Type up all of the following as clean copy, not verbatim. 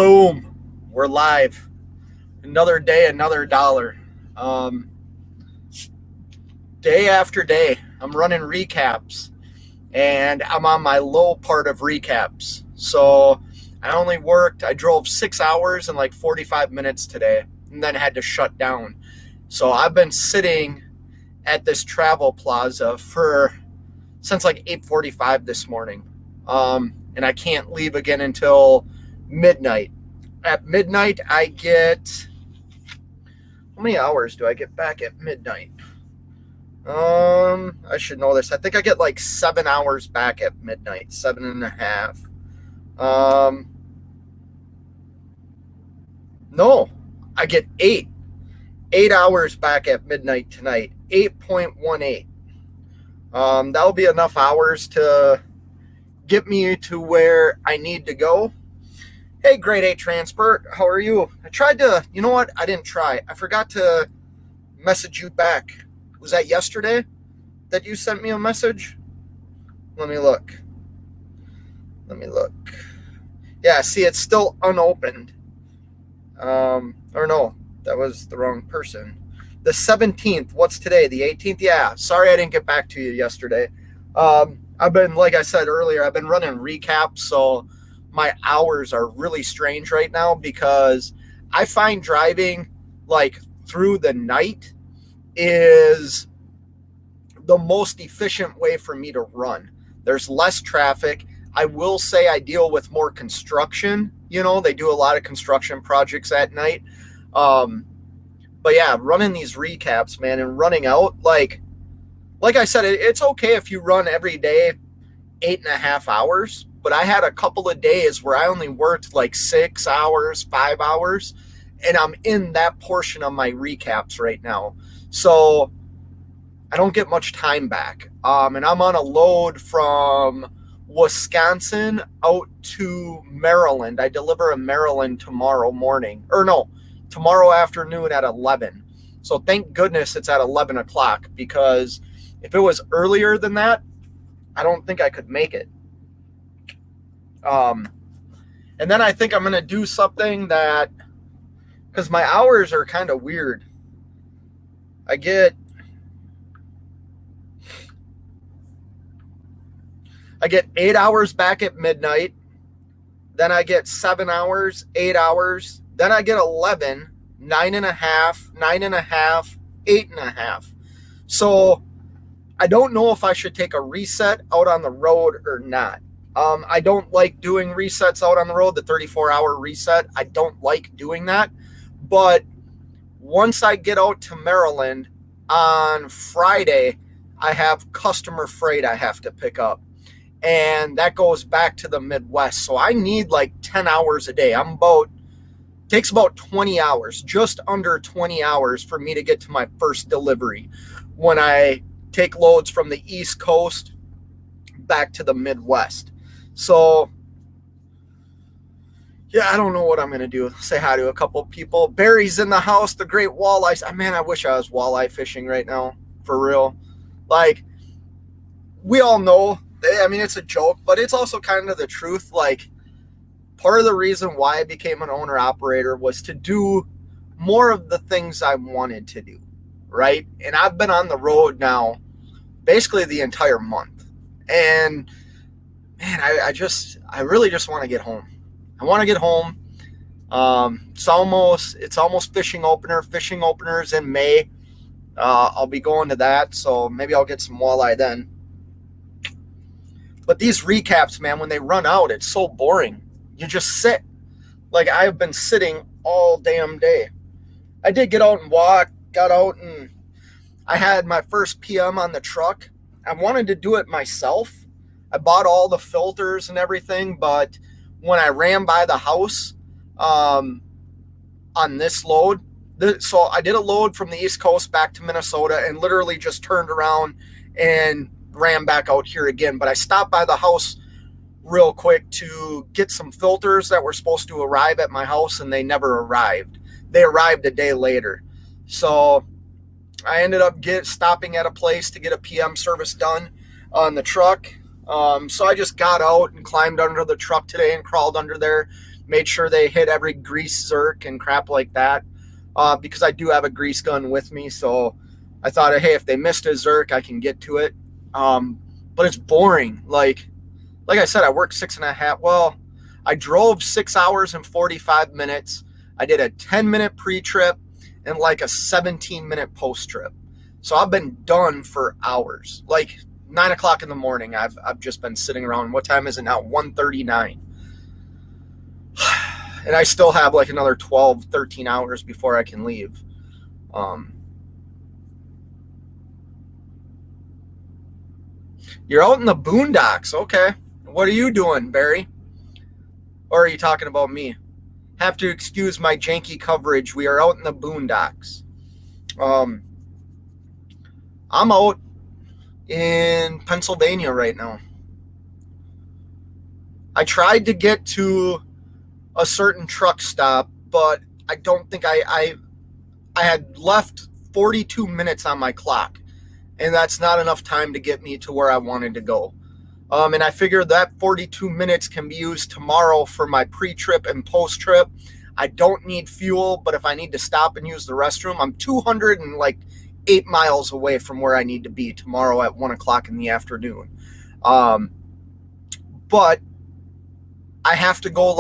Boom. We're live. Another day, another dollar. Day after day, I'm running recaps, and I'm on my low part of recaps. So I drove 6 hours and like 45 minutes today, and then had to shut down. So I've been sitting at this travel plaza since like 8:45 this morning. And I can't leave again until midnight. At midnight, I get, how many hours do I get back at midnight? I should know this. I think I get like 7 hours back at midnight, 7.5. No, I get 8 hours back at midnight tonight, 8.18. That'll be enough hours to get me to where I need to go. Hey, Grade A Transport, how are you? I tried to, you know what? I didn't try. I forgot to message you back. Was that yesterday that you sent me a message? Let me look. Yeah, see, it's still unopened. Or no, that was the wrong person. The 17th, what's today? The 18th? Yeah, sorry I didn't get back to you yesterday. I've been, like I said earlier, I've been running recaps, so my hours are really strange right now because I find driving like through the night is the most efficient way for me to run. There's less traffic. I will say I deal with more construction. They do a lot of construction projects at night. But yeah, running these recaps, man, and running out, like I said, it's okay if you run every day 8.5 hours, but I had a couple of days where I only worked like 6 hours, 5 hours, and I'm in that portion of my recaps right now. So I don't get much time back. And I'm on a load from Wisconsin out to Maryland. I deliver in Maryland tomorrow morning. Or no, tomorrow afternoon at 11. So thank goodness it's at 11 o'clock, because if it was earlier than that, I don't think I could make it. And then I think I'm going to do something that, because my hours are kind of weird. I get 8 hours back at midnight. Then I get 7 hours, 8 hours. Then I get 11, 9.5, 9.5, 8.5. So I don't know if I should take a reset out on the road or not. I don't like doing resets out on the road, the 34-hour reset. I don't like doing that. But once I get out to Maryland on Friday, I have customer freight I have to pick up. And that goes back to the Midwest. So I need like 10 hours a day. Takes about 20 hours, just under 20 hours for me to get to my first delivery when I take loads from the East Coast back to the Midwest. So, yeah, I don't know what I'm going to do. Say hi to a couple of people. Barry's in the house, the great walleyes. Man, I wish I was walleye fishing right now, for real. Like, we all know, it's a joke, but it's also kind of the truth. Like, part of the reason why I became an owner-operator was to do more of the things I wanted to do, right? And I've been on the road now basically the entire month. And man, I really just want to get home. I want to get home. It's almost fishing openers in May. I'll be going to that, so maybe I'll get some walleye then. But these recaps, man, when they run out, it's so boring. You just sit. Like, I've been sitting all damn day. I did get out and walk, got out, and I had my first PM on the truck. I wanted to do it myself. I bought all the filters and everything, but when I ran by the house on this load, so I did a load from the East Coast back to Minnesota and literally just turned around and ran back out here again. But I stopped by the house real quick to get some filters that were supposed to arrive at my house, and they never arrived. They arrived a day later. So I ended up stopping at a place to get a PM service done on the truck. So I just got out and climbed under the truck today and crawled under there, made sure they hit every grease zerk and crap like that, because I do have a grease gun with me. So I thought, hey, if they missed a zerk, I can get to it. But it's boring. Like I said, I worked 6.5. Well, I drove 6 hours and 45 minutes. I did a 10-minute pre-trip and like a 17-minute post-trip. So I've been done for hours. Like 9 o'clock in the morning, I've just been sitting around. What time is it now? 1:39. And I still have like another 12, 13 hours before I can leave. You're out in the boondocks. Okay. What are you doing, Barry? Or are you talking about me? Have to excuse my janky coverage. We are out in the boondocks. I'm out in Pennsylvania right now. I tried to get to a certain truck stop, but I don't think I had left 42 minutes on my clock, and that's not enough time to get me to where I wanted to go. And I figured that 42 minutes can be used tomorrow for my pre-trip and post-trip. I don't need fuel, but if I need to stop and use the restroom, I'm 208 miles away from where I need to be tomorrow at 1 o'clock in the afternoon. But I have to go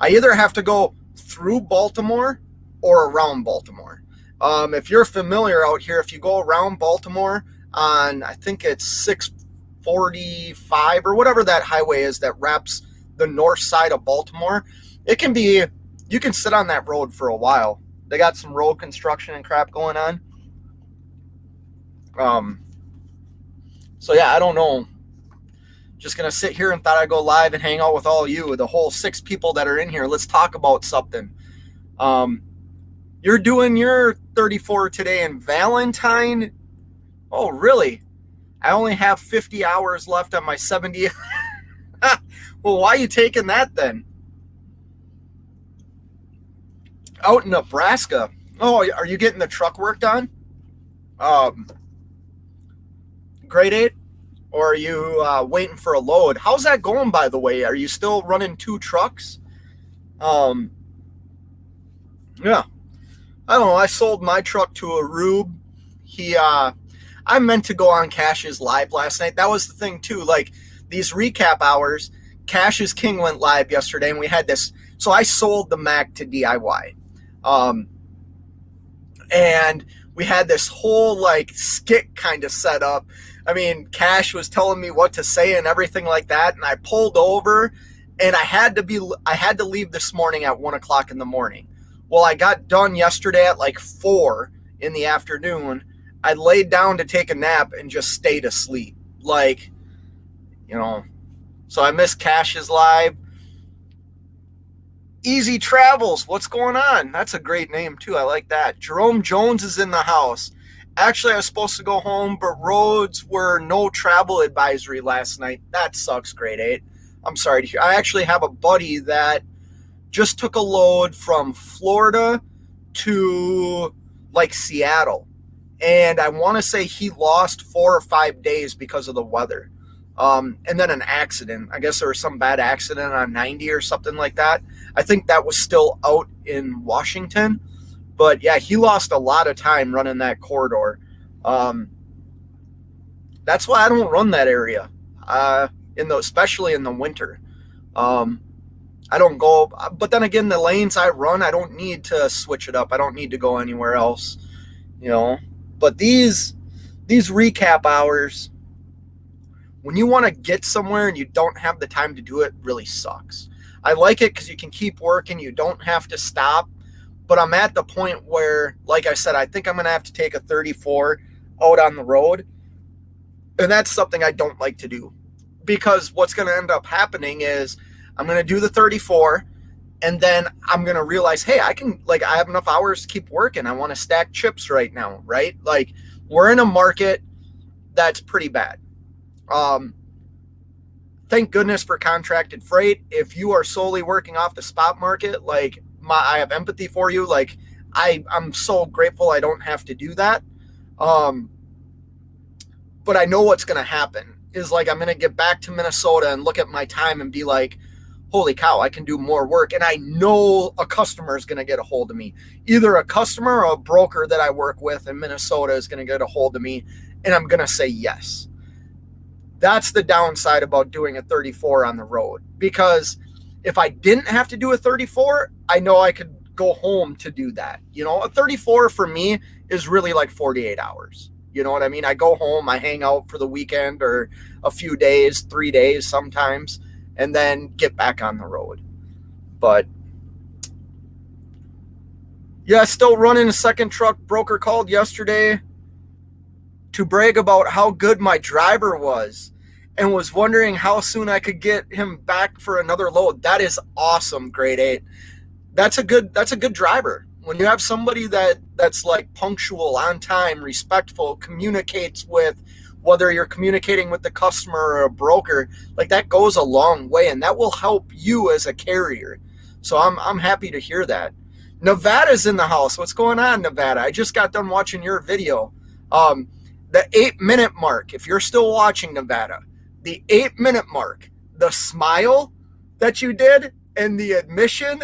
I either have to go through Baltimore or around Baltimore. If you're familiar out here, if you go around Baltimore on, I think it's 645 or whatever that highway is that wraps the north side of Baltimore, it can be, you can sit on that road for a while. They got some road construction and crap going on. So yeah, I don't know. Just going to sit here and thought I'd go live and hang out with all you, the whole 6 people that are in here. Let's talk about something. You're doing your 34 today in Valentine. Oh, really? I only have 50 hours left on my 70. Well, why are you taking that then? Out in Nebraska. Oh, are you getting the truck work done? Grade 8? Or are you waiting for a load? How's that going, by the way? Are you still running 2 trucks? Yeah. I don't know. I sold my truck to a Rube. I meant to go on Cash's live last night. That was the thing, too. Like, these recap hours, Cash's King went live yesterday, and we had this. So I sold the Mac to DIY. And we had this whole, skit kind of set up. I mean, Cash was telling me what to say and everything like that, and I pulled over, and I had to leave this morning at 1 o'clock in the morning. Well, I got done yesterday at 4 in the afternoon. I laid down to take a nap and just stayed asleep. So I missed Cash's live. Easy Travels, what's going on? That's a great name, too. I like that. Jerome Jones is in the house. Actually, I was supposed to go home, but roads were no travel advisory last night. That sucks, grade 8. I'm sorry to hear. I actually have a buddy that just took a load from Florida to Seattle. And I want to say he lost 4 or 5 days because of the weather. And then an accident. I guess there was some bad accident on 90 or something like that. I think that was still out in Washington. But yeah, he lost a lot of time running that corridor. That's why I don't run that area, especially in the winter. I don't go, but then again, the lanes I run, I don't need to switch it up. I don't need to go anywhere else, But these recap hours, when you want to get somewhere and you don't have the time to do it, really sucks. I like it because you can keep working. You don't have to stop. But I'm at the point where, like I said, I think I'm going to have to take a 34 out on the road. And that's something I don't like to do. Because what's going to end up happening is I'm going to do the 34. And then I'm going to realize, hey, I have enough hours to keep working. I want to stack chips right now, right? We're in a market that's pretty bad. Thank goodness for contracted freight. If you are solely working off the spot market, I have empathy for you. I'm so grateful I don't have to do that. But I know what's going to happen is I'm going to get back to Minnesota and look at my time and be like, holy cow, I can do more work. And I know a customer is going to get a hold of me. Either a customer or a broker that I work with in Minnesota is going to get a hold of me, and I'm going to say yes. That's the downside about doing a 34 on the road, because if I didn't have to do a 34, I know I could go home to do that. A 34 for me is really like 48 hours. You know what I mean? I go home, I hang out for the weekend or a few days, 3 days sometimes, and then get back on the road. But yeah, still running a second truck. Broker called yesterday to brag about how good my driver was and was wondering how soon I could get him back for another load. That is awesome, grade 8. That's a good driver. When you have somebody that's like punctual, on time, respectful, communicates with, whether you're communicating with the customer or a broker, like that goes a long way, and that will help you as a carrier. So I'm happy to hear that. Nevada's in the house. What's going on, Nevada? I just got done watching your video. The 8-minute mark, if you're still watching, Nevada, the 8-minute mark, the smile that you did and the admission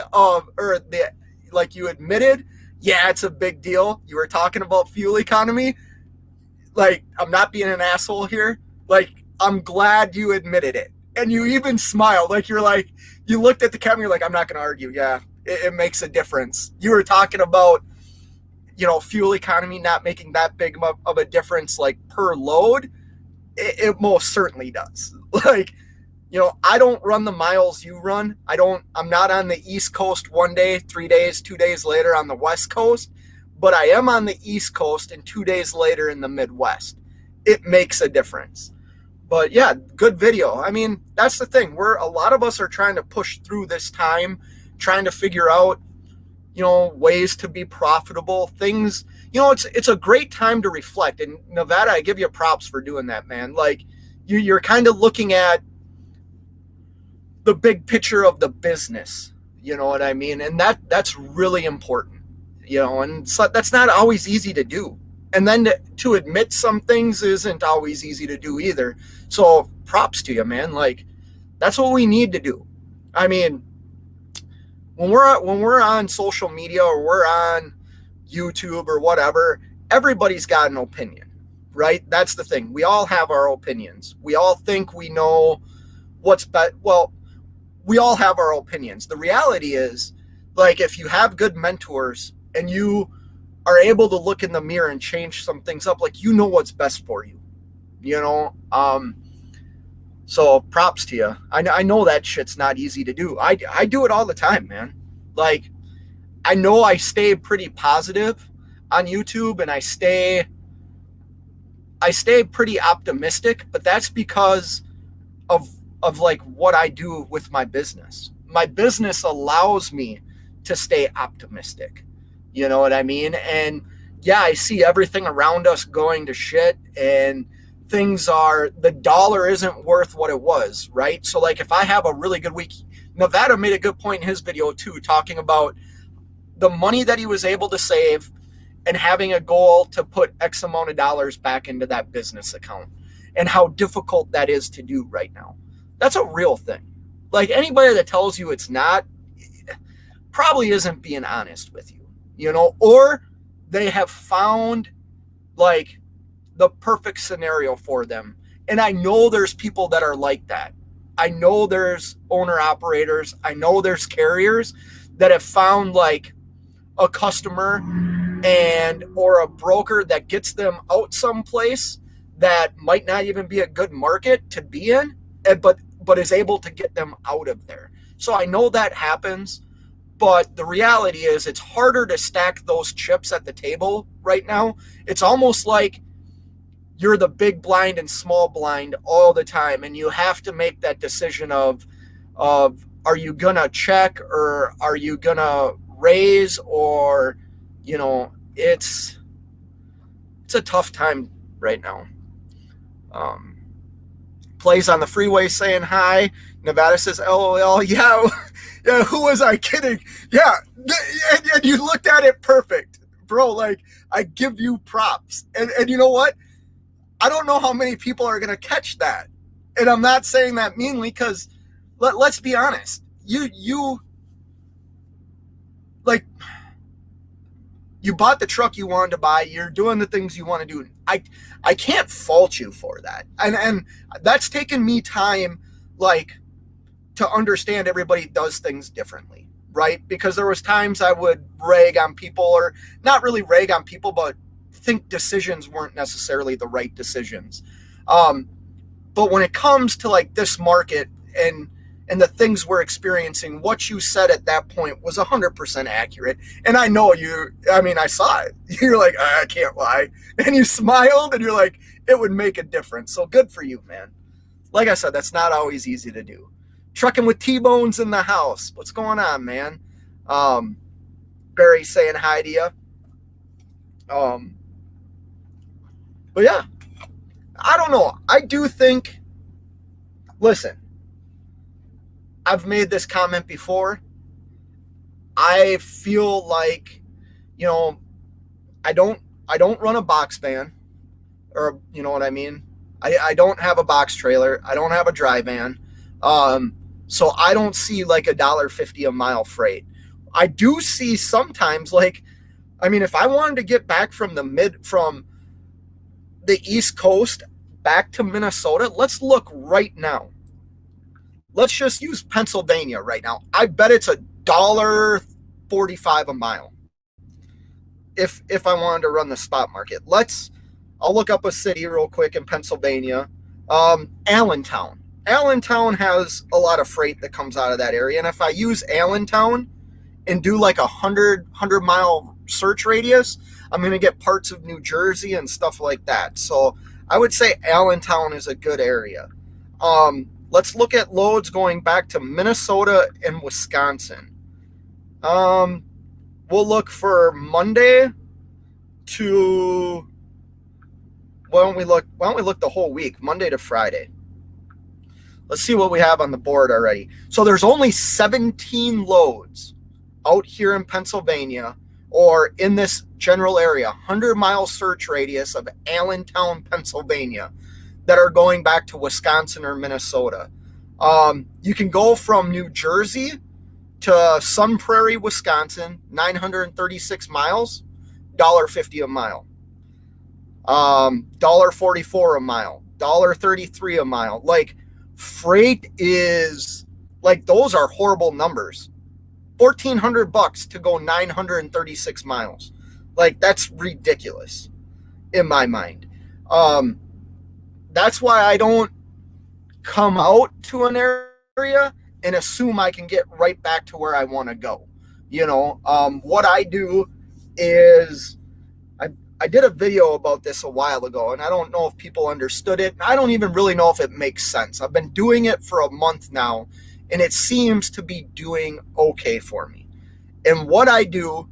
like you admitted, yeah, it's a big deal. You were talking about fuel economy. Like, I'm not being an asshole here. Like, I'm glad you admitted it. And you even smiled. Like, you looked at the camera, you're like, I'm not going to argue. Yeah, it makes a difference. You were talking about, fuel economy not making that big of a difference, like per load. It most certainly does. Like, I don't run the miles you run. I'm not on the East Coast one day, 3 days, 2 days later on the West Coast, but I am on the East Coast and 2 days later in the Midwest. It makes a difference. But yeah, good video. I mean, that's the thing. A lot of us are trying to push through this time, trying to figure out, ways to be profitable, things, it's a great time to reflect. And Nevada, I give you props for doing that, man. Like, you're kind of looking at the big picture of the business, you know what I mean? And that's really important, and so that's not always easy to do. And then to admit some things isn't always easy to do either. So props to you, man. Like, that's what we need to do. I mean, when we're on social media or we're on YouTube or whatever, everybody's got an opinion, right? That's the thing. We all have our opinions. We all think we know what's best. Well, we all have our opinions. The reality is, like, if you have good mentors and you are able to look in the mirror and change some things up, like, what's best for you, so props to you. I know that shit's not easy to do. I do it all the time, man. Like, I know I stay pretty positive on YouTube and I stay pretty optimistic, but that's because of like what I do with my business. My business allows me to stay optimistic. You know what I mean? And yeah, I see everything around us going to shit, and the dollar isn't worth what it was, right? So like, if I have a really good week, Nevada made a good point in his video too, talking about the money that he was able to save and having a goal to put X amount of dollars back into that business account, and how difficult that is to do right now. That's a real thing. Like, anybody that tells you it's not probably isn't being honest with you, or they have found like the perfect scenario for them. And I know there's people that are like that. I know there's owner operators. I know there's carriers that have found like a customer or a broker that gets them out someplace that might not even be a good market to be in, but is able to get them out of there. So I know that happens, but the reality is it's harder to stack those chips at the table right now. It's almost like you're the big blind and small blind all the time, and you have to make that decision of are you gonna check or are you gonna raise, or it's a tough time right now. Plays on the freeway saying hi. Nevada says LOL. Yeah, who was I kidding? Yeah, and you looked at it perfect, bro. Like, I give you props. And you know what? I don't know how many people are going to catch that. And I'm not saying that meanly, because let's be honest. you like, you bought the truck you wanted to buy. You're doing the things you want to do. I can't fault you for that. And that's taken me time, like, to understand everybody does things differently, right? Because there was times I would rag on people, or not really rag on people, but think decisions weren't necessarily the right decisions. But when it comes to like this market and the things we're experiencing, what you said at that point was 100% accurate. And I know I saw it. You're like, I can't lie. And you smiled and you're like, it would make a difference. So good for you, man. Like I said, that's not always easy to do. Trucking with T-Bones in the house. What's going on, man? Barry saying hi to you. But yeah, I don't know. I do think, listen, I've made this comment before. I feel like, I don't run a box van, or you know what I mean? I don't have a box trailer. I don't have a dry van. So I don't see like $1.50 a mile freight. I do see sometimes, like, if I wanted to get back from the East Coast back to Minnesota, let's look right now. Let's just use Pennsylvania right now. I bet it's $1.45 a mile. If I wanted to run the spot market, I'll look up a city real quick in Pennsylvania. Allentown. Allentown has a lot of freight that comes out of that area. And if I use Allentown and do like 100 mile search radius, I'm going to get parts of New Jersey and stuff like that. So I would say Allentown is a good area. Let's look at loads going back to Minnesota and Wisconsin. We'll look for Monday to, why don't we look the whole week, Monday to Friday. Let's see what we have on the board already. So there's only 17 loads out here in Pennsylvania, or in this general area, 100-mile search radius of Allentown, Pennsylvania, that are going back to Wisconsin or Minnesota. You can go from New Jersey to Sun Prairie, Wisconsin, 936 miles, $1.50 a mile. $1.44 a mile, $1.33 a mile. Like, freight is, like, those are horrible numbers. $1,400 to go 936 miles. Like, that's ridiculous in my mind. That's why I don't come out to an area and assume I can get right back to where I want to go. What I do is, I did a video about this a while ago, and I don't know if people understood it. I don't even really know if it makes sense. I've been doing it for a month now, and it seems to be doing okay for me. And what I do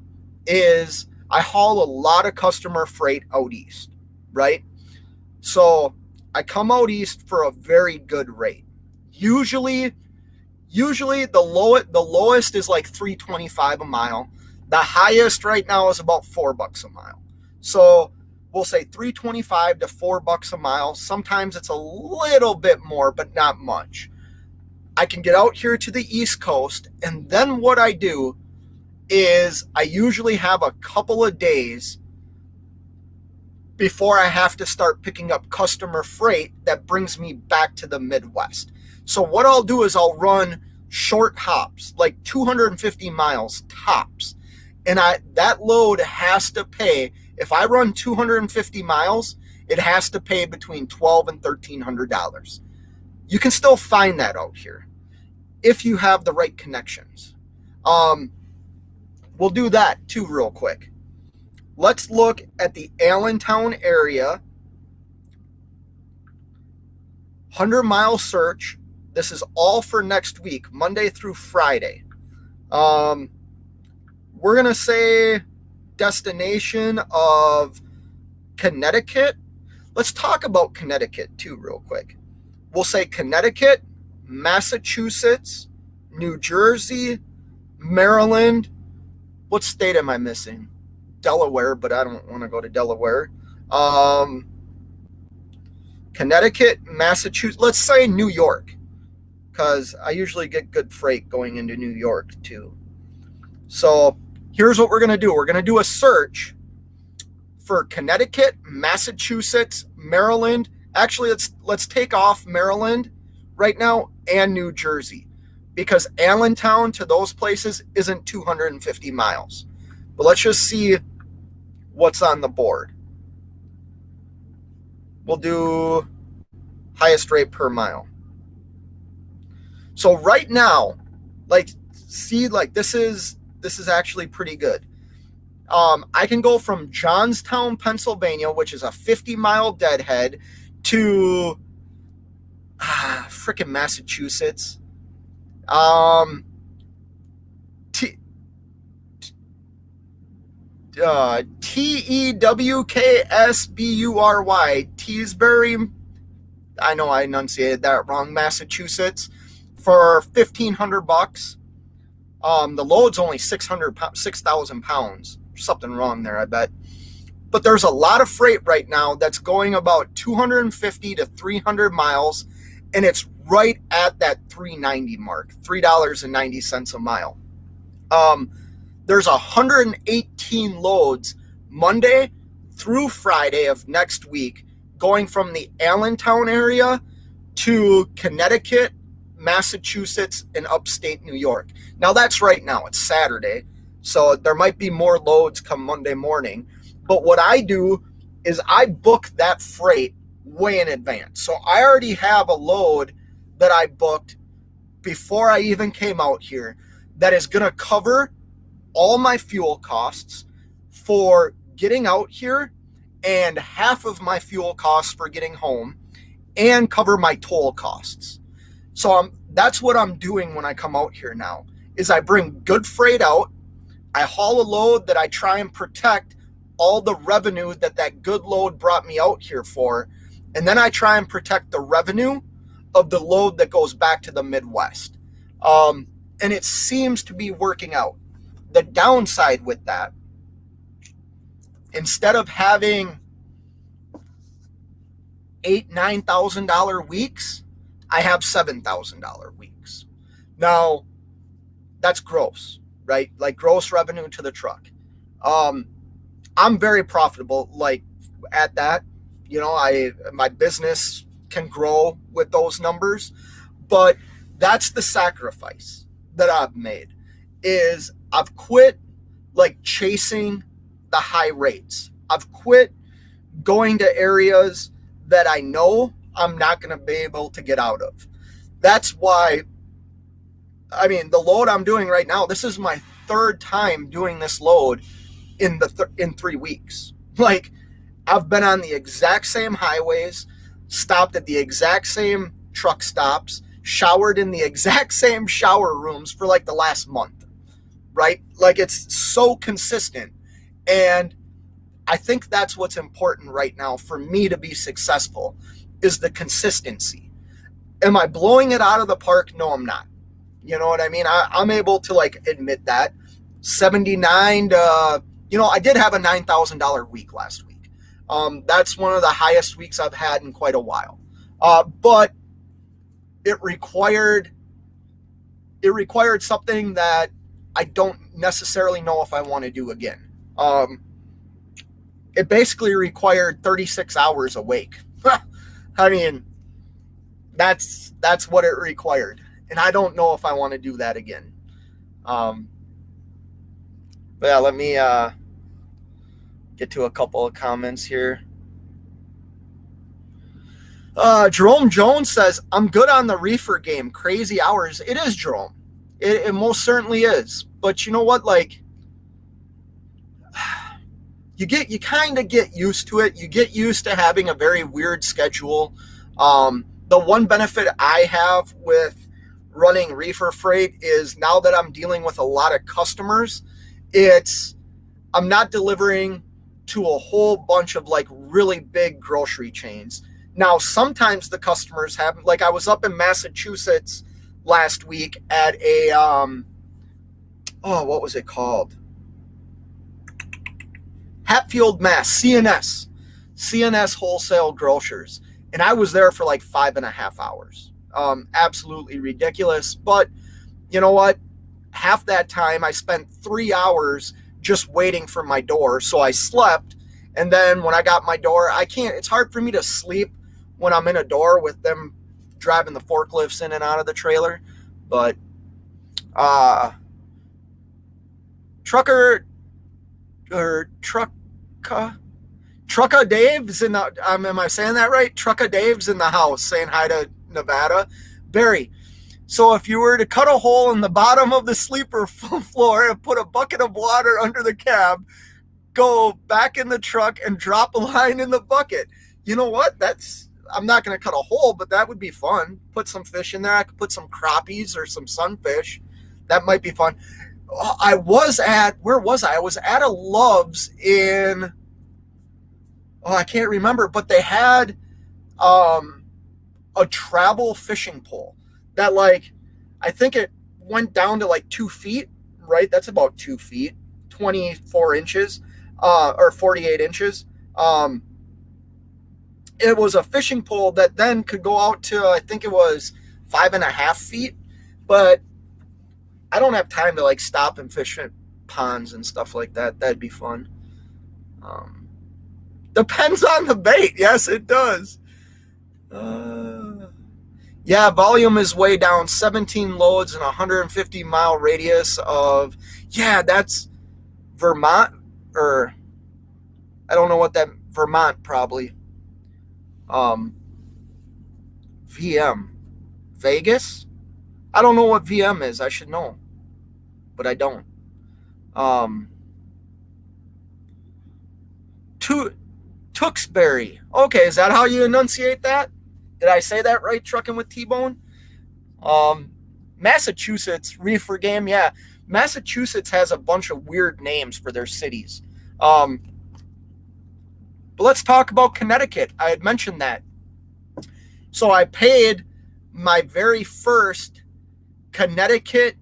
is I haul a lot of customer freight out east, right? So I come out east for a very good rate. Usually the lowest is like $3.25 a mile. The highest right now is about $4 a mile. So we'll say $3.25 to $4 a mile. Sometimes it's a little bit more, but not much. I can get out here to the East Coast, and then what I do is I usually have a couple of days before I have to start picking up customer freight that brings me back to the Midwest. So what I'll do is I'll run short hops, like 250 miles tops. And that load has to pay, if I run 250 miles, it has to pay between $1,200 and $1,300. You can still find that out here if you have the right connections. We'll do that too real quick. Let's look at the Allentown area. 100-mile search. This is all for next week, Monday through Friday. We're going to say destination of Connecticut. Let's talk about Connecticut too real quick. We'll say Connecticut, Massachusetts, New Jersey, Maryland. What state am I missing? Delaware, but I don't want to go to Delaware. Connecticut, Massachusetts. Let's say New York, because I usually get good freight going into New York too. So here's what we're going to do. We're going to do a search for Connecticut, Massachusetts, Maryland. Actually, let's take off Maryland right now and New Jersey, because Allentown to those places isn't 250 miles. But let's just see what's on the board. We'll do highest rate per mile. So right now, like, see, like this is actually pretty good. I can go from Johnstown, Pennsylvania, which is a 50-mile deadhead, to frickin' Massachusetts. Tewksbury, Teesbury. I know I enunciated that wrong. Massachusetts, for $1,500. The load's only 6,000 pounds. Something wrong there, I bet. But there's a lot of freight right now that's going about 250 to 300 miles, and it's right at that $3.90 mark, $3.90 a mile. There's 118 loads Monday through Friday of next week going from the Allentown area to Connecticut, Massachusetts, and upstate New York. Now that's right now. It's Saturday, so there might be more loads come Monday morning. But what I do is I book that freight way in advance. So I already have a load that I booked before I even came out here that is going to cover all my fuel costs for getting out here and half of my fuel costs for getting home, and cover my toll costs. So that's what I'm doing when I come out here now, is I bring good freight out. I haul a load that I try and protect all the revenue that good load brought me out here for. And then I try and protect the revenue of the load that goes back to the Midwest. And it seems to be working out. The downside with that, instead of having $8,000-$9,000 weeks, I have $7,000 weeks. Now, that's gross, right? Like gross revenue to the truck. I'm very profitable, like at that. You know, my business can grow with those numbers, but that's the sacrifice that I've made. Is I've quit like chasing the high rates. I've quit going to areas that I know I'm not going to be able to get out of. That's why, I mean, the load I'm doing right now, this is my third time doing this load in 3 weeks. Like, I've been on the exact same highways, stopped at the exact same truck stops, showered in the exact same shower rooms for like the last month, right? Like, it's so consistent. And I think that's what's important right now for me to be successful, is the consistency. Am I blowing it out of the park? No, I'm not. You know what I mean? I'm able to like admit that. 79 to, I did have a $9,000 week last week. That's one of the highest weeks I've had in quite a while. But it required something that I don't necessarily know if I want to do again. It basically required 36 hours awake. I mean, that's what it required. And I don't know if I want to do that again. But yeah, let me get to a couple of comments here. Jerome Jones says, I'm good on the reefer game. Crazy hours. It is, Jerome. It most certainly is. But you know what? Like, you kind of get used to it. You get used to having a very weird schedule. The one benefit I have with running reefer freight is now that I'm dealing with a lot of customers, I'm not delivering to a whole bunch of like really big grocery chains. Now, sometimes the customers have, like I was up in Massachusetts last week at a, what was it called? Hatfield, Mass, CNS Wholesale Grocers. And I was there for like 5.5 hours. Absolutely ridiculous. But you know what? Half that time I spent 3 hours just waiting for my door. So I slept. And then when I got my door, it's hard for me to sleep when I'm in a door with them driving the forklifts in and out of the trailer. But Trucker Dave's in the, am I saying that right? Trucka Dave's in the house saying hi to Nevada. Barry, so if you were to cut a hole in the bottom of the sleeper floor and put a bucket of water under the cab, go back in the truck and drop a line in the bucket. You know what? I'm not going to cut a hole, but that would be fun. Put some fish in there. I could put some crappies or some sunfish. That might be fun. Where was I? I was at a Love's in, I can't remember, but they had a travel fishing pole that, like, I think it went down to like 2 feet, right? That's about 2 feet, 24 inches, or 48 inches. It was a fishing pole that then could go out to, I think it was 5.5 feet, but I don't have time to like stop and fish in ponds and stuff like that. That'd be fun. Depends on the bait. Yes, it does. Yeah, volume is way down. 17 loads in a 150-mile radius of, that's Vermont, or I don't know what that, Vermont probably. VM. Vegas? I don't know what VM is. I should know, but I don't. Tewksbury. Okay, is that how you enunciate that? Did I say that right? Trucking with T-Bone? Massachusetts, reefer game. Yeah, Massachusetts has a bunch of weird names for their cities. But let's talk about Connecticut. I had mentioned that. So I paid my very first Connecticut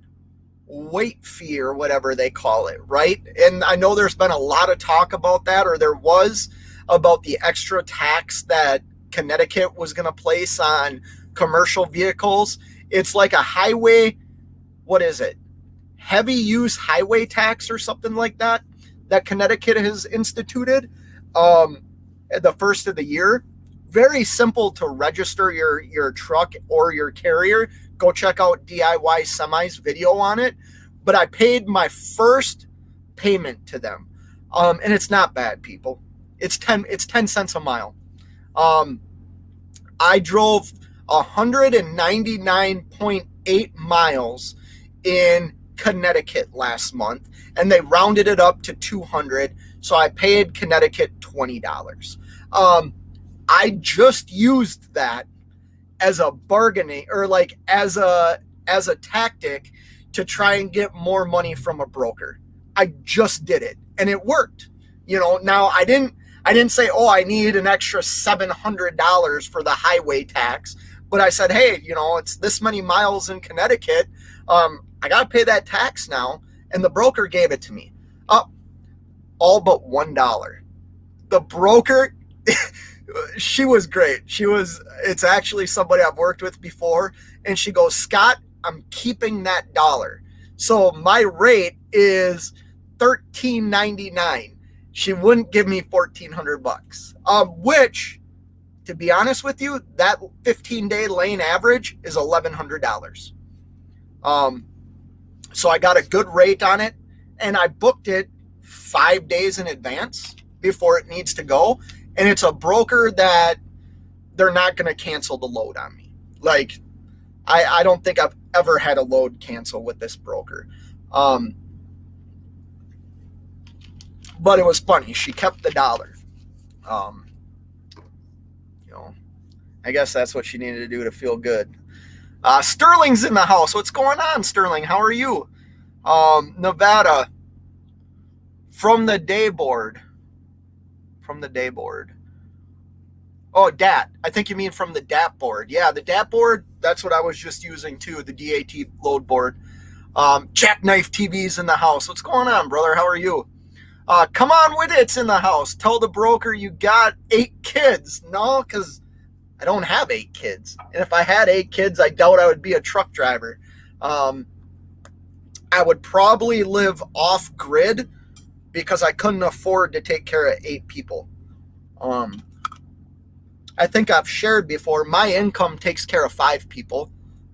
weight fee, or whatever they call it, right? And I know there's been a lot of talk about that, or there was, about the extra tax that Connecticut was going to place on commercial vehicles. It's like a highway, what is it? Heavy use highway tax or something like that Connecticut has instituted at the first of the year. Very simple to register your truck or your carrier. Go check out DIY Semi's video on it. But I paid my first payment to them. And it's not bad, people. It's 10 cents a mile. I drove 199.8 miles in Connecticut last month, and they rounded it up to 200. So I paid Connecticut $20. I just used that as a bargaining, or like as a tactic to try and get more money from a broker. I just did it, and it worked. Now I didn't say, I need an extra $700 for the highway tax, but I said, hey, it's this many miles in Connecticut. I got to pay that tax now. And the broker gave it to me. All but $1. The broker, she was great. It's actually somebody I've worked with before. And she goes, Scott, I'm keeping that dollar. So my rate is $13.99. She wouldn't give me $1,400, which, to be honest with you, that 15-day lane average is $1,100. So I got a good rate on it, and I booked it 5 days in advance before it needs to go. And it's a broker that they're not going to cancel the load on me. Like, I don't think I've ever had a load cancel with this broker. But it was funny. She kept the dollar. I guess that's what she needed to do to feel good. Sterling's in the house. What's going on, Sterling? How are you? Nevada. From the day board. Oh, DAT. I think you mean from the DAT board. Yeah, the DAT board, that's what I was just using too, the DAT load board. Jackknife TV's in the house. What's going on, brother? How are you? Come on with it's in the house. Tell the broker you got 8 kids. No, because I don't have 8 kids. And if I had 8 kids, I doubt I would be a truck driver. I would probably live off grid because I couldn't afford to take care of 8 people. I think I've shared before, my income takes care of 5 people.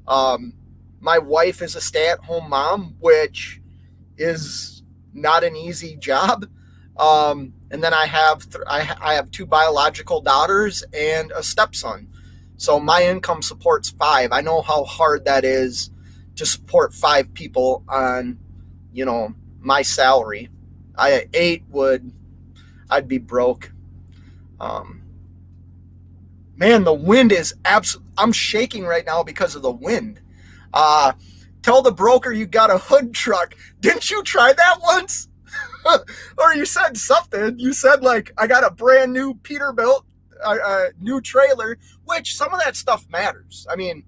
My wife is a stay-at-home mom, which is not an easy job. And then I have 2 biological daughters and a stepson. So my income supports 5. I know how hard that is to support 5 people on, my salary. I'd be broke. Man, the wind is I'm shaking right now because of the wind. Tell the broker you got a hood truck. Didn't you try that once? Or you said something. You said, like, I got a brand new Peterbilt, new trailer, which some of that stuff matters. I mean,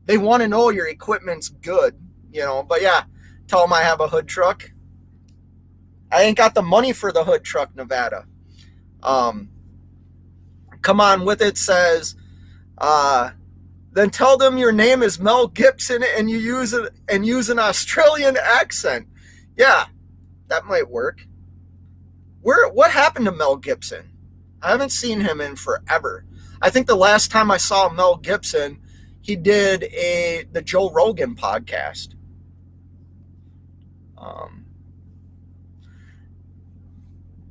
they want to know your equipment's good, but yeah, tell them I have a hood truck. I ain't got the money for the hood truck, Nevada. Come on with it says, then tell them your name is Mel Gibson and you use an Australian accent. Yeah, that might work. What happened to Mel Gibson? I haven't seen him in forever. I think the last time I saw Mel Gibson, he did the Joe Rogan podcast.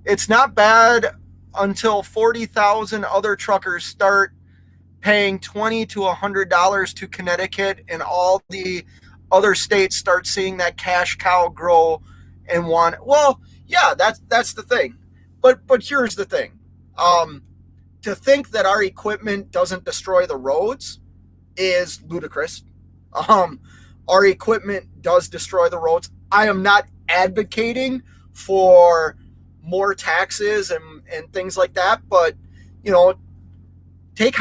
It's not bad until 40,000 other truckers start paying $20 to $100 to Connecticut, and all the other states start seeing that cash cow grow and want. Well, yeah, that's the thing. But here's the thing. To think that our equipment doesn't destroy the roads is ludicrous. Our equipment does destroy the roads. I am not advocating for more taxes and things like that, but take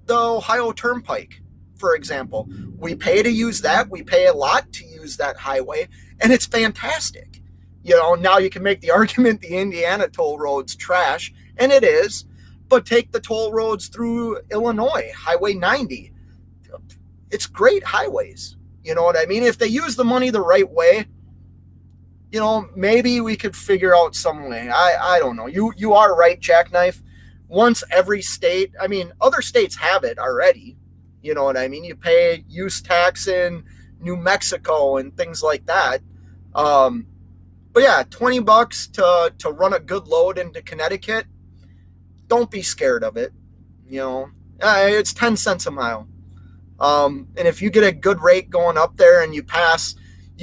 the Ohio Turnpike, for example. We pay to use that. We pay a lot to use that highway, and it's fantastic. Now you can make the argument the Indiana toll road's trash, and it is, but take the toll roads through Illinois, Highway 90. It's great highways. You know what I mean? If they use the money the right way, maybe we could figure out some way. I don't know. You are right, Jackknife. Once every state, other states have it already. You know what I mean? You pay use tax in New Mexico and things like that. But yeah, $20 to run a good load into Connecticut. Don't be scared of it. It's 10 cents a mile. And if you get a good rate going up there and you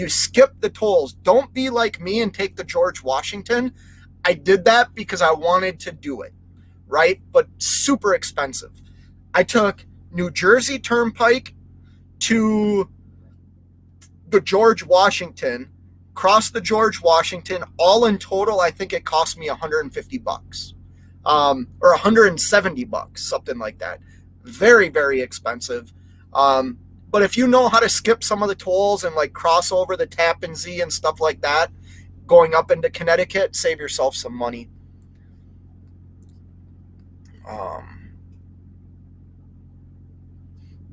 skip the tolls. Don't be like me and take the George Washington. I did that because I wanted to do it, right? But super expensive. I took New Jersey Turnpike to the George Washington, crossed the George Washington. All in total, I think it cost me $150, or $170, something like that. Very, very expensive. But if you know how to skip some of the tolls and like cross over the Tappan Zee and stuff like that, going up into Connecticut, save yourself some money.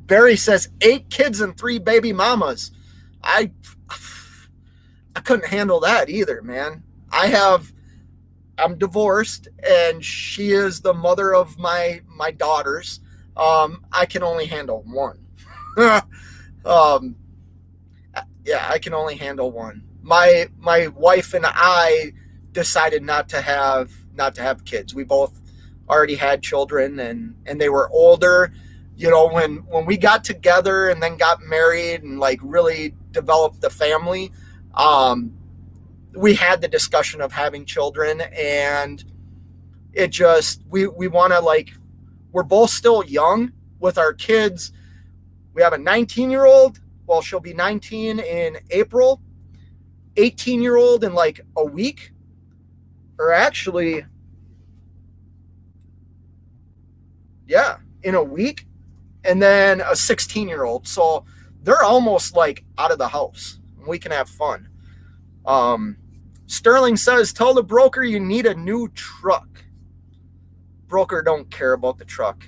Barry says 8 kids and 3 baby mamas. I couldn't handle that either, man. I'm divorced and she is the mother of my daughters. I can only handle one. Yeah, I can only handle one. My wife and I decided not to have kids. We both already had children and they were older. When we got together and then got married and like really developed the family, we had the discussion of having children, and it just we want to, we're both still young with our kids. We have a 19-year-old. Well, she'll be 19 in April. 18-year-old in like a week. Or actually, yeah, in a week. And then a 16-year-old. So they're almost like out of the house. We can have fun. Sterling says, tell the broker you need a new truck. Broker don't care about the truck.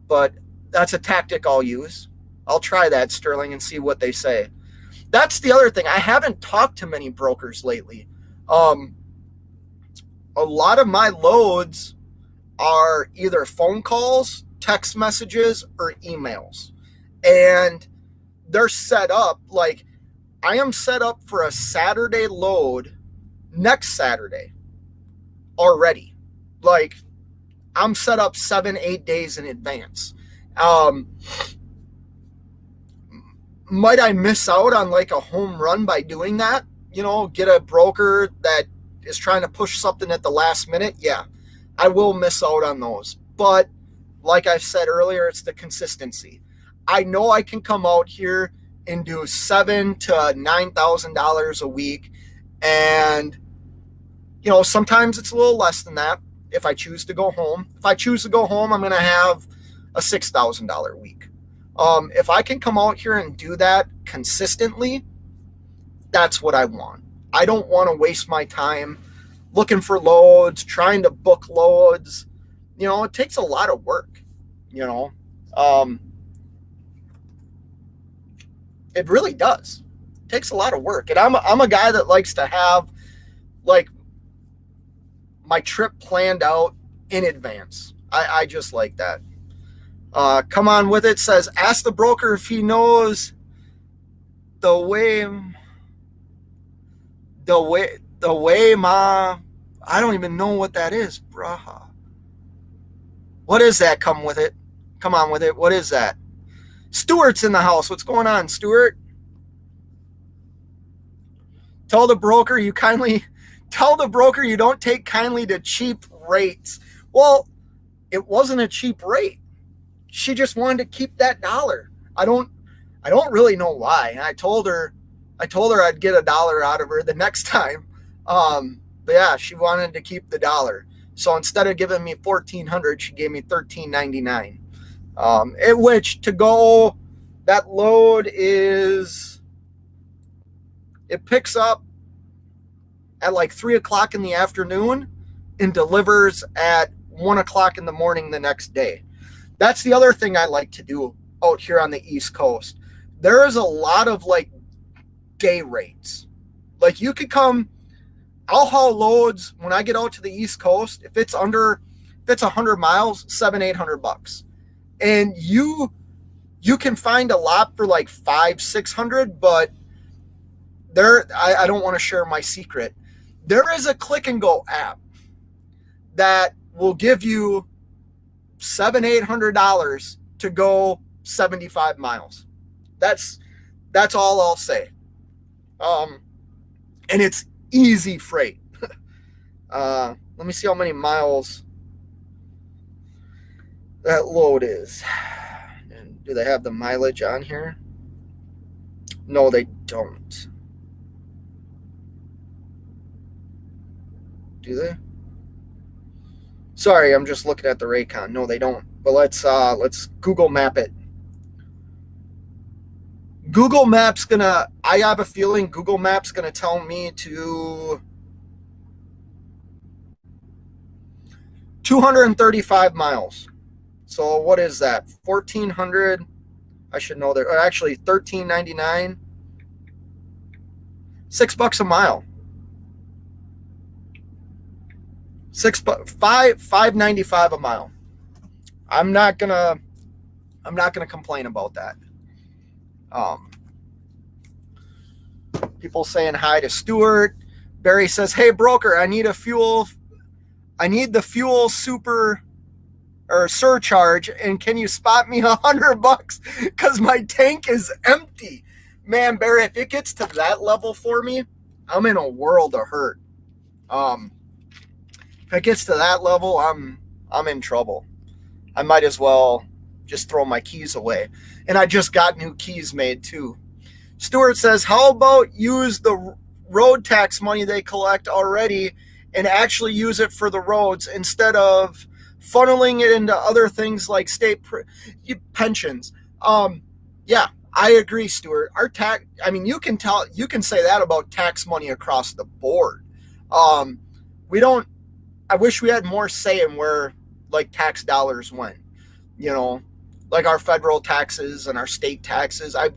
but that's a tactic I'll use. I'll try that, Sterling, and see what they say. That's the other thing. I haven't talked to many brokers lately. Um, a lot of my loads are either phone calls, text messages, or emails. And they're set up like I am set up for a Saturday load next Saturday already. Like I'm set up 7-8 days in advance. Um, might I miss out on like a home run by doing that? Get a broker that is trying to push something at the last minute? Yeah, I will miss out on those. But like I said earlier, it's the consistency. I know I can come out here and do $7,000 to $9,000 a week, and sometimes it's a little less than that if I choose to go home. If I choose to go home, I'm going to have a $6,000 week. If I can come out here and do that consistently, that's what I want. I don't want to waste my time looking for loads, trying to book loads. It takes a lot of work. It really does. It takes a lot of work. And I'm a guy that likes to have like my trip planned out in advance. I just like that. Come on with it says, ask the broker if he knows the way ma. I don't even know what that is, bruh. What is that? Come with it. Come on with it. What is that? Stuart's in the house. What's going on, Stuart? Tell the broker you don't take kindly to cheap rates. Well, it wasn't a cheap rate. She just wanted to keep that dollar. I don't really know why. I told her I'd get $1 out of her the next time. But yeah, she wanted to keep the dollar. So instead of giving me $1,400, she gave me $1,399. At which to go, that load it picks up at like 3:00 in the afternoon and delivers at 1:00 in the morning the next day. That's the other thing I like to do out here on the East Coast. There is a lot of like day rates. Like you could come, I'll haul loads when I get out to the East Coast. If it's 100 miles, $700-800. And you can find a lot for like $500-600, but I don't want to share my secret. There is a Click and Go app that will give you $700-800 to go 75 miles. That's all I'll say. And it's easy freight. Let me see how many miles that load is. And do they have the mileage on here? No, they don't. Do they? Sorry, I'm just looking at the Raycon. No, they don't. But let's Google Map it. Google Maps I have a feeling Google Maps gonna tell me to 235 miles. So what is that? 1,400. I should know that. Or actually, $1,399. $6 a mile. $5.95 a mile. I'm not gonna complain about that. People saying hi to Stuart. Barry says, "Hey broker, I need the fuel super or surcharge, and can you spot me $100 because my tank is empty?" Man, Barry, if it gets to that level for me, I'm in a world of hurt. If it gets to that level, I'm in trouble. I might as well just throw my keys away. And I just got new keys made too. Stuart says, how about use the road tax money they collect already and actually use it for the roads instead of funneling it into other things like state pensions? Yeah, I agree, Stuart. Our tax, you can say that about tax money across the board. I wish we had more say in where like tax dollars went. like our federal taxes and our state taxes. I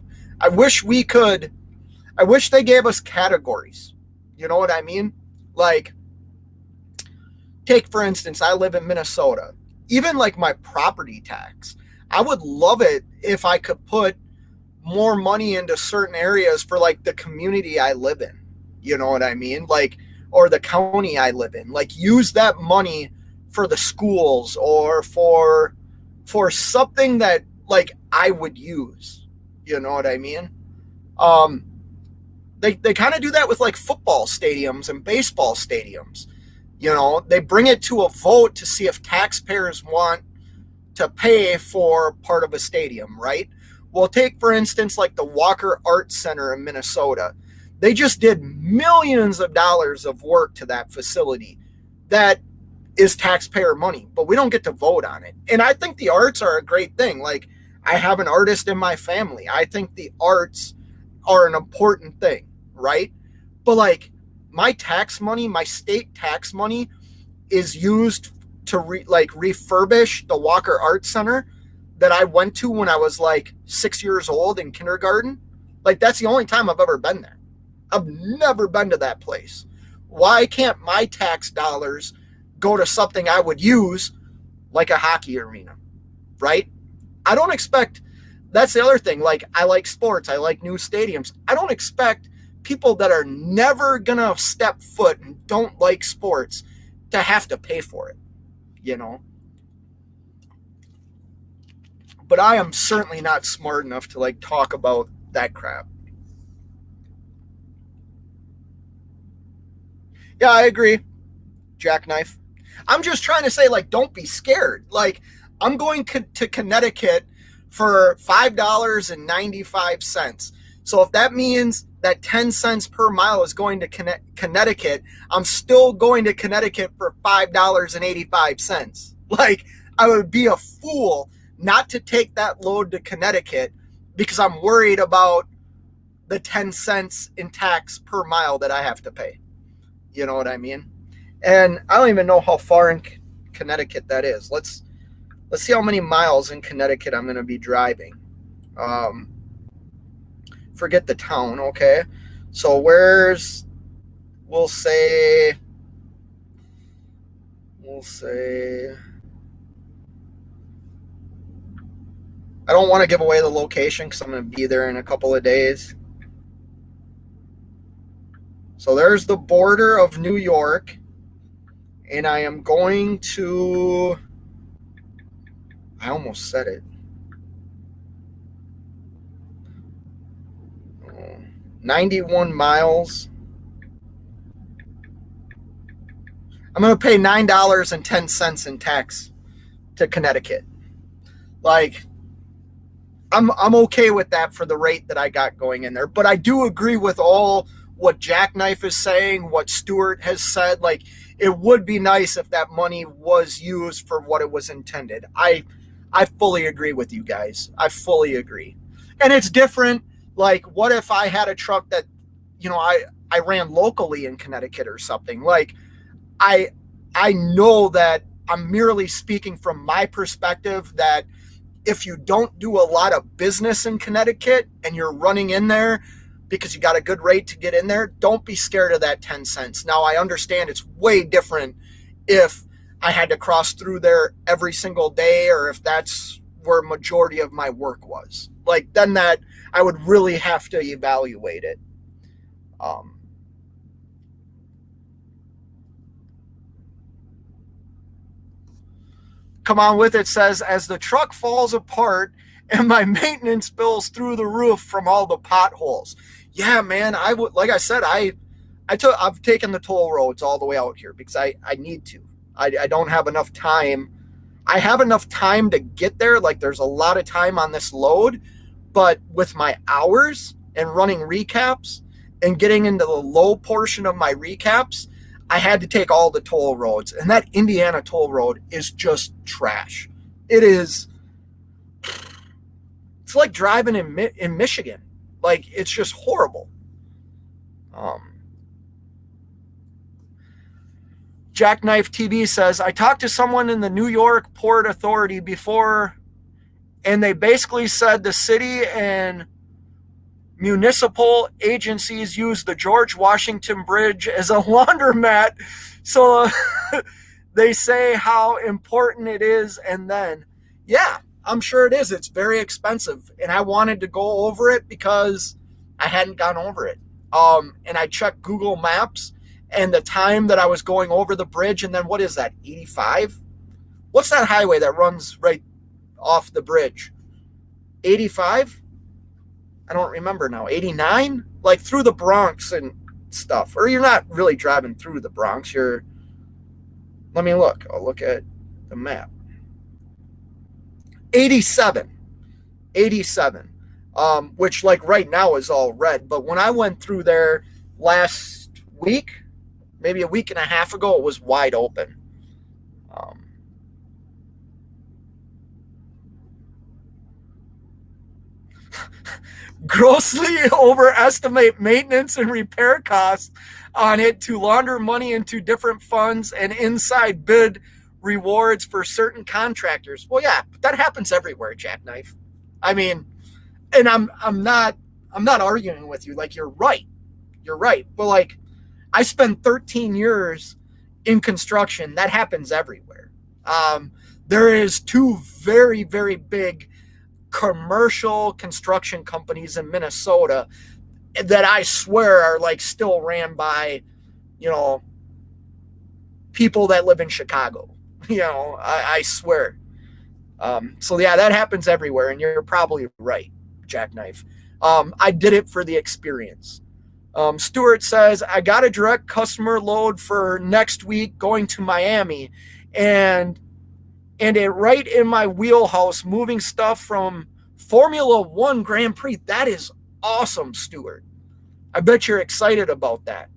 wish we could, I wish they gave us categories. You know what I mean? Like, take for instance, I live in Minnesota. Even like my property tax, I would love it if I could put more money into certain areas for like the community I live in. You know what I mean? Like, or the county I live in. Like, use that money for the schools or for something that like I would use. You know what I mean? Um, they kind of do that with like football stadiums and baseball stadiums. You know, they bring it to a vote to see if taxpayers want to pay for part of a stadium, right? Well, take for instance like the Walker Arts Center in Minnesota. They just did millions of dollars of work to that facility that is taxpayer money, but we don't get to vote on it. And I think the arts are a great thing. Like, I have an artist in my family. I think the arts are an important thing, right? But like, my tax money, my state tax money is used to refurbish the Walker Arts Center that I went to when I was like 6 years old in kindergarten. Like, that's the only time I've ever been there. I've never been to that place. Why can't my tax dollars go to something I would use, like a hockey arena, right? I don't expect, that's the other thing. Like, I like sports. I like new stadiums. I don't expect people that are never going to step foot and don't like sports to have to pay for it, you know? But I am certainly not smart enough to like talk about that crap. Yeah, I agree. Jackknife. I'm just trying to say, like, don't be scared. Like, I'm going to Connecticut for $5.95. So if that means that 10 cents per mile is going to Connecticut, I'm still going to Connecticut for $5.85. Like, I would be a fool not to take that load to Connecticut because I'm worried about the 10 cents in tax per mile that I have to pay. You know what I mean? And I don't even know how far in Connecticut that is. Let's see how many miles in Connecticut I'm going to be driving. Forget the town, okay? So we'll say I don't want to give away the location because I'm going to be there in a couple of days. So there's the border of New York. And I am going to, I almost said it. 91 miles. I'm going to pay $9.10 in tax to Connecticut. Like, I'm okay with that for the rate that I got going in there. But I do agree with all what Jackknife is saying, what Stuart has said. Like, it would be nice if that money was used for what it was intended. I fully agree with you guys. I fully agree. And it's different. Like, what if I had a truck that, you know, I ran locally in Connecticut or something? Like, I know that I'm merely speaking from my perspective that if you don't do a lot of business in Connecticut and you're running in there because you got a good rate to get in there, don't be scared of that 10 cents. Now, I understand it's way different if I had to cross through there every single day or if that's where majority of my work was. Like, then that I would really have to evaluate it. Come on with it says, as the truck falls apart and my maintenance bills through the roof from all the potholes. Yeah, man, I would, like I said, I've taken the toll roads all the way out here because I need to. I don't have enough time. I have enough time to get there. Like, there's a lot of time on this load, but with my hours and running recaps and getting into the low portion of my recaps, I had to take all the toll roads. And that Indiana toll road is just trash. It is. It's like driving in Michigan. Like, it's just horrible. Jackknife TV says, I talked to someone in the New York Port Authority before And they basically said the city and municipal agencies use the George Washington Bridge as a laundromat. So they say how important it is. And then, yeah, I'm sure it is. It's very expensive. And I wanted to go over it because I hadn't gone over it. And I checked Google Maps and the time that I was going over the bridge. And then what is that, 85? What's that highway that runs right off the bridge? 85? I don't remember now. 89? Like through the Bronx and stuff. Or you're not really driving through the Bronx. Let me look. I'll look at the map. 87. 87. Which like right now is all red. But when I went through there last week, maybe a week and a half ago, it was wide open. Grossly overestimate maintenance and repair costs on it to launder money into different funds and inside bid rewards for certain contractors. Well, yeah, but that happens everywhere, Jackknife. I mean, and I'm not arguing with you. Like you're right, but like I spent 13 years in construction. That happens everywhere. There is two very, very big commercial construction companies in Minnesota that I swear are like still ran by, people that live in Chicago. I swear. So yeah, that happens everywhere, and you're probably right, Jackknife. I did it for the experience. Stuart says, I got a direct customer load for next week going to Miami, and it right in my wheelhouse, moving stuff from Formula One Grand Prix. That is awesome, Stuart. I bet you're excited about that.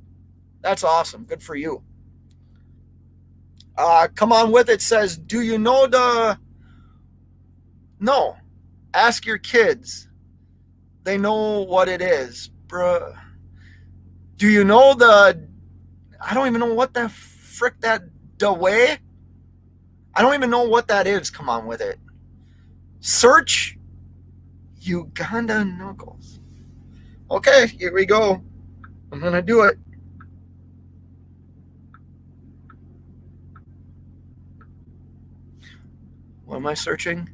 That's awesome. Good for you. Come on with it says, do you know No. Ask your kids. They know what it is. Bruh. Do you know I don't even know what the frick that way? I don't even know what that is. Come on with it. Search Uganda Knuckles. Okay, here we go. I'm going to do it. What am I searching?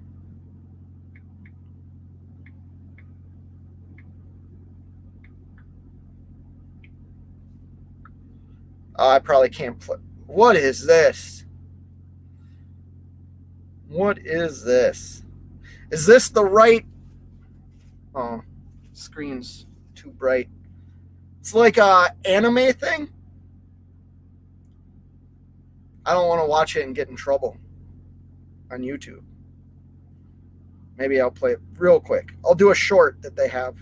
I probably can't play. What is this? What is this? Is this the right? Oh, screen's too bright. It's like a anime thing. I don't want to watch it and get in trouble on YouTube. Maybe I'll play it real quick. I'll do a short that they have.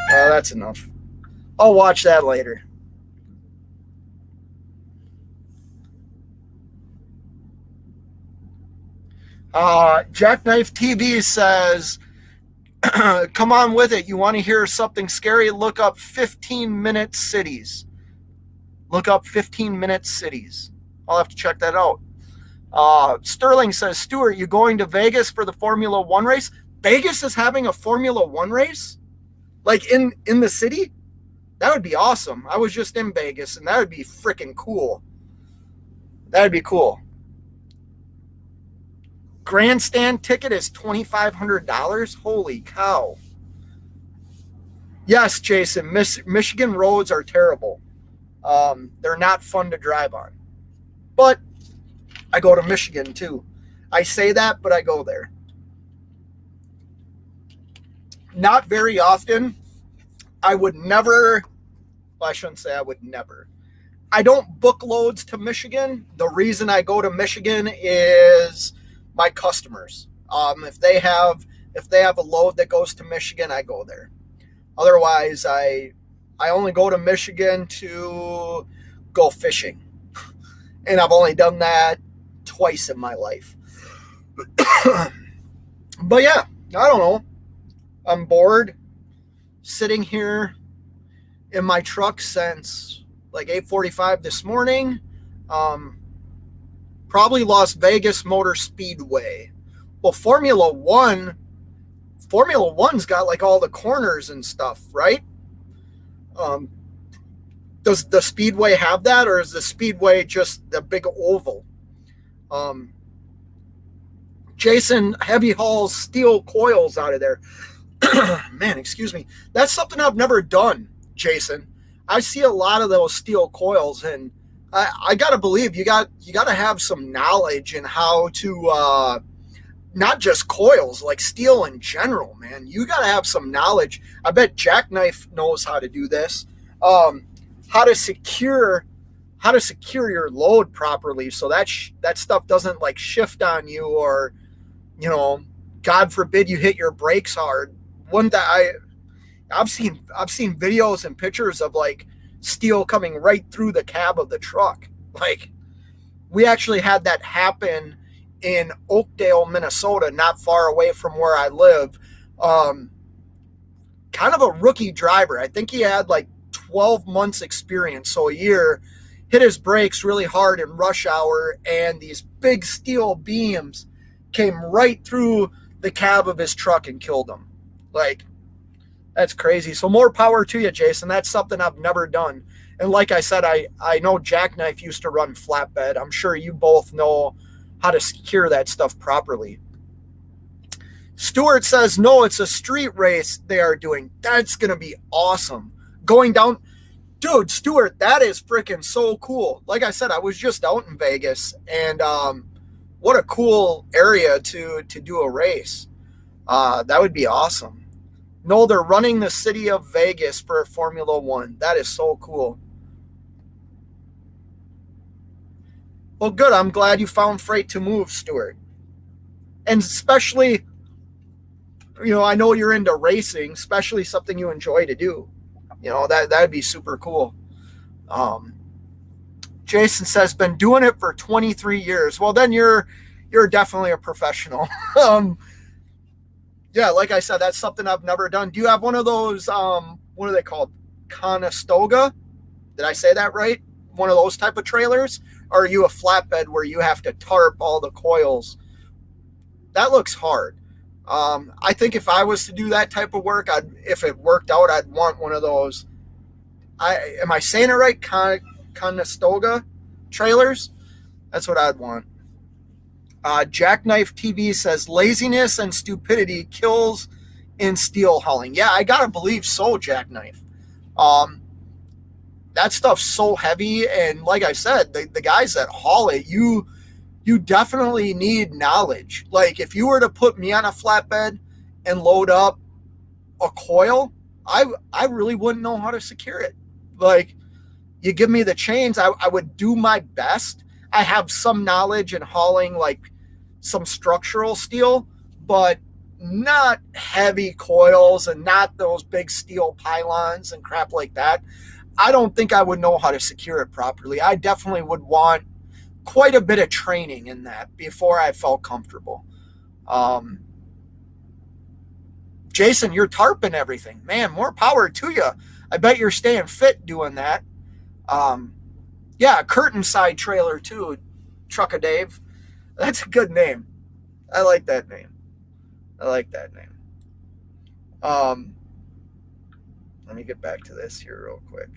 Oh, that's enough. I'll watch that later. Jackknife TV says, come on with it. You want to hear something scary? Look up 15-minute cities. Look up 15-minute cities. I'll have to check that out. Sterling says, Stuart, you going to Vegas for the Formula One race? Vegas is having a Formula One race? Like in the city? That would be awesome. I was just in Vegas, and that would be freaking cool. That would be cool. Grandstand ticket is $2,500. Holy cow. Yes, Jason, Michigan roads are terrible. They're not fun to drive on. But I go to Michigan too. I say that, but I go there. Not very often. I would never, well, I shouldn't say I would never. I don't book loads to Michigan. The reason I go to Michigan is my customers. If they have a load that goes to Michigan, I go there. Otherwise, I only go to Michigan to go fishing. And I've only done that twice in my life. But yeah, I don't know. I'm bored sitting here in my truck since like 8:45 this morning. Probably Las Vegas Motor Speedway. Well, Formula One's got like all the corners and stuff, right? Um, does the Speedway have that, or is the Speedway just the big oval? Um, Jason, heavy hauls steel coils out of there. Man, excuse me. That's something I've never done, Jason. I see a lot of those steel coils, and I gotta believe you gotta have some knowledge in how to not just coils, like steel in general, man. You gotta have some knowledge. I bet Jackknife knows how to do this. How to secure your load properly so that stuff doesn't like shift on you, or God forbid you hit your brakes hard. One that I've seen videos and pictures of like steel coming right through the cab of the truck. Like, we actually had that happen in Oakdale, Minnesota, not far away from where I live. Kind of a rookie driver. I think he had like 12 months experience, so a year, hit his brakes really hard in rush hour, and these big steel beams came right through the cab of his truck and killed him. Like, that's crazy. So more power to you, Jason. That's something I've never done. And like I said, I know Jackknife used to run flatbed. I'm sure you both know how to secure that stuff properly. Stuart says, no, it's a street race they are doing. That's going to be awesome. Going down, dude, Stuart, that is freaking so cool. Like I said, I was just out in Vegas, and what a cool area to do a race. That would be awesome. No, they're running the city of Vegas for Formula One. That is so cool. Well, good. I'm glad you found freight to move, Stuart. And especially, I know you're into racing, especially something you enjoy to do. That'd be super cool. Jason says, been doing it for 23 years. Well, then you're definitely a professional. Yeah, like I said, that's something I've never done. Do you have one of those, what are they called? Conestoga? Did I say that right? One of those type of trailers? Or are you a flatbed where you have to tarp all the coils? That looks hard. I think if I was to do that type of work, if it worked out, I'd want one of those. Am I saying it right? Conestoga trailers? That's what I'd want. Jackknife TV says laziness and stupidity kills in steel hauling. Yeah, I gotta believe so, Jackknife. That stuff's so heavy, and like I said, the guys that haul it, you definitely need knowledge. Like, if you were to put me on a flatbed and load up a coil, I really wouldn't know how to secure it. Like, you give me the chains, I would do my best. I have some knowledge in hauling like some structural steel, but not heavy coils and not those big steel pylons and crap like that. I don't think I would know how to secure it properly. I definitely would want quite a bit of training in that before I felt comfortable. Jason, you're tarping everything. Man, more power to you. I bet you're staying fit doing that. Yeah, curtain side trailer too, Trucka Dave. That's a good name. I like that name. Let me get back to this here real quick.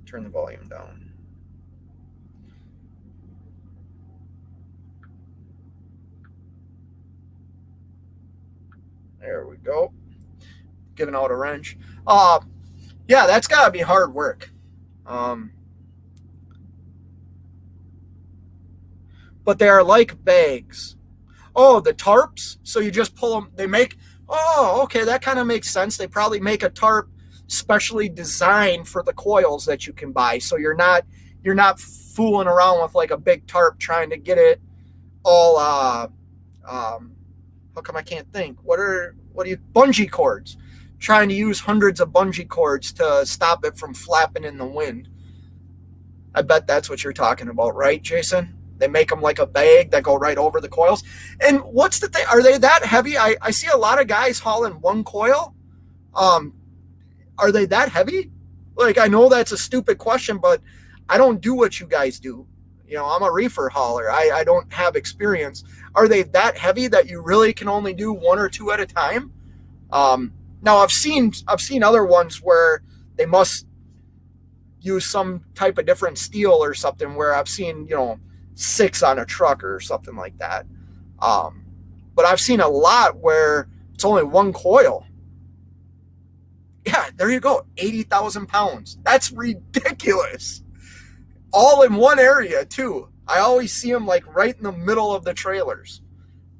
Turn the volume down. There we go. Giving out a wrench. Yeah, that's got to be hard work. But they are like bags. Oh, the tarps? So you just pull them. Okay, that kind of makes sense. They probably make a tarp specially designed for the coils that you can buy. So you're not fooling around with like a big tarp trying to get it all, how come I can't think? What are you, bungee cords? Trying to use hundreds of bungee cords to stop it from flapping in the wind. I bet that's what you're talking about, right, Jason? They make them like a bag that go right over the coils. And what's the thing? Are they that heavy? I see a lot of guys hauling one coil. Are they that heavy? Like, I know that's a stupid question, but I don't do what you guys do. I'm a reefer hauler. I don't have experience. Are they that heavy that you really can only do one or two at a time? Now I've seen other ones where they must use some type of different steel or something, where I've seen 6 on a truck or something like that. But I've seen a lot where it's only one coil. Yeah, there you go. 80,000 pounds. That's ridiculous. All in one area too. I always see them like right in the middle of the trailers.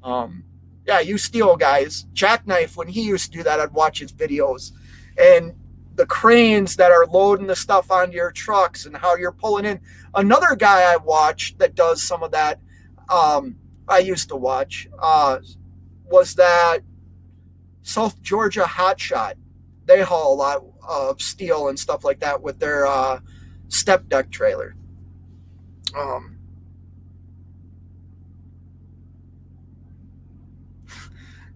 Yeah, you steel guys. Jackknife, when he used to do that, I'd watch his videos. And the cranes that are loading the stuff onto your trucks and how you're pulling in. Another guy I watch that does some of that, I used to watch, was that South Georgia Hotshot. They haul a lot of steel and stuff like that with their step deck trailer.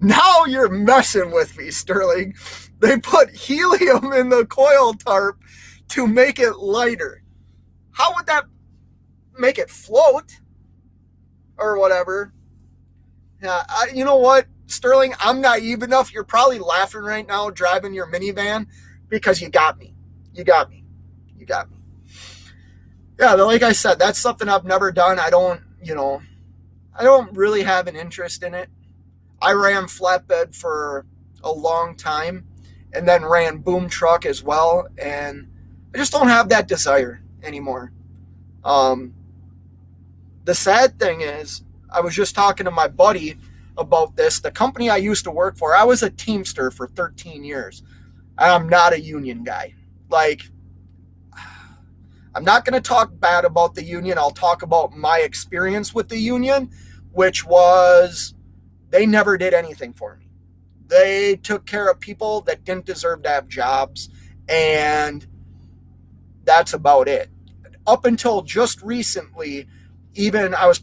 Now you're messing with me, Sterling. They put helium in the coil tarp to make it lighter. How would that make it float? Or whatever. Yeah, you know what, Sterling? I'm naive enough. You're probably laughing right now driving your minivan because you got me. You got me. You got me. Yeah, like I said, that's something I've never done. I don't really have an interest in it. I ran flatbed for a long time and then ran boom truck as well. And I just don't have that desire anymore. The sad thing is, I was just talking to my buddy about this. The company I used to work for, I was a Teamster for 13 years. I'm not a union guy. Like, I'm not going to talk bad about the union. I'll talk about my experience with the union, which was they never did anything for me. They took care of people that didn't deserve to have jobs, and that's about it. Up until just recently, even I was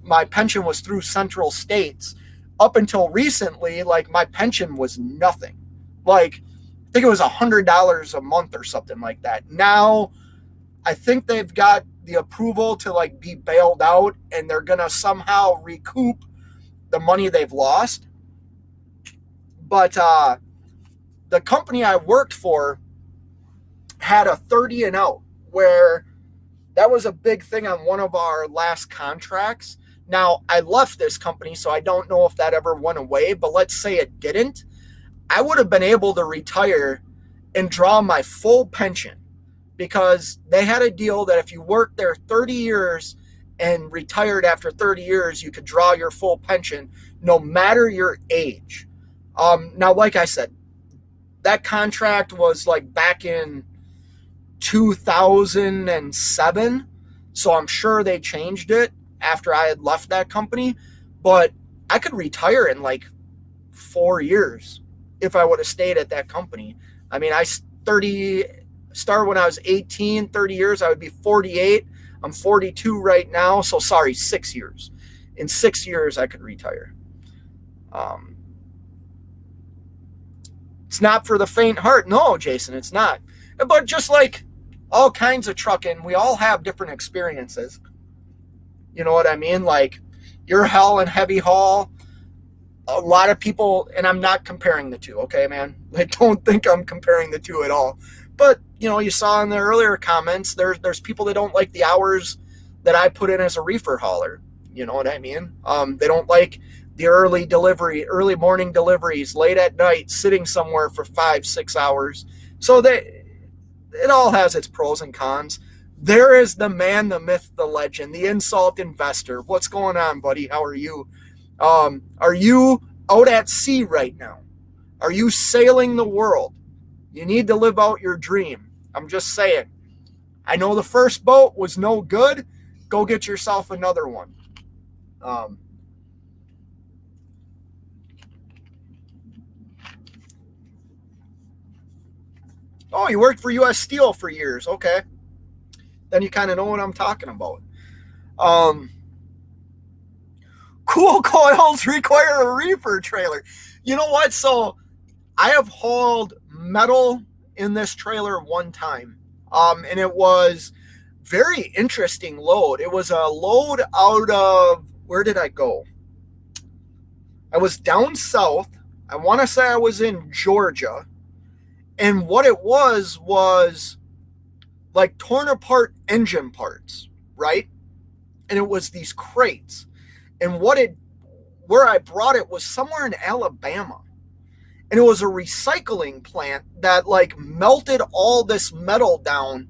my pension was through Central States. Up until recently, like, my pension was nothing. Like, I think it was $100 a month or something like that. Now, I think they've got the approval to like be bailed out, and they're going to somehow recoup the money they've lost. But the company I worked for had a 30 and out, where that was a big thing on one of our last contracts. Now, I left this company, so I don't know if that ever went away, but let's say it didn't. I would have been able to retire and draw my full pension, because they had a deal that if you worked there 30 years and retired after 30 years, you could draw your full pension no matter your age. Now, like I said, that contract was like back in 2007. So I'm sure they changed it after I had left that company, but I could retire in like 4 years if I would have stayed at that company. I mean, started when I was 18, 30 years, I would be 48. I'm 42 right now. So sorry, 6 years. In 6 years, I could retire. It's not for the faint heart. No, Jason, it's not. But just like all kinds of trucking, we all have different experiences. You know what I mean? Like, your hell and heavy haul, a lot of people, and I'm not comparing the two, okay, man? Like, don't think I'm comparing the two at all. But, you saw in the earlier comments, there's people that don't like the hours that I put in as a reefer hauler. You know what I mean? They don't like the early morning deliveries, late at night, sitting somewhere for 5-6 hours. So it all has its pros and cons. There is the man, the myth, the legend, the insult investor. What's going on, buddy? How are you? Are you out at sea right now? Are you sailing the world? You need to live out your dream. I'm just saying. I know the first boat was no good. Go get yourself another one. Oh, you worked for U.S. Steel for years. Okay. Then you kind of know what I'm talking about. Cool coils require a reefer trailer. You know what? So I have hauled metal in this trailer one time. And it was very interesting load. It was a load out of, where did I go? I was down south. I want to say I was in Georgia. And what it was like torn apart engine parts, right? And it was these crates. And where I brought it was somewhere in Alabama. And it was a recycling plant that like melted all this metal down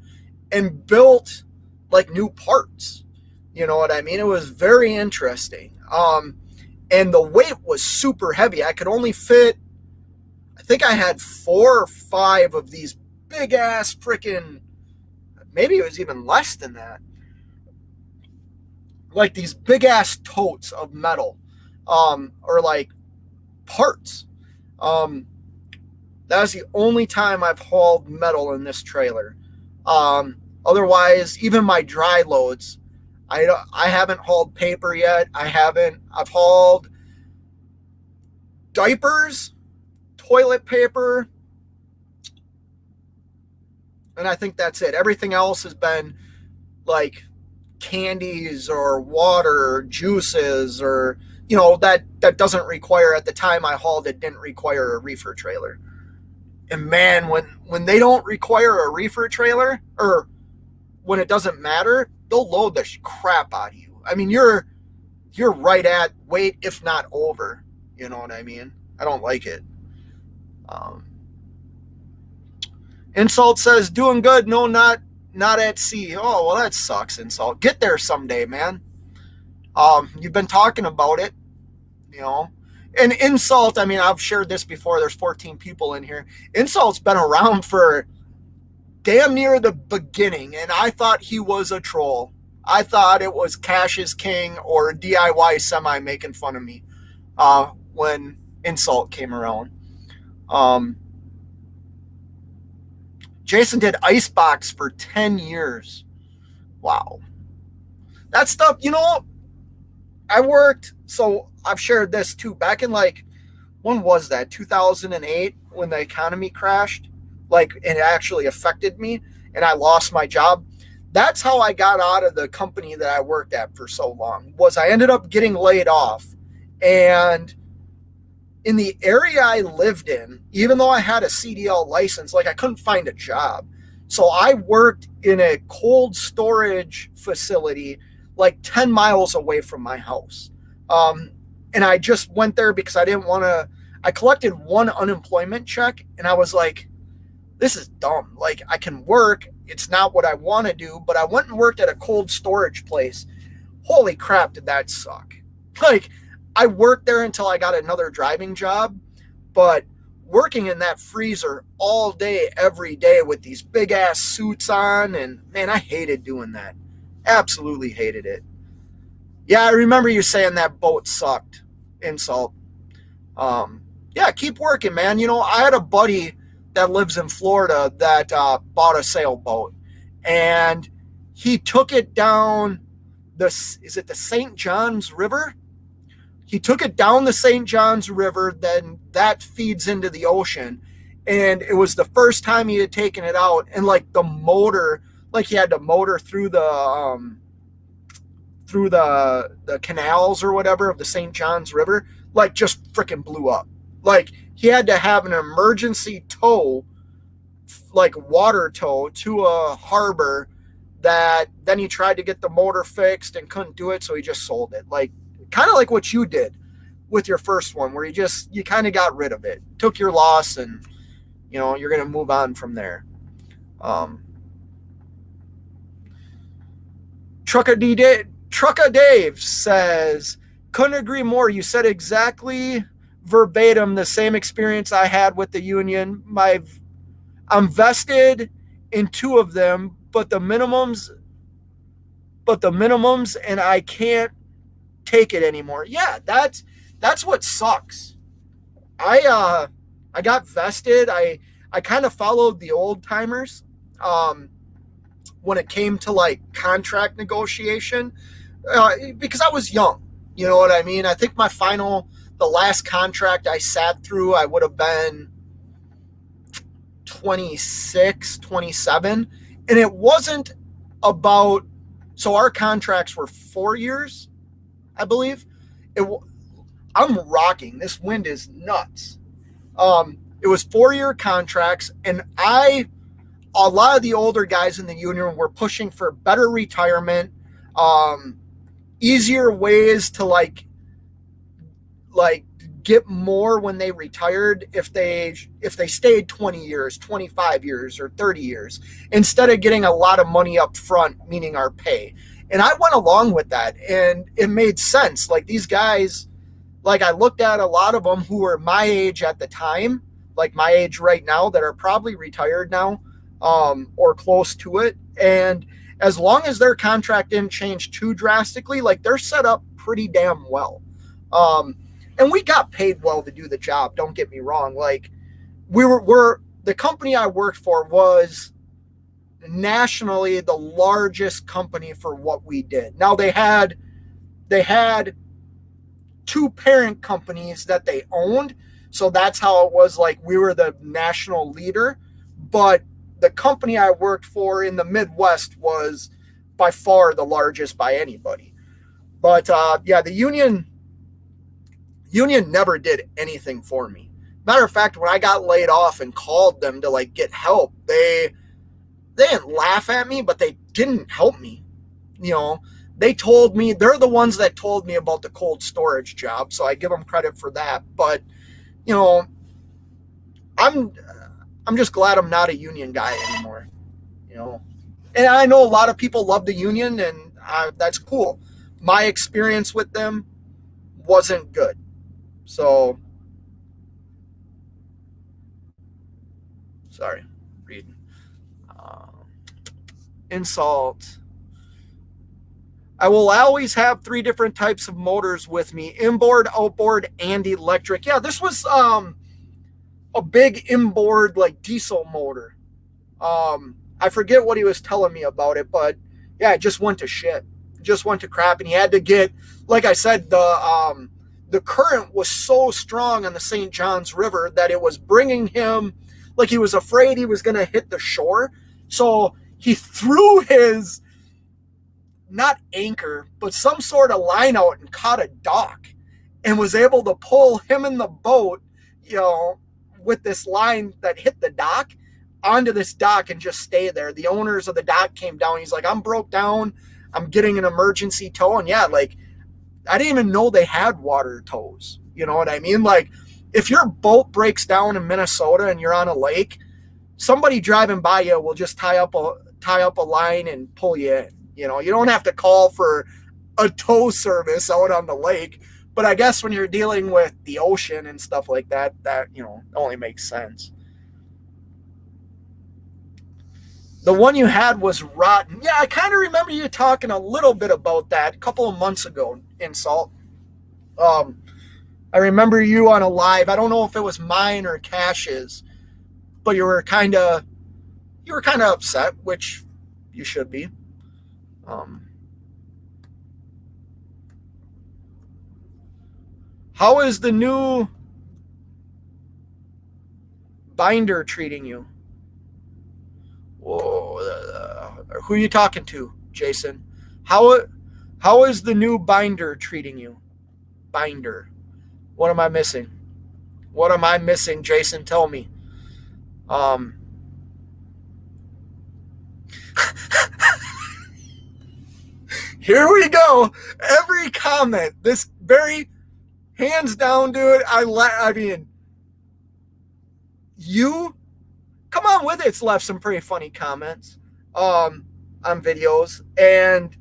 and built like new parts. You know what I mean? It was very interesting. And the weight was super heavy. I could only fit, I think I had 4 or 5 of these big ass freaking, maybe it was even less than that. Like these big ass totes of metal, or like parts. That was the only time I've hauled metal in this trailer. Otherwise, even my dry loads, I haven't hauled paper yet. I've hauled diapers, toilet paper, and I think that's it. Everything else has been like candies or water or juices, or that doesn't require, at the time I hauled it, didn't require a reefer trailer. And man, when they don't require a reefer trailer, or when it doesn't matter, they'll load the crap out of you. I mean, you're right at weight, if not over. You know what I mean? I don't like it. Insult says, doing good. No, not at sea. Oh, well, that sucks, Insult. Get there someday, man. You've been talking about it, And Insult, I mean, I've shared this before. There's 14 people in here. Insult's been around for damn near the beginning, and I thought he was a troll. I thought it was Cash is King or DIY Semi making fun of me when Insult came around. Jason did Icebox for 10 years. Wow. That stuff, I worked, so I've shared this too. Back in when was that? 2008, when the economy crashed, it actually affected me and I lost my job. That's how I got out of the company that I worked at for so long, was I ended up getting laid off. And in the area I lived in, even though I had a CDL license, I couldn't find a job. So I worked in a cold storage facility 10 miles away from my house. And I just went there because I didn't want to. I collected one unemployment check and I was like, this is dumb. I can work. It's not what I want to do, but I went and worked at a cold storage place. Holy crap, did that suck. I worked there until I got another driving job, but working in that freezer all day, every day with these big ass suits on, and man, I hated doing that. Absolutely hated it. Yeah, I remember you saying that boat sucked, Insult. Yeah, keep working, man. I had a buddy that lives in Florida that bought a sailboat, and he took it down is it the St. Johns River? He took it down the St. Johns River, then that feeds into the ocean. And it was the first time he had taken it out, and the motor, he had to motor through the canals or whatever of the St. Johns River, just freaking blew up. He had to have an emergency tow, water tow to a harbor, that then he tried to get the motor fixed and couldn't do it, so he just sold it. Kind of like what you did with your first one, where you kind of got rid of it, took your loss, and you're going to move on from there. Trucka Dave says, couldn't agree more. You said exactly verbatim the same experience I had with the union. I'm vested in 2 of them, but the minimums, and I can't take it anymore. Yeah, that's what sucks. I got vested. I kind of followed the old timers when it came to contract negotiation, because I was young. You know what I mean? I think the last contract I sat through, I would have been 26, 27, and it wasn't about, so our contracts were 4 years, I believe. It, I'm rocking. This wind is nuts. It was 4-year contracts, and a lot of the older guys in the union were pushing for better retirement, easier ways to like get more when they retired if they stayed 20 years, 25 years, or 30 years, instead of getting a lot of money up front, meaning our pay. And I went along with that, and it made sense. Like, these guys, like, I looked at a lot of them who were my age at the time, like my age right now, that are probably retired now, or close to it. And as long as their contract didn't change too drastically, like, they're set up pretty damn well. And we got paid well to do the job. Don't get me wrong. Like, we're the company I worked for was nationally the largest company for what we did. Now they had 2 parent companies that they owned. So that's how it was. Like, we were the national leader, but the company I worked for in the Midwest was by far the largest by anybody. But yeah, the union never did anything for me. Matter of fact, when I got laid off and called them to like get help, they didn't laugh at me, but they didn't help me. You know, they told me, they're the ones that told me about the cold storage job, so I give them credit for that. But, you know, I'm just glad I'm not a union guy anymore, you know. And I know a lot of people love the union, and that's cool. My experience with them wasn't good. So, sorry, reading. Insult. I will always have 3 different types of motors with me: inboard, outboard, and electric. Yeah, this was a big inboard, like, diesel motor. I forget what he was telling me about it, but yeah, it just went to shit. It just went to crap, and he had to get, like I said, the current was so strong on the St. Johns River that it was bringing him, like, he was afraid he was going to hit the shore. So he threw his, not anchor, but some sort of line out and caught a dock, and was able to pull him in the boat, you know, with this line that hit the dock onto this dock and just stay there. The owners of the dock came down. He's like, I'm broke down. I'm getting an emergency tow. And yeah, like, I didn't even know they had water tows. You know what I mean? Like, if your boat breaks down in Minnesota and you're on a lake, somebody driving by you will just tie up a line and pull you in. You know, you don't have to call for a tow service out on the lake. But I guess when you're dealing with the ocean and stuff like that, you know, only makes sense. The one you had was rotten. Yeah, I kind of remember you talking a little bit about that a couple of months ago, Insult. I remember you on a live. I don't know if it was mine or Cash's, but you were kind of upset, which you should be. How is the new binder treating you? Whoa, who are you talking to, Jason? How is the new binder treating you? Binder. What am I missing? What am I missing, Jason? Tell me. Here we go. Every comment, this very hands down, dude. I mean, you come on with it. It's left some pretty funny comments on videos, and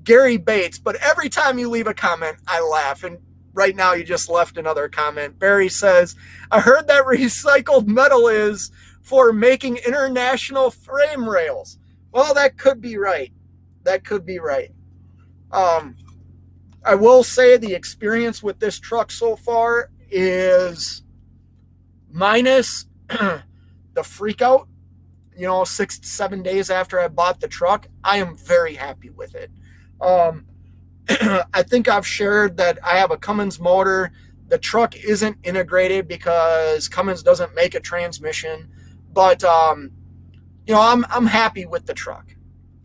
Gary Bates. But every time you leave a comment, I laugh. And right now, you just left another comment. Barry says, "I heard that recycled metal is for making international frame rails." Well, that could be right. That could be right. I will say the experience with this truck so far is, minus the freak out, you know, 6 to 7 days after I bought the truck, I am very happy with it. I think I've shared that I have a Cummins motor. The truck isn't integrated because Cummins doesn't make a transmission, but you know, I'm happy with the truck.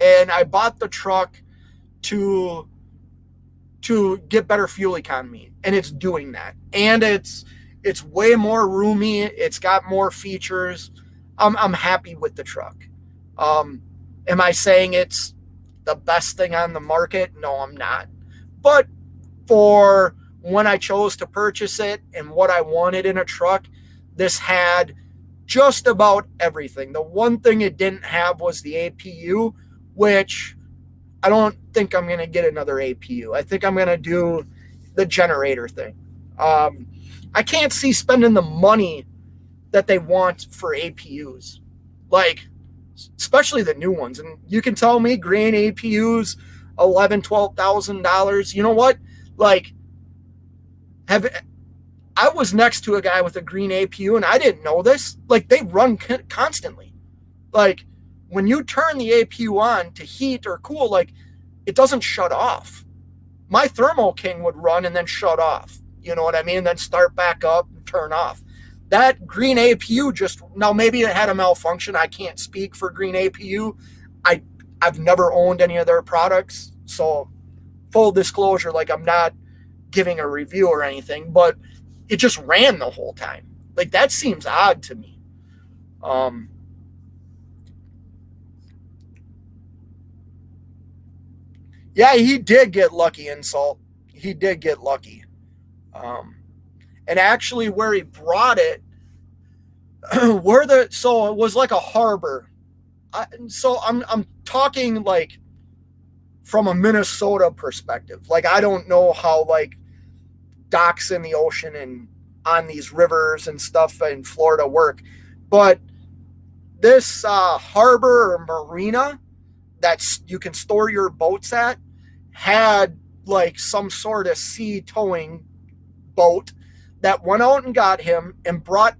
And I bought the truck to get better fuel economy, and it's doing that. And it's way more roomy. It's got more features. I'm happy with the truck. Um, am I saying it's the best thing on the market? No, I'm not. But for when I chose to purchase it and what I wanted in a truck, this had just about everything. The one thing it didn't have was the APU, which I don't think I'm going to get another APU. I think I'm going to do the generator thing. I can't see spending the money that they want for APUs, like especially the new ones. And you can tell me green APUs, $11,000, $12,000. You know what? Like, have I was next to a guy with a green APU, and I didn't know this. Like, they run constantly. Like, when you turn the APU on to heat or cool, like, it doesn't shut off. My Thermo King would run and then shut off. You know what I mean? Then start back up and turn off. That green APU just, now maybe it had a malfunction. I can't speak for green APU. I've never owned any of their products. So full disclosure, like, I'm not giving a review or anything, but it just ran the whole time. Like, that seems odd to me. Yeah, he did get lucky, Insult. He did get lucky. Um, and actually, where he brought it, so it was like a harbor. So I'm talking like from a Minnesota perspective. Like, I don't know how like docks in the ocean and on these rivers and stuff in Florida work, but this harbor or marina that's you can store your boats at had like some sort of sea towing boat that went out and got him and brought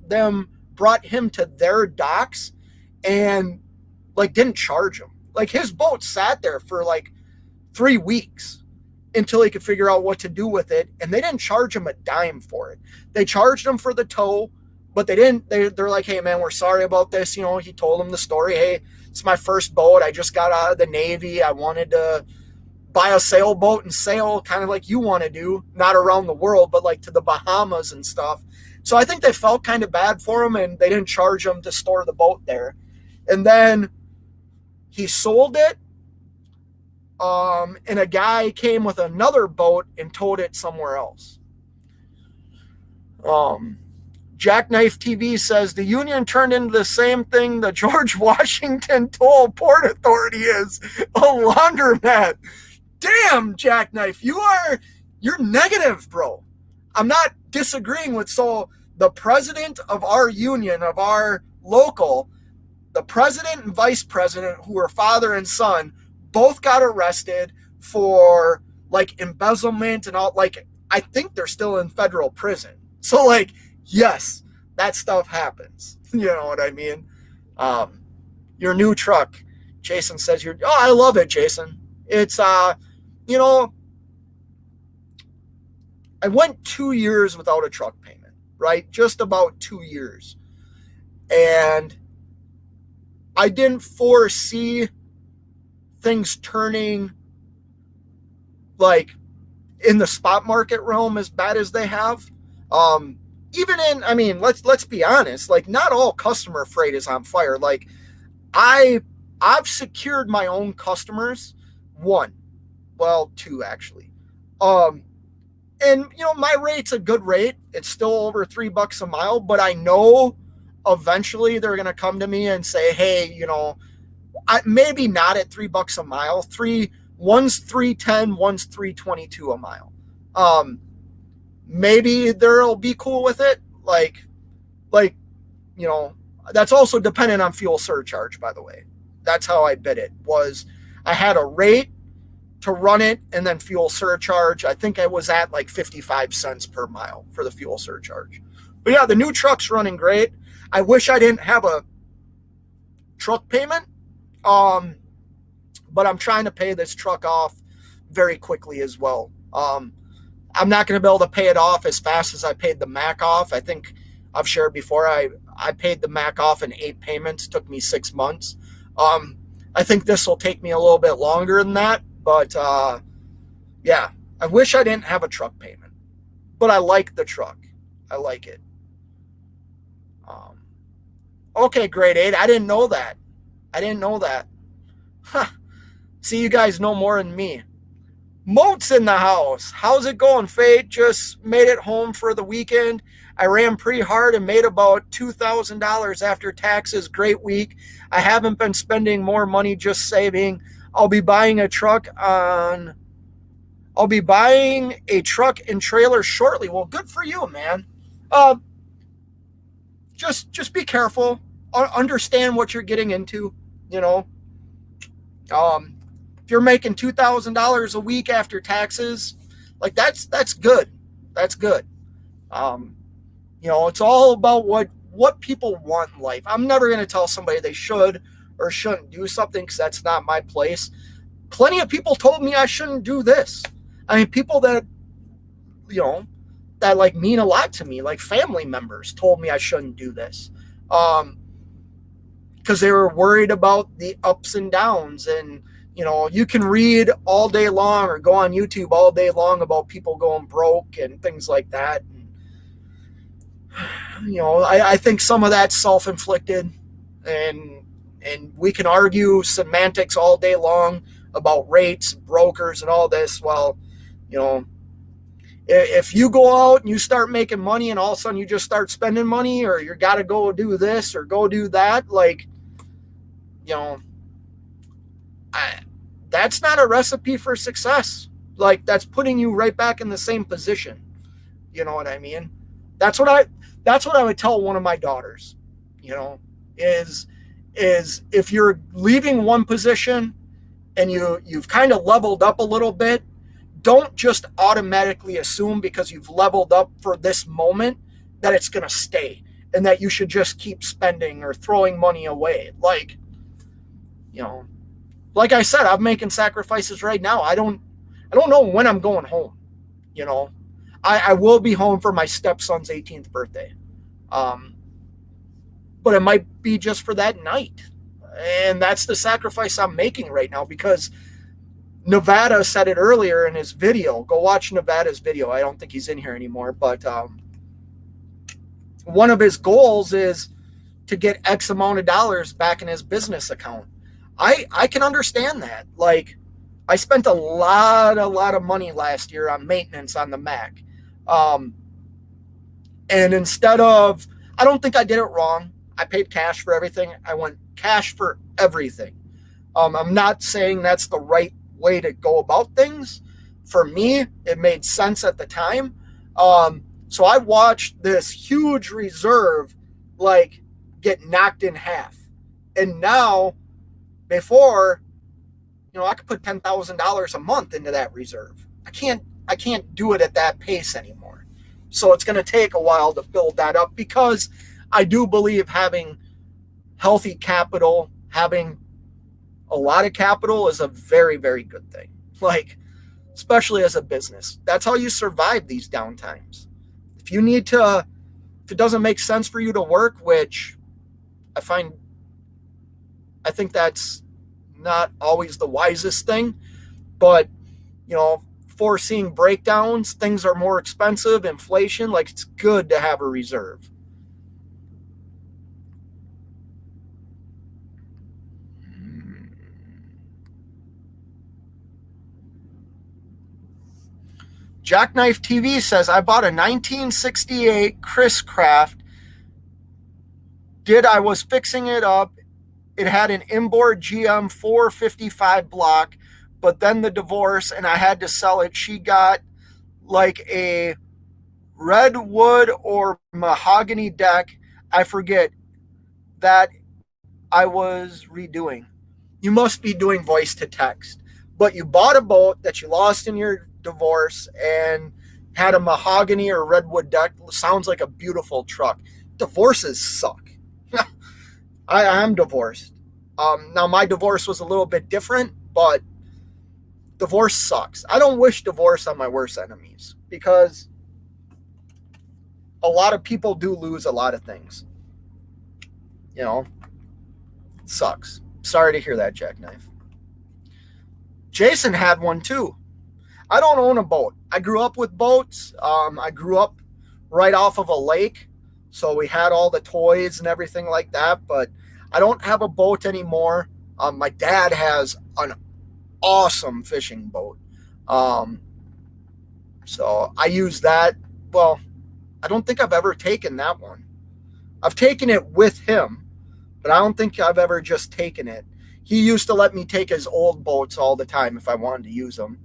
him to their docks and like didn't charge him. Like, his boat sat there for like 3 weeks until he could figure out what to do with it, and they didn't charge him a dime for it. They charged him for the tow, but they didn't. They're like, hey man, we're sorry about this. You know, he told them the story. Hey, it's my first boat. I just got out of the Navy. I wanted to buy a sailboat and sail kind of like you want to do, not around the world, but like to the Bahamas and stuff. So I think they felt kind of bad for him, and they didn't charge him to store the boat there. And then he sold it, and a guy came with another boat and towed it somewhere else. Jackknife TV says the union turned into the same thing the George Washington Toll Port Authority is, a laundromat. Damn, Jackknife, you're negative, bro. I'm not disagreeing with, so the president of our union, of our local, the president and vice president, who are father and son, both got arrested for like embezzlement and all. Like, I think they're still in federal prison. So like, yes, that stuff happens. You know what I mean? Your new truck, Jason says I love it, Jason. It's you know, I went 2 years without a truck payment, right? Just about 2 years. And I didn't foresee things turning like in the spot market realm as bad as they have. Even in, I mean, let's be honest, like, not all customer freight is on fire. Like, I've secured my own customers. Two actually. And you know, my rate's a good rate. It's still over $3 a mile, but I know eventually they're going to come to me and say, hey, you know, maybe not at $3 a mile. One's $3.10, one's $3.22 a mile. Maybe they'll be cool with it. Like, you know, that's also dependent on fuel surcharge, by the way. That's how I bid it. Was I had a rate to run it and then fuel surcharge. I think I was at like 55 cents per mile for the fuel surcharge. But yeah, the new truck's running great. I wish I didn't have a truck payment. But I'm trying to pay this truck off very quickly as well. I'm not going to be able to pay it off as fast as I paid the Mac off. I think I've shared before, I paid the Mac off in 8 payments. It took me 6 months. I think this will take me a little bit longer than that, but yeah, I wish I didn't have a truck payment, but I like the truck. I like it. Um, okay, grade 8. I didn't know that. I didn't know that. Huh. See, you guys know more than me. Moat's in the house. How's it going, Fate? Just made it home for the weekend. I ran pretty hard and made about $2,000 after taxes. Great week. I haven't been spending more money, just saving. I'll be buying a truck and trailer shortly. Well, good for you, man. Uh, just be careful. Understand what you're getting into. You know, if you're making $2,000 a week after taxes, like that's good. That's good. Um, it's all about what people want in life. I'm never going to tell somebody they should or shouldn't do something because that's not my place. Plenty of people told me I shouldn't do this. I mean, people that that like mean a lot to me, like family members, told me I shouldn't do this. Because they were worried about the ups and downs. And, you can read all day long or go on YouTube all day long about people going broke and things like that. And, I think some of that's self-inflicted, and we can argue semantics all day long about rates, brokers, and all this. Well, if you go out and you start making money and all of a sudden you just start spending money, or you got to go do this or go do that, like, that's not a recipe for success. Like, that's putting you right back in the same position. You know what I mean? That's what I would tell one of my daughters, is if you're leaving one position and you've kind of leveled up a little bit, don't just automatically assume because you've leveled up for this moment that it's going to stay and that you should just keep spending or throwing money away. Like, like I said, I'm making sacrifices right now. I don't know when I'm going home. I will be home for my stepson's 18th birthday. But it might be just for that night. And that's the sacrifice I'm making right now, because Nevada said it earlier in his video. Go watch Nevada's video. I don't think he's in here anymore, but one of his goals is to get X amount of dollars back in his business account. I can understand that. Like, I spent a lot of money last year on maintenance on the Mac. And instead of, I don't think I did it wrong. I paid cash for everything. I went cash for everything. I'm not saying that's the right way to go about things. For me, it made sense at the time. So I watched this huge reserve like get knocked in half. And now, before, I could put $10,000 a month into that reserve. I can't do it at that pace anymore. So it's going to take a while to build that up, because I do believe having healthy capital, having a lot of capital is a very, very good thing. Like, especially as a business. That's how you survive these downtimes. If it doesn't make sense for you to work, which I think that's not always the wisest thing, but, foreseeing breakdowns, things are more expensive, inflation, like, it's good to have a reserve. Jackknife TV says, I bought a 1968 Chris Craft. I was fixing it up. It had an inboard GM 455 block, but then the divorce and I had to sell it. She got like a redwood or mahogany deck, I forget, that I was redoing. You must be doing voice to text. But you bought a boat that you lost in your divorce and had a mahogany or redwood deck. Sounds like a beautiful truck. Divorces suck. I'm divorced. Now, my divorce was a little bit different, but divorce sucks. I don't wish divorce on my worst enemies, because a lot of people do lose a lot of things. It sucks. Sorry to hear that, Jackknife. Jason had one too. I don't own a boat. I grew up with boats. I grew up right off of a lake, so we had all the toys and everything like that, but I don't have a boat anymore. My dad has an awesome fishing boat. Um, so I use that. Well, I don't think I've ever taken that one. I've taken it with him, but I don't think I've ever just taken it. He used to let me take his old boats all the time if I wanted to use them.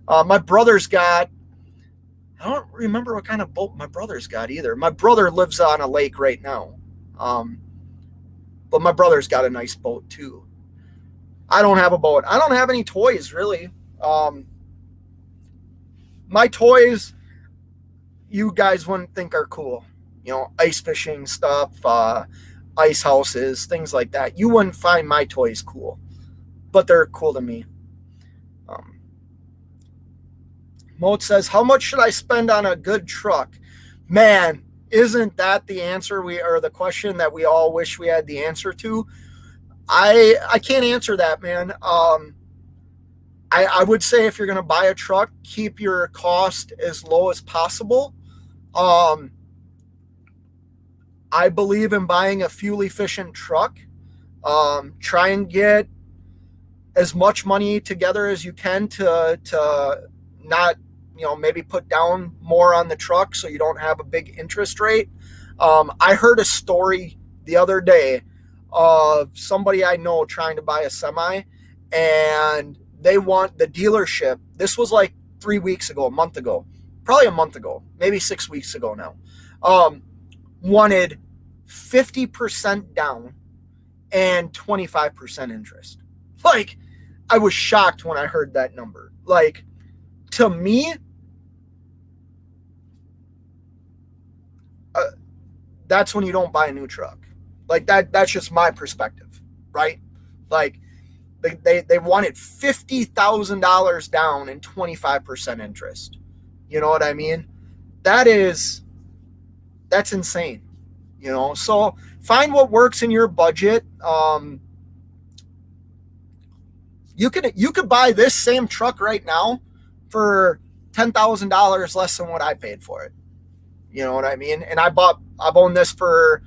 My brother's got, I don't remember what kind of boat my brother's got either. My brother lives on a lake right now. But my brother's got a nice boat too. I don't have a boat. I don't have any toys really. My toys, you guys wouldn't think are cool. You know, ice fishing stuff, ice houses, things like that. You wouldn't find my toys cool, but they're cool to me. Moat says, how much should I spend on a good truck? Man, isn't that the answer or the question that we all wish we had the answer to? I can't answer that, man. I would say if you're going to buy a truck, keep your cost as low as possible. I believe in buying a fuel efficient truck. Try and get as much money together as you can to not, maybe put down more on the truck so you don't have a big interest rate. I heard a story the other day of somebody I know trying to buy a semi, and they want the dealership. This was like 3 weeks ago, probably a month ago, maybe 6 weeks ago now. Wanted 50% down and 25% interest. Like, I was shocked when I heard that number. Like, to me, that's when you don't buy a new truck. Like, that's just my perspective, right? Like, they wanted $50,000 down and 25% interest. You know what I mean? That's insane. So find what works in your budget. You could buy this same truck right now for $10,000 less than what I paid for it. You know what I mean? And I've owned this for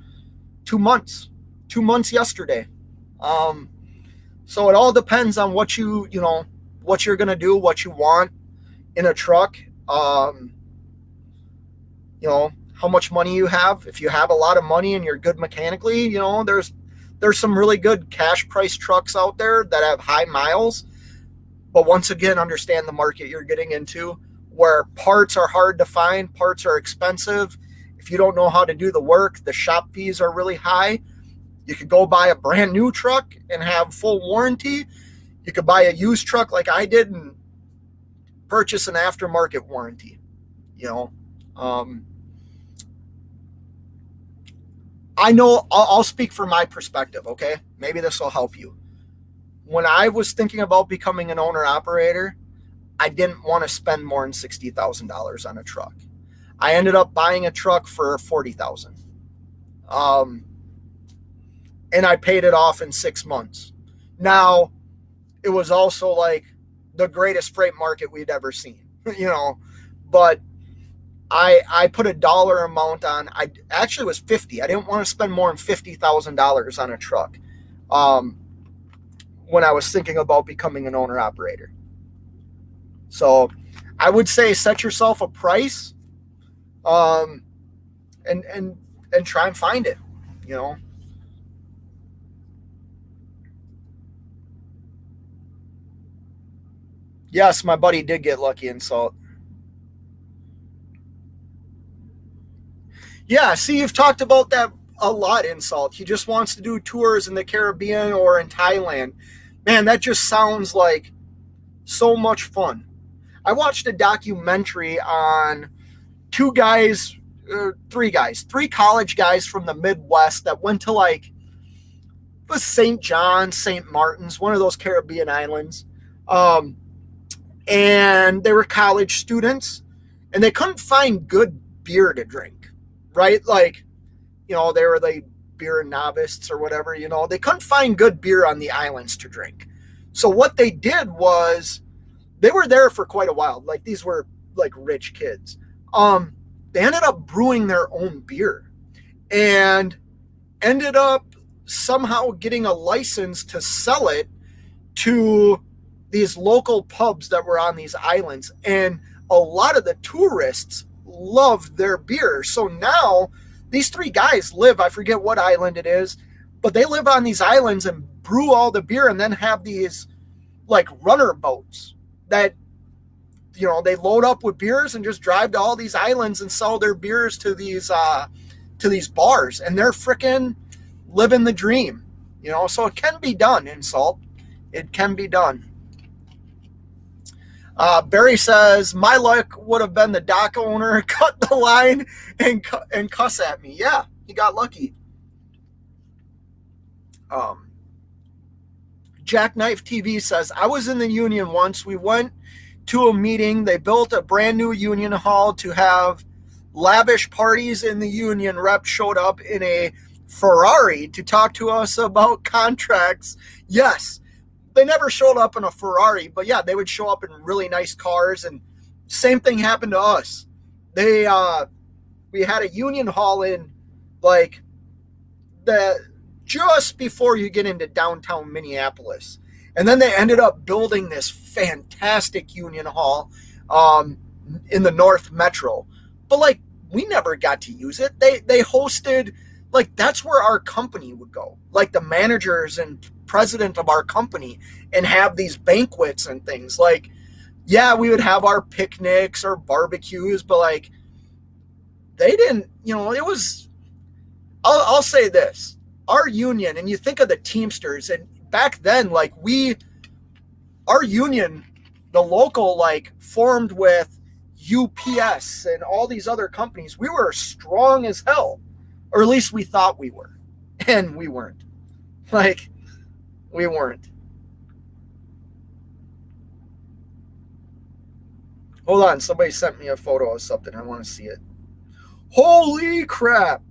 2 months. 2 months yesterday. So it all depends on what what you're gonna do, what you want in a truck. How much money you have. If you have a lot of money and you're good mechanically, there's some really good cash price trucks out there that have high miles. But once again, understand the market you're getting into, where parts are hard to find, parts are expensive. If you don't know how to do the work, the shop fees are really high. You could go buy a brand new truck and have full warranty. You could buy a used truck like I did and purchase an aftermarket warranty. I know I'll speak from my perspective, okay? Maybe this will help you. When I was thinking about becoming an owner-operator, I didn't want to spend more than $60,000 on a truck. I ended up buying a truck for $40,000. And I paid it off in 6 months. Now, it was also like the greatest freight market we'd ever seen, but I put a dollar amount on. I actually was 50. I didn't want to spend more than $50,000 on a truck when I was thinking about becoming an owner operator. So I would say set yourself a price, and try and find it. Yes, my buddy did get lucky in Salt. Yeah, see, you've talked about that a lot in Salt. He just wants to do tours in the Caribbean or in Thailand. Man, that just sounds like so much fun. I watched a documentary on three college guys from the Midwest that went to was St. John, St. Martin's, one of those Caribbean islands. And they were college students, and they couldn't find good beer to drink, right? They were beer novices or whatever, they couldn't find good beer on the islands to drink. So what they did was they were there for quite a while. Like, these were like rich kids. They ended up brewing their own beer and ended up somehow getting a license to sell it to these local pubs that were on these islands. And a lot of the tourists loved their beer. So now these three guys live, I forget what island it is, but they live on these islands and brew all the beer and then have these like runner boats that, they load up with beers and just drive to all these islands and sell their beers to these bars. And they're freaking living the dream, so it can be done in Salt. It can be done. Barry says, my luck would have been the dock owner cut the line and cuss at me. Yeah, he got lucky. Jackknife TV says, I was in the union once. We went to a meeting. They built a brand new union hall to have lavish parties in the union. Rep showed up in a Ferrari to talk to us about contracts. Yes, they never showed up in a Ferrari, but yeah, they would show up in really nice cars. And same thing happened to us. We had a union hall in like just before you get into downtown Minneapolis. And then they ended up building this fantastic union hall in the North Metro. But like, we never got to use it. They hosted, like, that's where our company would go. Like, the managers and president of our company, and have these banquets and things. Like, yeah, we would have our picnics or barbecues, but like, they didn't, it was, I'll say this, our union, and you think of the Teamsters, and back then, like, our union, the local, like, formed with UPS and all these other companies. We were strong as hell, or at least we thought we were, and we weren't. Like, we weren't. Hold on, somebody sent me a photo of something. I want to see it. Holy crap.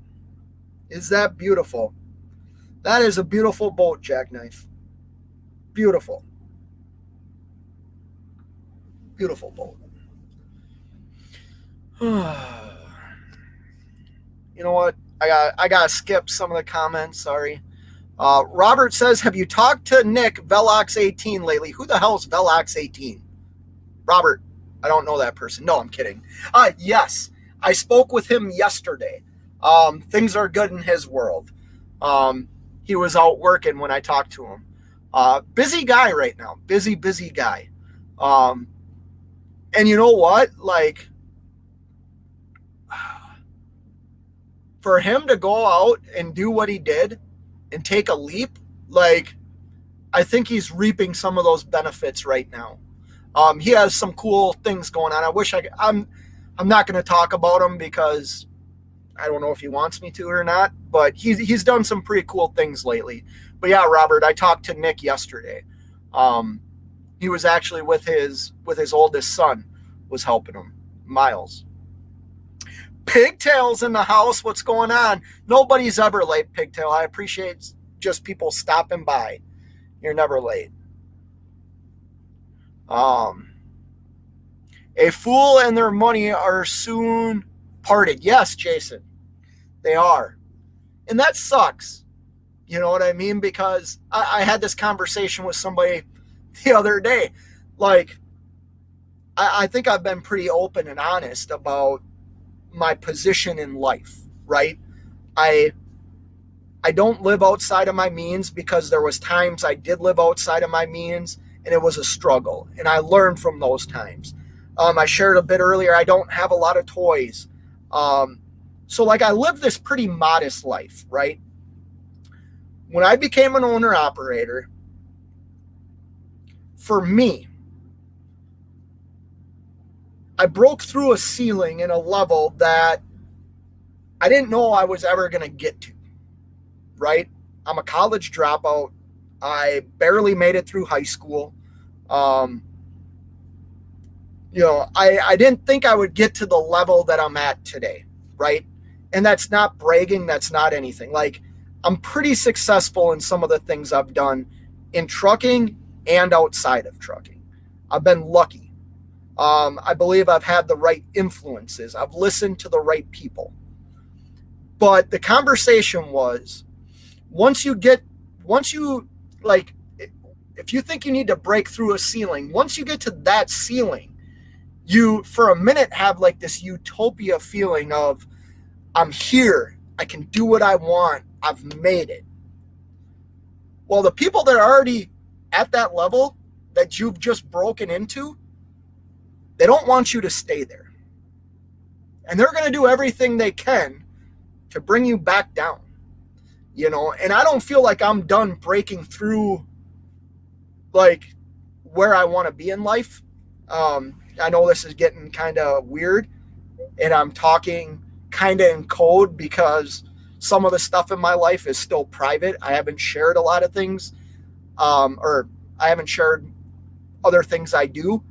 Is that beautiful? That is a beautiful boat, Jackknife. Beautiful. Beautiful boat. You know what? I got to skip some of the comments. Sorry. Robert says, have you talked to Nick Velox 18 lately? Who the hell is Velox 18? Robert, I don't know that person. No, I'm kidding. Yes, I spoke with him yesterday. Things are good in his world. He was out working when I talked to him. Busy guy right now. Busy guy. And you know what? Like, for him to go out and do what he did and take a leap, like, I think he's reaping some of those benefits right now. He has some cool things going on. I'm not going to talk about him because I don't know if he wants me to or not, but he's done some pretty cool things lately. But yeah, Robert, I talked to Nick yesterday. He was actually with his oldest son, was helping him, Miles. Pigtails in the house. What's going on? Nobody's ever late, Pigtail. I appreciate just people stopping by. You're never late. A fool and their money are soon parted. Yes, Jason, they are. And that sucks. You know what I mean? Because I had this conversation with somebody the other day. Like, I think I've been pretty open and honest about my position in life, right? I don't live outside of my means, because there was times I did live outside of my means and it was a struggle, and I learned from those times. I shared a bit earlier, I don't have a lot of toys. So like, I live this pretty modest life, right? When I became an owner operator, for me, I broke through a ceiling and a level that I didn't know I was ever going to get to, right? I'm a college dropout. I barely made it through high school. I didn't think I would get to the level that I'm at today, right? And that's not bragging. That's not anything. Like, I'm pretty successful in some of the things I've done in trucking and outside of trucking. I've been lucky. I believe I've had the right influences. I've listened to the right people. But the conversation was, once you like, if you think you need to break through a ceiling, once you get to that ceiling, you for a minute have like this utopia feeling of, I'm here, I can do what I want, I've made it. Well, the people that are already at that level that you've just broken into, they don't want you to stay there. And they're going to do everything they can to bring you back down. And I don't feel like I'm done breaking through like where I want to be in life. I know this is getting kind of weird, and I'm talking kind of in code because some of the stuff in my life is still private. I haven't shared a lot of things, or I haven't shared other things I do.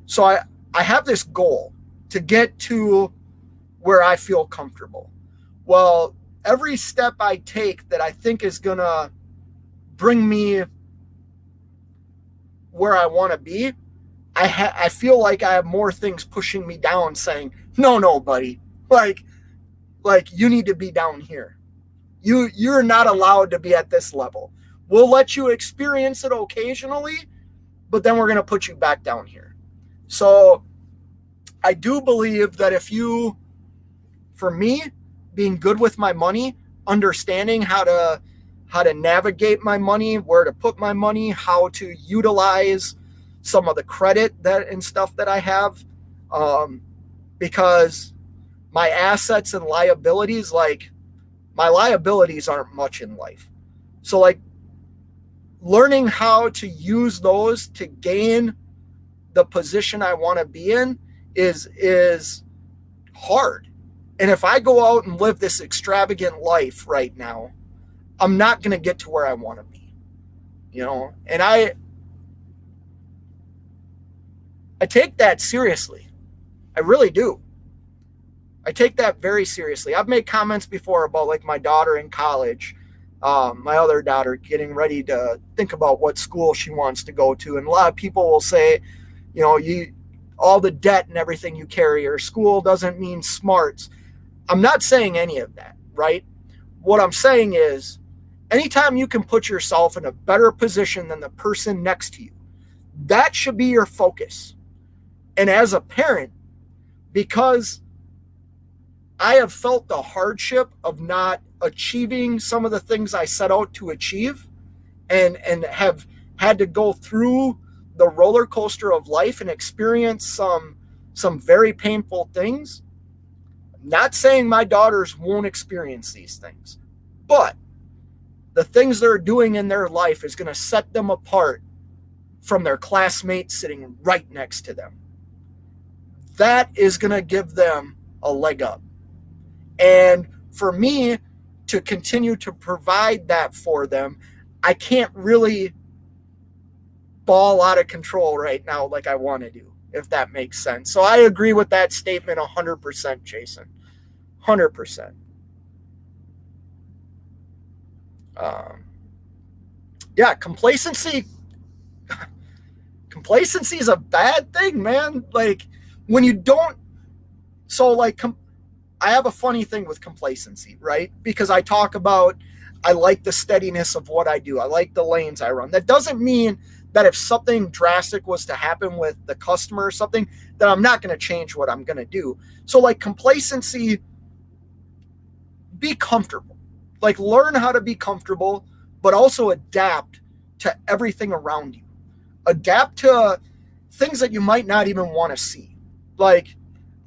So I have this goal to get to where I feel comfortable. Well, every step I take that I think is going to bring me where I want to be, I feel like I have more things pushing me down saying, no, buddy, like you need to be down here. You're not allowed to be at this level. We'll let you experience it occasionally, but then we're going to put you back down here. So I do believe that for me, being good with my money, understanding how to navigate my money, where to put my money, how to utilize some of the credit and stuff that I have, because my assets and liabilities, like my liabilities aren't much in life. So like learning how to use those to gain the position I want to be in is hard. And if I go out and live this extravagant life right now, I'm not going to get to where I want to be, and I take that seriously. I really do. I take that very seriously. I've made comments before about like my daughter in college, my other daughter getting ready to think about what school she wants to go to. And a lot of people will say, all the debt and everything you carry or school doesn't mean smarts. I'm not saying any of that, right? What I'm saying is anytime you can put yourself in a better position than the person next to you, that should be your focus. And as a parent, because I have felt the hardship of not achieving some of the things I set out to achieve and have had to go through the roller coaster of life and experience some very painful things. Not saying my daughters won't experience these things, but the things they're doing in their life is going to set them apart from their classmates sitting right next to them. That is going to give them a leg up. And for me to continue to provide that for them, I can't really ball out of control right now like I want to do, if that makes sense. So I agree with that statement 100%, Jason. 100%. Yeah, complacency is a bad thing, man. Like when you don't, so like I have a funny thing with complacency, right? Because I talk about, I like the steadiness of what I do. I like the lanes I run. That doesn't mean that if something drastic was to happen with the customer or something, that I'm not going to change what I'm going to do. So like complacency, be comfortable. Like learn how to be comfortable, but also adapt to everything around you. Adapt to things that you might not even want to see. Like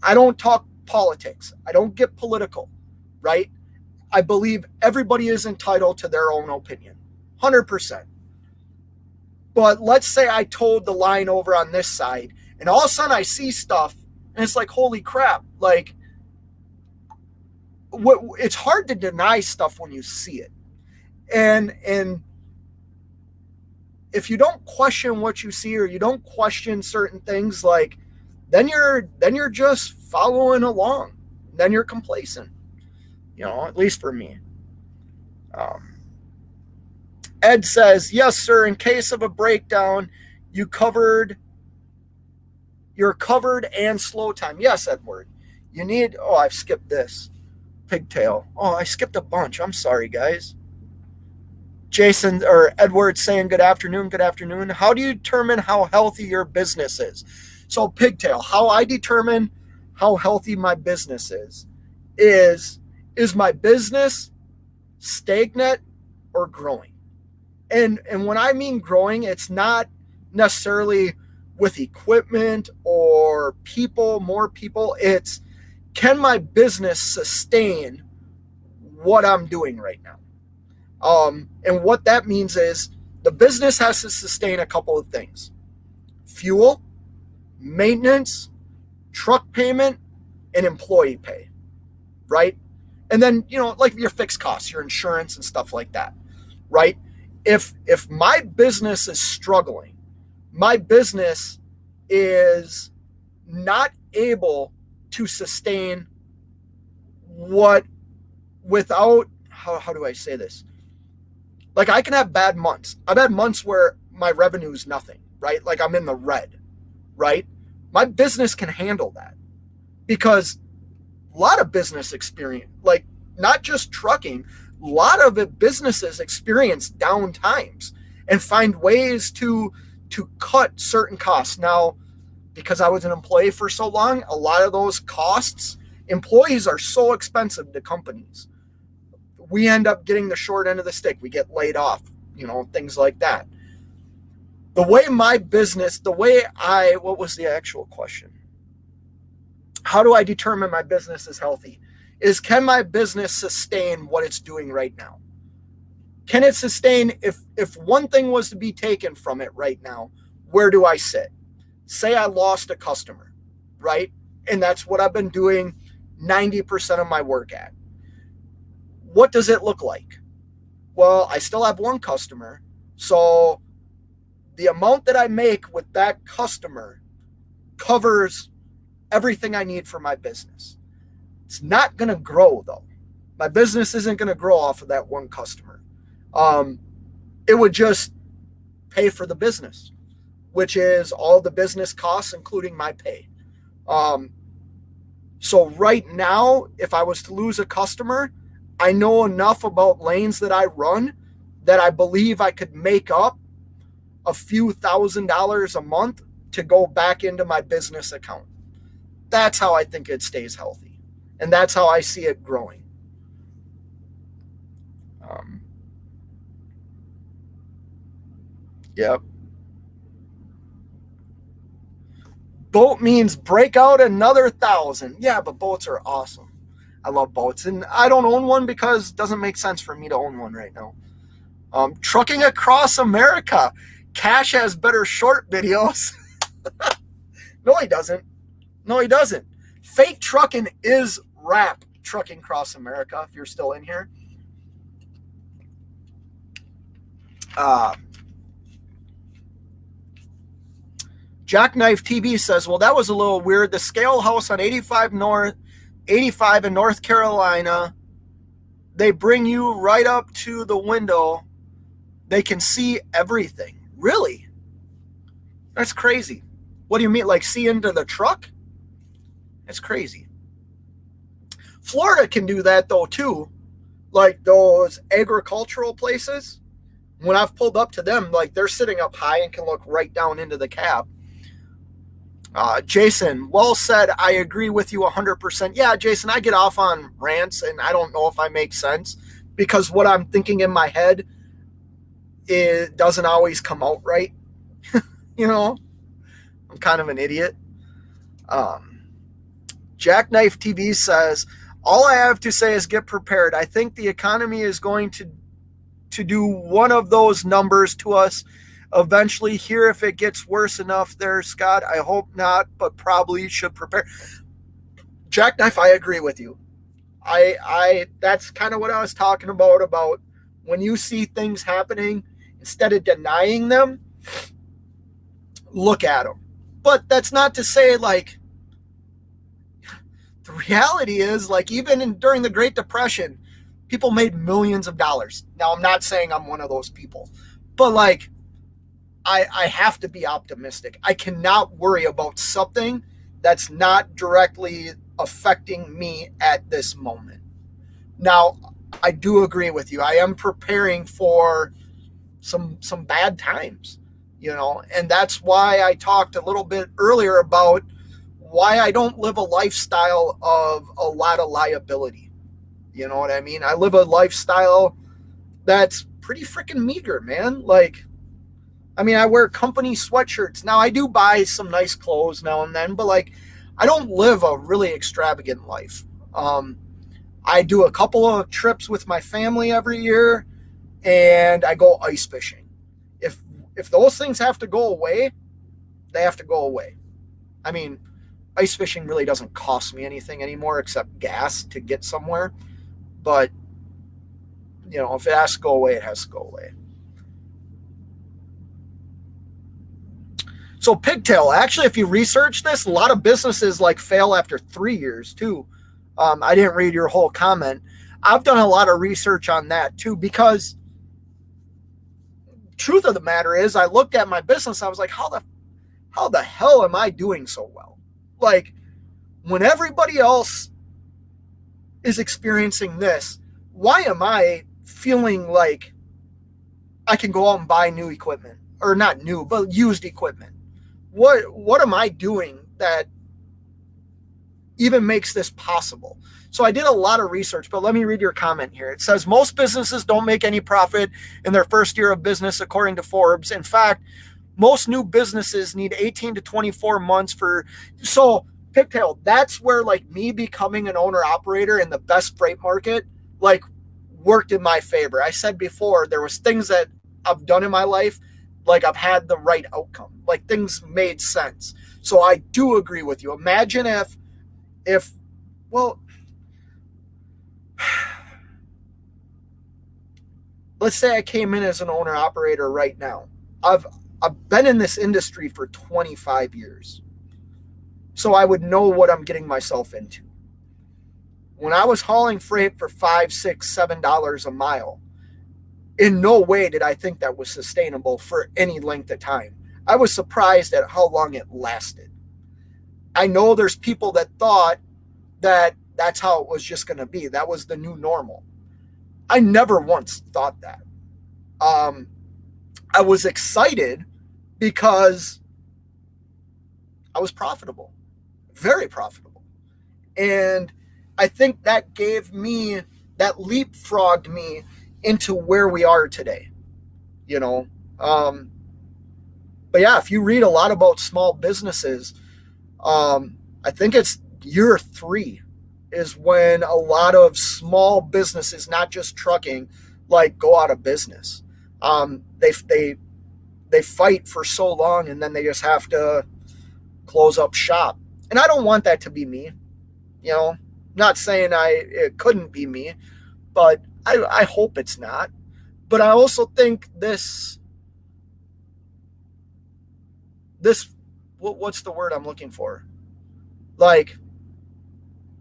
I don't talk politics. I don't get political, right? I believe everybody is entitled to their own opinion, 100%. But let's say I told the line over on this side, and all of a sudden I see stuff, and it's like, holy crap! Like, it's hard to deny stuff when you see it, and if you don't question what you see or you don't question certain things, like then you're just following along. Then you're complacent, at least for me. Um, Ed says, yes, sir, in case of a breakdown, you're covered and slow time. Yes, Edward. You need, oh, I've skipped this. Pigtail. Oh, I skipped a bunch. I'm sorry, guys. Jason or Edward saying good afternoon. Good afternoon. How do you determine how healthy your business is? So, Pigtail, how I determine how healthy my business is my business stagnant or growing? And when I mean growing, it's not necessarily with equipment or people, more people. It's, can my business sustain what I'm doing right now? And what that means is the business has to sustain a couple of things: fuel, maintenance, truck payment, and employee pay, right? And then, like your fixed costs, your insurance and stuff like that, right? If my business is struggling, my business is not able to sustain what without, how do I say this? Like, I can have bad months. I've had months where my revenue is nothing, right? Like, I'm in the red, right? My business can handle that because a lot of business experience, like not just trucking, a lot of businesses experience down times and find ways to cut certain costs. Now, because I was an employee for so long, a lot of those costs, employees are so expensive to companies. We end up getting the short end of the stick. We get laid off, things like that. The way my business, what was the actual question? How do I determine my business is healthy? Is, can my business sustain what it's doing right now? Can it sustain, if one thing was to be taken from it right now, where do I sit? Say I lost a customer, right? And that's what I've been doing 90% of my work at. What does it look like? Well, I still have one customer. So the amount that I make with that customer covers everything I need for my business. It's not going to grow, though. My business isn't going to grow off of that one customer. It would just pay for the business, which is all the business costs, including my pay. So right now, if I was to lose a customer, I know enough about lanes that I run that I believe I could make up a few $1,000s a month to go back into my business account. That's how I think it stays healthy. And that's how I see it growing. Yep. Boat means break out another 1,000. Yeah, but boats are awesome. I love boats, and I don't own one because it doesn't make sense for me to own one right now. Trucking across America. Cash has better short videos. No, he doesn't. No, he doesn't. Fake trucking is rap. Trucking across America, if you're still in here. Jackknife TV says, well, that was a little weird. The scale house on 85 in North Carolina, they bring you right up to the window. They can see everything. Really? That's crazy. What do you mean? Like see into the truck? That's crazy. Florida can do that though too. Like those agricultural places, when I've pulled up to them, like they're sitting up high and can look right down into the cab. Jason, well said. I agree with you 100%. Yeah, Jason, I get off on rants and I don't know if I make sense because what I'm thinking in my head, it doesn't always come out right. I'm kind of an idiot. Jackknife TV says, all I have to say is get prepared. I think the economy is going to do one of those numbers to us eventually here if it gets worse enough there, Scott. I hope not, but probably should prepare. Jackknife, I agree with you. I that's kind of what I was talking about when you see things happening, instead of denying them, look at them. But that's not to say, like, the reality is, like, even during the Great Depression, People made millions of dollars. Now, I'm not saying I'm one of those people, but like, I have to be optimistic. I cannot worry about something that's not directly affecting me at this moment. Now, I do agree with you. I am preparing for some bad times, and that's why I talked a little bit earlier about why I don't live a lifestyle of a lot of liability. You know what I mean? I live a lifestyle that's pretty freaking meager, man. Like, I mean, I wear company sweatshirts. Now, I do buy some nice clothes now and then, but like, I don't live a really extravagant life. I do a couple of trips with my family every year, and I go ice fishing. If those things have to go away, they have to go away. I mean, ice fishing really doesn't cost me anything anymore except gas to get somewhere. But, if it has to go away, it has to go away. So pigtail, actually, if you research this, a lot of businesses like fail after 3 years too. I didn't read your whole comment. I've done a lot of research on that too, because truth of the matter is, I looked at my business. I was like, how the hell am I doing so well? Like, when everybody else is experiencing this, why am I feeling like I can go out and buy new equipment, or not new, but used equipment? What am I doing that even makes this possible? So I did a lot of research, but let me read your comment here. It says, most businesses don't make any profit in their first year of business, according to Forbes. In fact, most new businesses need 18 to 24 months so pigtail, that's where like me becoming an owner operator in the best freight market, like, worked in my favor. I said before, there was things that I've done in my life, like I've had the right outcome, like things made sense. So I do agree with you. Imagine if well, let's say I came in as an owner operator right now. I've been in this industry for 25 years. So I would know what I'm getting myself into. When I was hauling freight for $5, $6, $7 a mile, in no way did I think that was sustainable for any length of time. I was surprised at how long it lasted. I know there's people that thought that that's how it was just going to be. That was the new normal. I never once thought that. I was excited because I was profitable, very profitable. And I think that leapfrogged me into where we are today, But yeah, if you read a lot about small businesses, I think it's year 3 is when a lot of small businesses, not just trucking, like, go out of business. They fight for so long, and then they just have to close up shop. And I don't want that to be me. Not saying it couldn't be me, but I hope it's not. But I also think this what's the word I'm looking for? Like,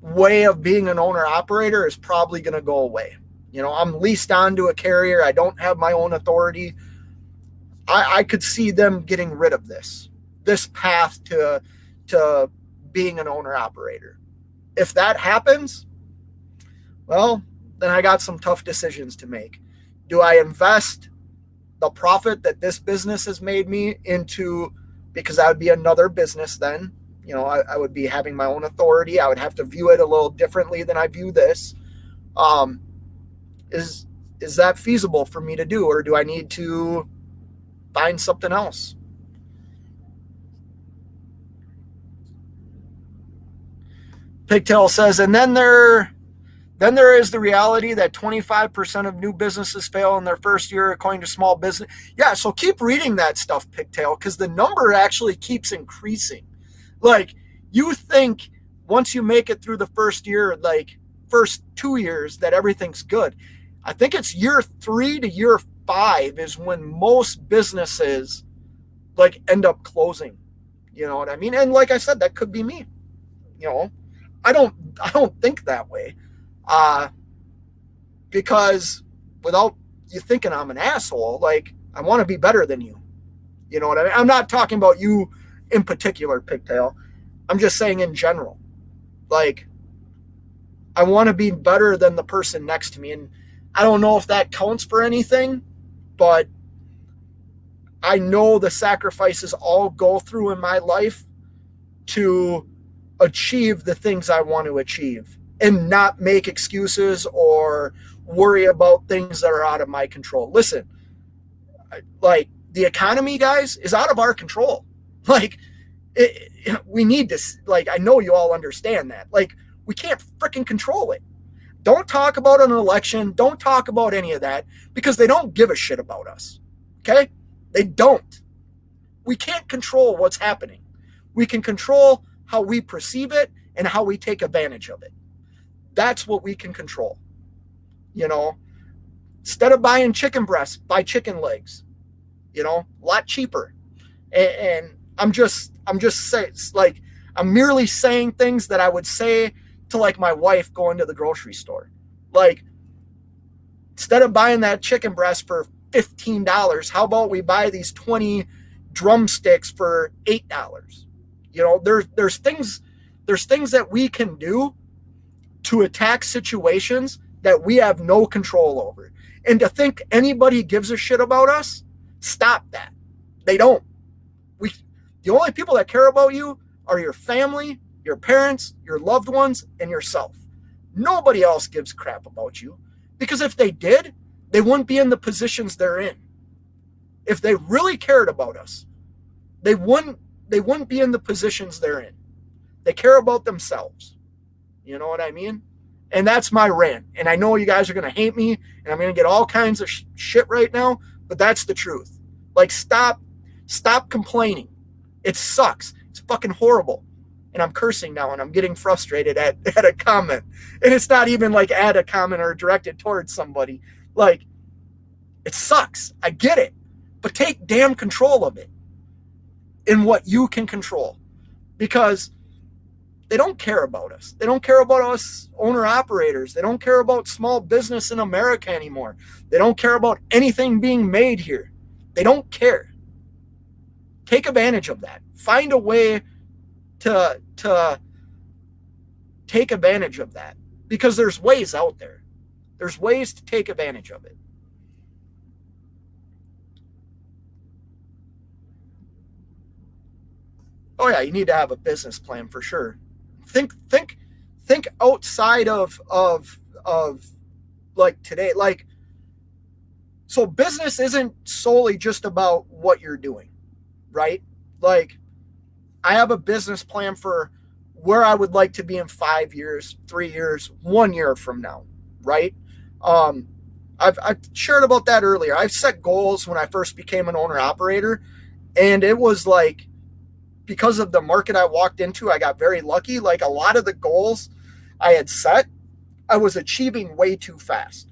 way of being an owner operator is probably going to go away. I'm leased onto a carrier. I don't have my own authority. I could see them getting rid of this path to being an owner operator. If that happens, well, then I got some tough decisions to make. Do I invest the profit that this business has made me into, because that would be another business then? I would be having my own authority. I would have to view it a little differently than I view this. Is that feasible for me to do, or do I need to find something else? Pigtail says, and then there is the reality that 25% of new businesses fail in their first year, according to Small Business. Yeah, so keep reading that stuff, Pigtail, because the number actually keeps increasing. Like, you think once you make it through the first year, like first 2 years, that everything's good. I think it's year 3 to year 5 is when most businesses like end up closing. You know what I mean? And like I said, that could be me. I don't think that way. because without you thinking I'm an asshole, like, I want to be better than you. You know what I mean? I'm not talking about you in particular, Pigtail. I'm just saying in general. Like, I want to be better than the person next to me. And I don't know if that counts for anything, but I know the sacrifices I'll go through in my life to achieve the things I want to achieve and not make excuses or worry about things that are out of my control. Listen, like, the economy, guys, is out of our control. Like, we need to, like, I know you all understand that. Like, we can't freaking control it. Don't talk about an election. Don't talk about any of that because they don't give a shit about us. Okay? They don't. We can't control what's happening. We can control how we perceive it and how we take advantage of it. That's what we can control. You know, instead of buying chicken breasts, buy chicken legs. You know, a lot cheaper. And I'm just saying, like, I'm merely saying things that I would say to, like, my wife going to the grocery store. Like, instead of buying that chicken breast for $15, how about we buy these 20 drumsticks for $8? You know, there's things that we can do to attack situations that we have no control over. And to think anybody gives a shit about us, stop that. They don't. The only people that care about you are your family, your parents, your loved ones, and yourself. Nobody else gives crap about you. Because if they did, they wouldn't be in the positions they're in. If they really cared about us, they wouldn't be in the positions they're in. They care about themselves. You know what I mean? And that's my rant. And I know you guys are going to hate me, and I'm going to get all kinds of shit right now, but that's the truth. Like, stop complaining. It sucks. It's fucking horrible. And I'm cursing now, and I'm getting frustrated at a comment. And it's not even like at a comment or directed towards somebody. Like, it sucks. I get it. But take damn control of it in what you can control. Because they don't care about us. They don't care about us owner-operators. They don't care about small business in America anymore. They don't care about anything being made here. They don't care. Take advantage of that. Find a way to take advantage of that. Because there's ways out there. There's ways to take advantage of it. Oh yeah, you need to have a business plan for sure. Think outside of like today. Like, so business isn't solely just about what you're doing, right? Like, I have a business plan for where I would like to be in 5 years, 3 years, 1 year from now, right? I've shared about that earlier. I've set goals when I first became an owner operator, and it was like, because of the market I walked into, I got very lucky. Like, a lot of the goals I had set, I was achieving way too fast.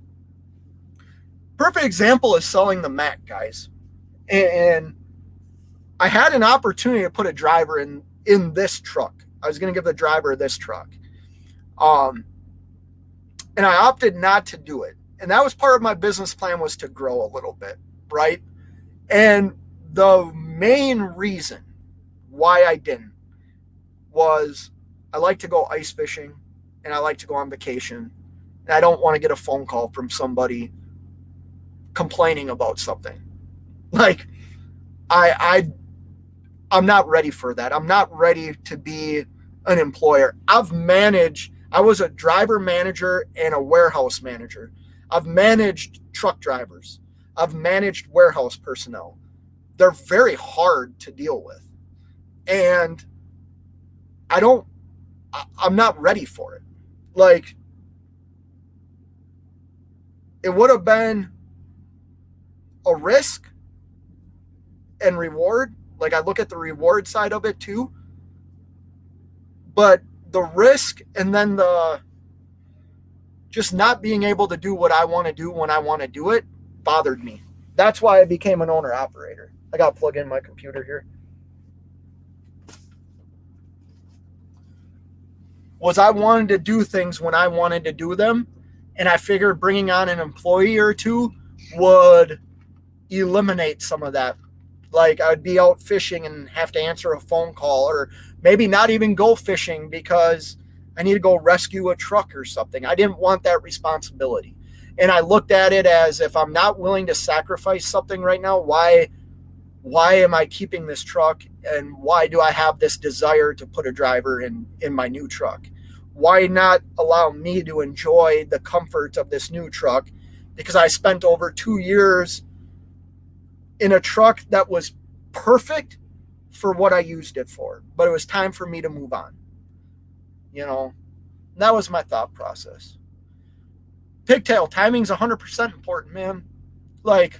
Perfect example is selling the Mac, guys. And I had an opportunity to put a driver in this truck. I was going to give the driver this truck. And I opted not to do it. And that was part of my business plan, was to grow a little bit, right? And the main reason why I didn't was I like to go ice fishing and I like to go on vacation. And I don't want to get a phone call from somebody complaining about something. Like, I'm not ready for that. I'm not ready to be an employer. I was a driver manager and a warehouse manager. I've managed truck drivers. I've managed warehouse personnel. They're very hard to deal with. And I'm not ready for it. Like, it would have been a risk and reward. Like, I look at the reward side of it too. But the risk and then the just not being able to do what I want to do when I want to do it bothered me. That's why I became an owner operator. I got to plug in my computer here. Was I wanted to do things when I wanted to do them, And I figured bringing on an employee or two would eliminate some of that. Like I'd be out fishing and have to answer a phone call, or maybe not even go fishing because I need to go rescue a truck or something. I didn't want that responsibility. And I looked at it as, if I'm not willing to sacrifice something right now, why am I keeping this truck, and why do I have this desire to put a driver in my new truck? Why not allow me to enjoy the comfort of this new truck? Because I spent over 2 years in a truck that was perfect for what I used it for, but it was time for me to move on. You know, that was my thought process. Pigtail, timing's 100% important, man. Like,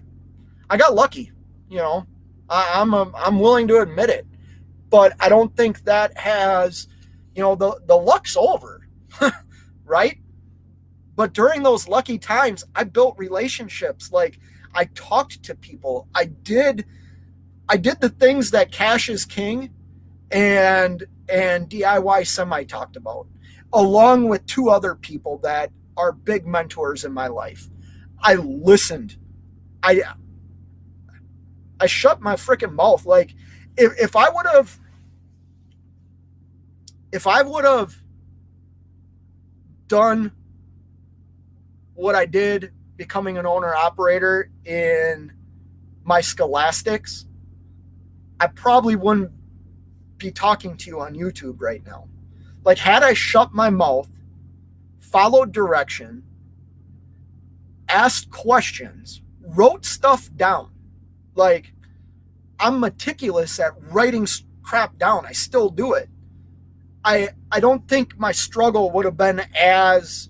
I got lucky, you know. I'm willing to admit it, but I don't think that has, you know, the luck's over, right? But during those lucky times, I built relationships. Like, I talked to people. I did the things that Cash is King and DIY Semi talked about, along with 2 other people that are big mentors in my life. I listened. I shut my freaking mouth. Like, if I would have done what I did becoming an owner operator in my scholastics, I probably wouldn't be talking to you on YouTube right now. Like, had I shut my mouth, followed direction, asked questions, wrote stuff down. Like, I'm meticulous at writing crap down. I still do it. I don't think my struggle would have been as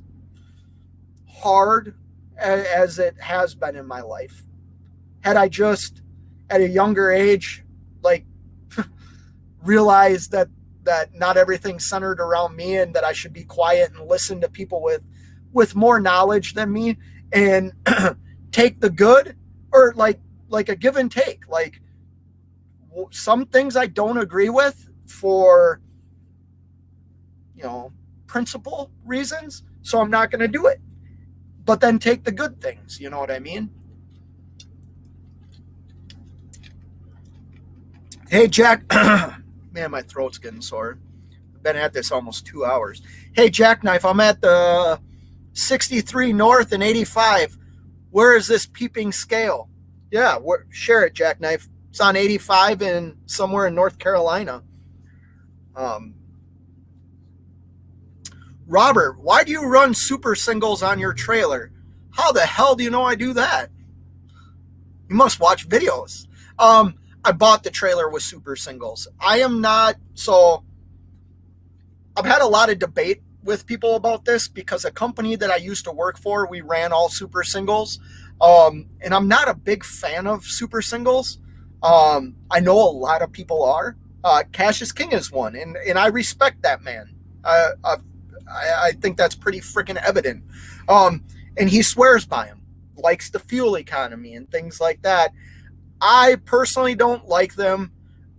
hard as it has been in my life. Had I just, at a younger age, like, realized that not everything's centered around me, and that I should be quiet and listen to people with more knowledge than me, and take the good, or like a give and take. Like, some things I don't agree with for, you know, principle reasons, so I'm not going to do it. But then take the good things, you know what I mean? Hey, Jack. Man, my throat's getting sore. I've been at this almost 2 hours. Hey, Jackknife, I'm at the 63 North and 85. Where is this peeping scale? Yeah, share it, Jackknife. It's on 85 and somewhere in North Carolina. Robert, why do you run super singles on your trailer? How the hell do you know I do that? You must watch videos. I bought the trailer with super singles. I am not, so I've had a lot of debate with people about this, because a company that I used to work for, we ran all super singles. And I'm not a big fan of super singles. I know a lot of people are. Cash is King is one, and I respect that man. I think that's pretty freaking evident. And he swears by him, likes the fuel economy and things like that. I personally don't like them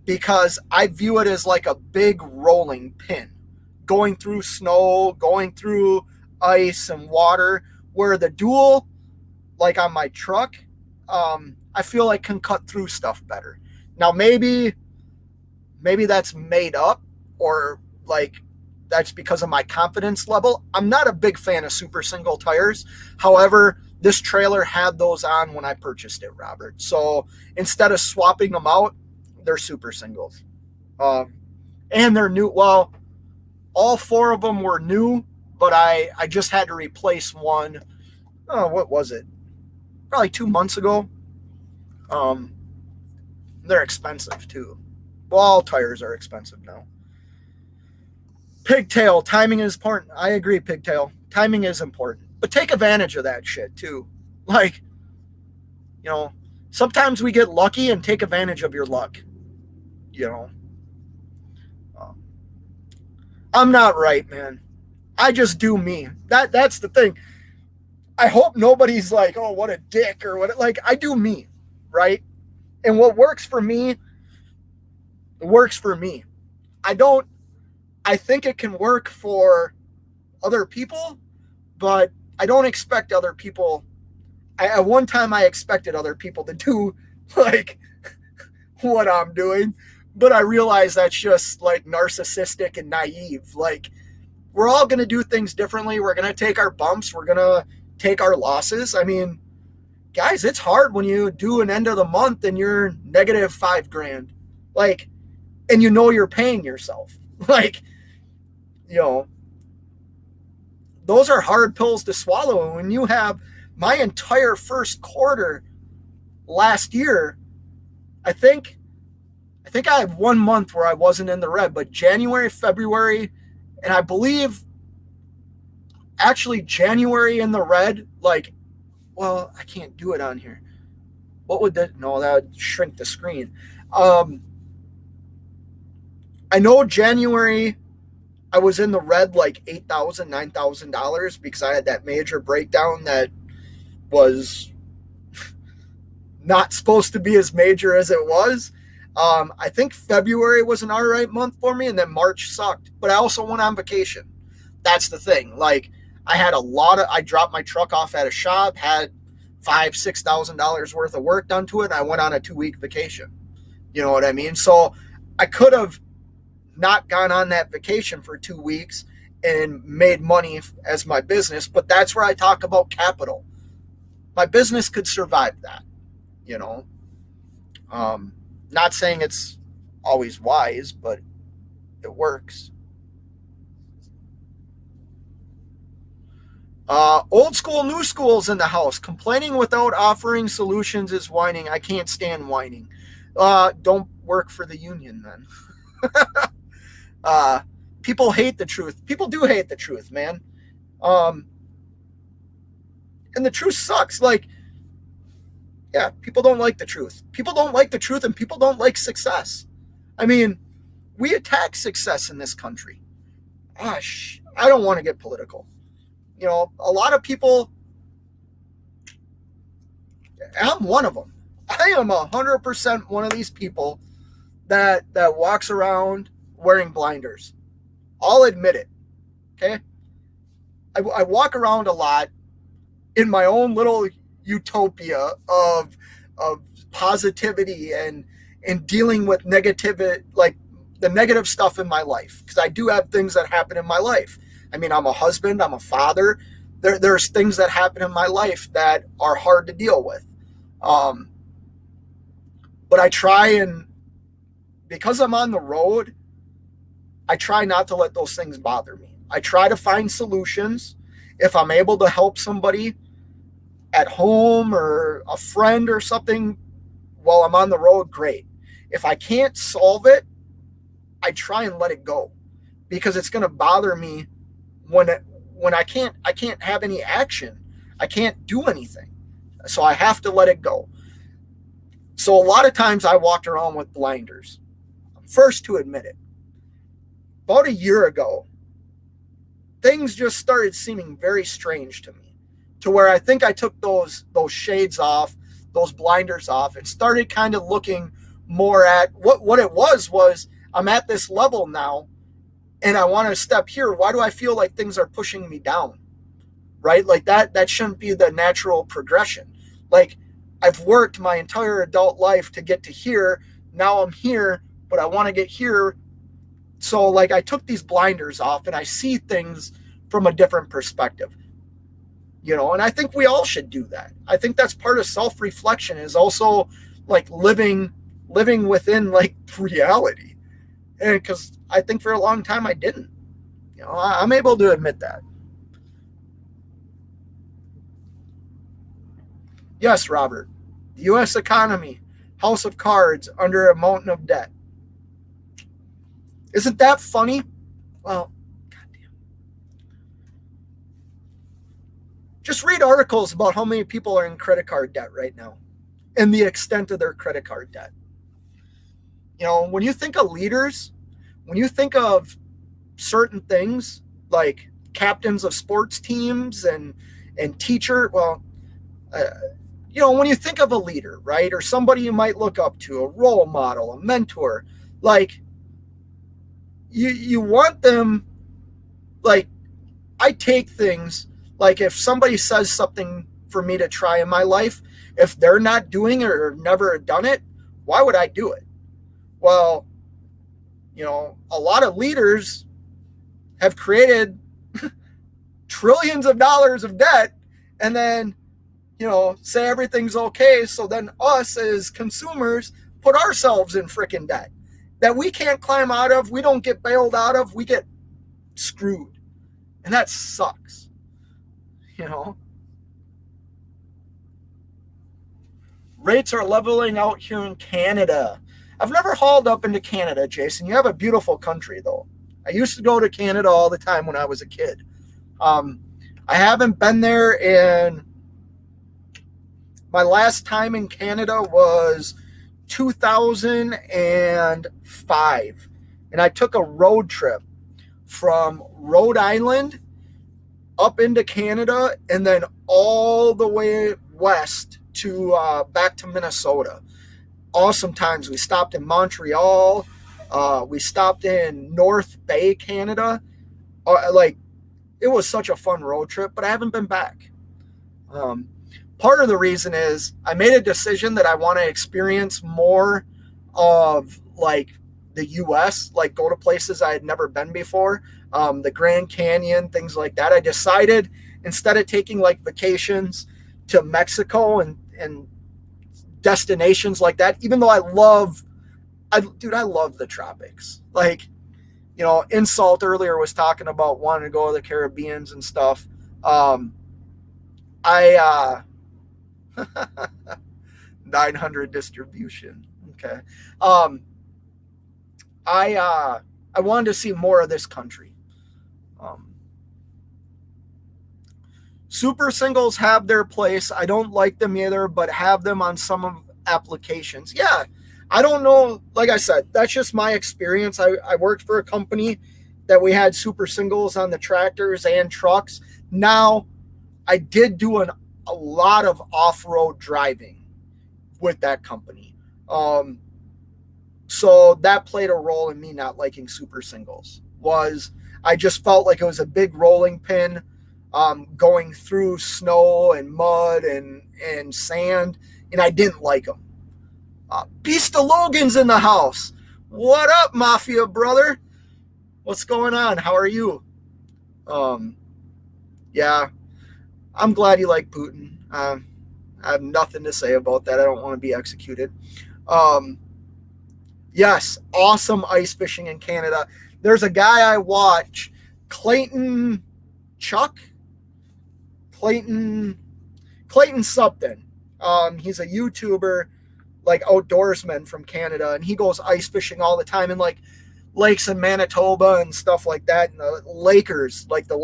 because I view it as like a big rolling pin going through snow, going through ice and water, where the dual, like on my truck, I feel like can cut through stuff better. Now, maybe that's made up, or like that's because of my confidence level. I'm not a big fan of super single tires. However, this trailer had those on when I purchased it, Robert. So instead of swapping them out, they're super singles. And they're new. Well, all 4 of them were new, but I just had to replace one. Oh, what was it? Probably 2 months ago. They're expensive too. Well, all tires are expensive now. Pigtail, timing is important. I agree, Pigtail. Timing is important. But take advantage of that shit too. Like, you know, sometimes we get lucky, and take advantage of your luck. You know. I'm not right, man. I just do me. That's the thing. I hope nobody's like, oh, what a dick, or what. Like, I do me, right? And what works for me, works for me. I think it can work for other people, but I don't expect other people. At one time, I expected other people to do like what I'm doing, but I realize that's just like narcissistic and naive. Like, we're all going to do things differently. We're going to take our bumps. We're going to take our losses. I mean, guys, it's hard when you do an end of the month and you're negative $5,000, like, and you know you're paying yourself. Like, you know, those are hard pills to swallow. And when you have my entire first quarter last year, I think I had 1 month where I wasn't in the red, but January, February, and I believe actually January in the red, like, well, I can't do it on here. What would that? No, that would shrink the screen. I know January I was in the red like $8,000, $9,000 because I had that major breakdown that was not supposed to be as major as it was. I think February was an all right month for me, and then March sucked. But I also went on vacation. That's the thing. Like, I dropped my truck off at a shop, had $5,000-$6,000 worth of work done to it, and I went on a 2-week vacation. You know what I mean? So I could have not gone on that vacation for 2 weeks and made money as my business, but that's where I talk about capital. My business could survive that, you know. Not saying it's always wise, but it works. Old school, new school's in the house. Complaining without offering solutions is whining. I can't stand whining. Don't work for the union then. People hate the truth. People do hate the truth, man. And the truth sucks. Like, yeah, people don't like the truth. People don't like the truth, and people don't like success. I mean, we attack success in this country. Gosh, I don't want to get political. You know, a lot of people, I'm one of them. I am 100% one of these people that walks around wearing blinders. I'll admit it. Okay? I walk around a lot in my own little utopia of positivity and dealing with negativity, like the negative stuff in my life, because I do have things that happen in my life. I mean, I'm a husband, I'm a father. There's things that happen in my life that are hard to deal with. But I try, and because I'm on the road, I try not to let those things bother me. I try to find solutions. If I'm able to help somebody at home or a friend or something while I'm on the road, great. If I can't solve it, I try and let it go, because it's going to bother me when I can't have any action. I can't do anything. So I have to let it go. So a lot of times I walked around with blinders. I'm first to admit it. About a year ago, things just started seeming very strange to me, to where I think I took those shades off, those blinders off, and started kind of looking more at what it was I'm at this level now, and I want to step here. Why do I feel like things are pushing me down? Right? Like that shouldn't be the natural progression. Like, I've worked my entire adult life to get to here. Now I'm here, but I want to get here. So like, I took these blinders off and I see things from a different perspective. You know, and I think we all should do that. I think that's part of self-reflection, is also like living within like reality. And because I think for a long time I didn't. You know, I'm able to admit that. Yes, Robert. The U.S. economy, house of cards under a mountain of debt. Isn't that funny? Well, goddamn. Just read articles about how many people are in credit card debt right now and the extent of their credit card debt. You know, when you think of leaders, when you think of certain things like captains of sports teams and teacher, you know, when you think of a leader, right, or somebody you might look up to, a role model, a mentor, like you want them, like, I take things Like if somebody says something for me to try in my life, if they're not doing it or never done it, why would I do it? Well, a lot of leaders have created trillions of dollars of debt and then, say everything's okay. So then us as consumers put ourselves in freaking debt that we can't climb out of. We don't get bailed out of. We get screwed. And that sucks. Rates are leveling out here in Canada. I've never hauled up into Canada, Jason. You have a beautiful country, though. I used to go to Canada all the time when I was a kid. I haven't been there in... My last time in Canada was 2005. And I took a road trip from Rhode Island up into Canada and then all the way west to back to Minnesota. Awesome times. We stopped in Montreal. We stopped in North Bay, Canada. It was such a fun road trip, but I haven't been back. Part of the reason is I made a decision that I want to experience more of the U.S., go to places I had never been before, the Grand Canyon, things like that. I decided instead of taking vacations to Mexico and destinations like that, even though I love the tropics. Insult earlier was talking about wanting to go to the Caribbeans and stuff. 900 distribution. Okay. I wanted to see more of this country. Super singles have their place. I don't like them either, but have them on some applications. Yeah. I don't know. Like I said, that's just my experience. I worked for a company that we had super singles on the tractors and trucks. Now, I did do a lot of off-road driving with that company. So that played a role in me not liking super singles. I just felt like it was a big rolling pin going through snow and mud and sand, and I didn't like them. Beast of Logan's in the house. What up, Mafia brother? What's going on? How are you? Yeah, I'm glad you like Putin. I have nothing to say about that. I don't want to be executed. Yes, awesome ice fishing in Canada. There's a guy I watch, Clayton something. He's a YouTuber, outdoorsman from Canada, and he goes ice fishing all the time in lakes in Manitoba and stuff like that. And the Lakers, the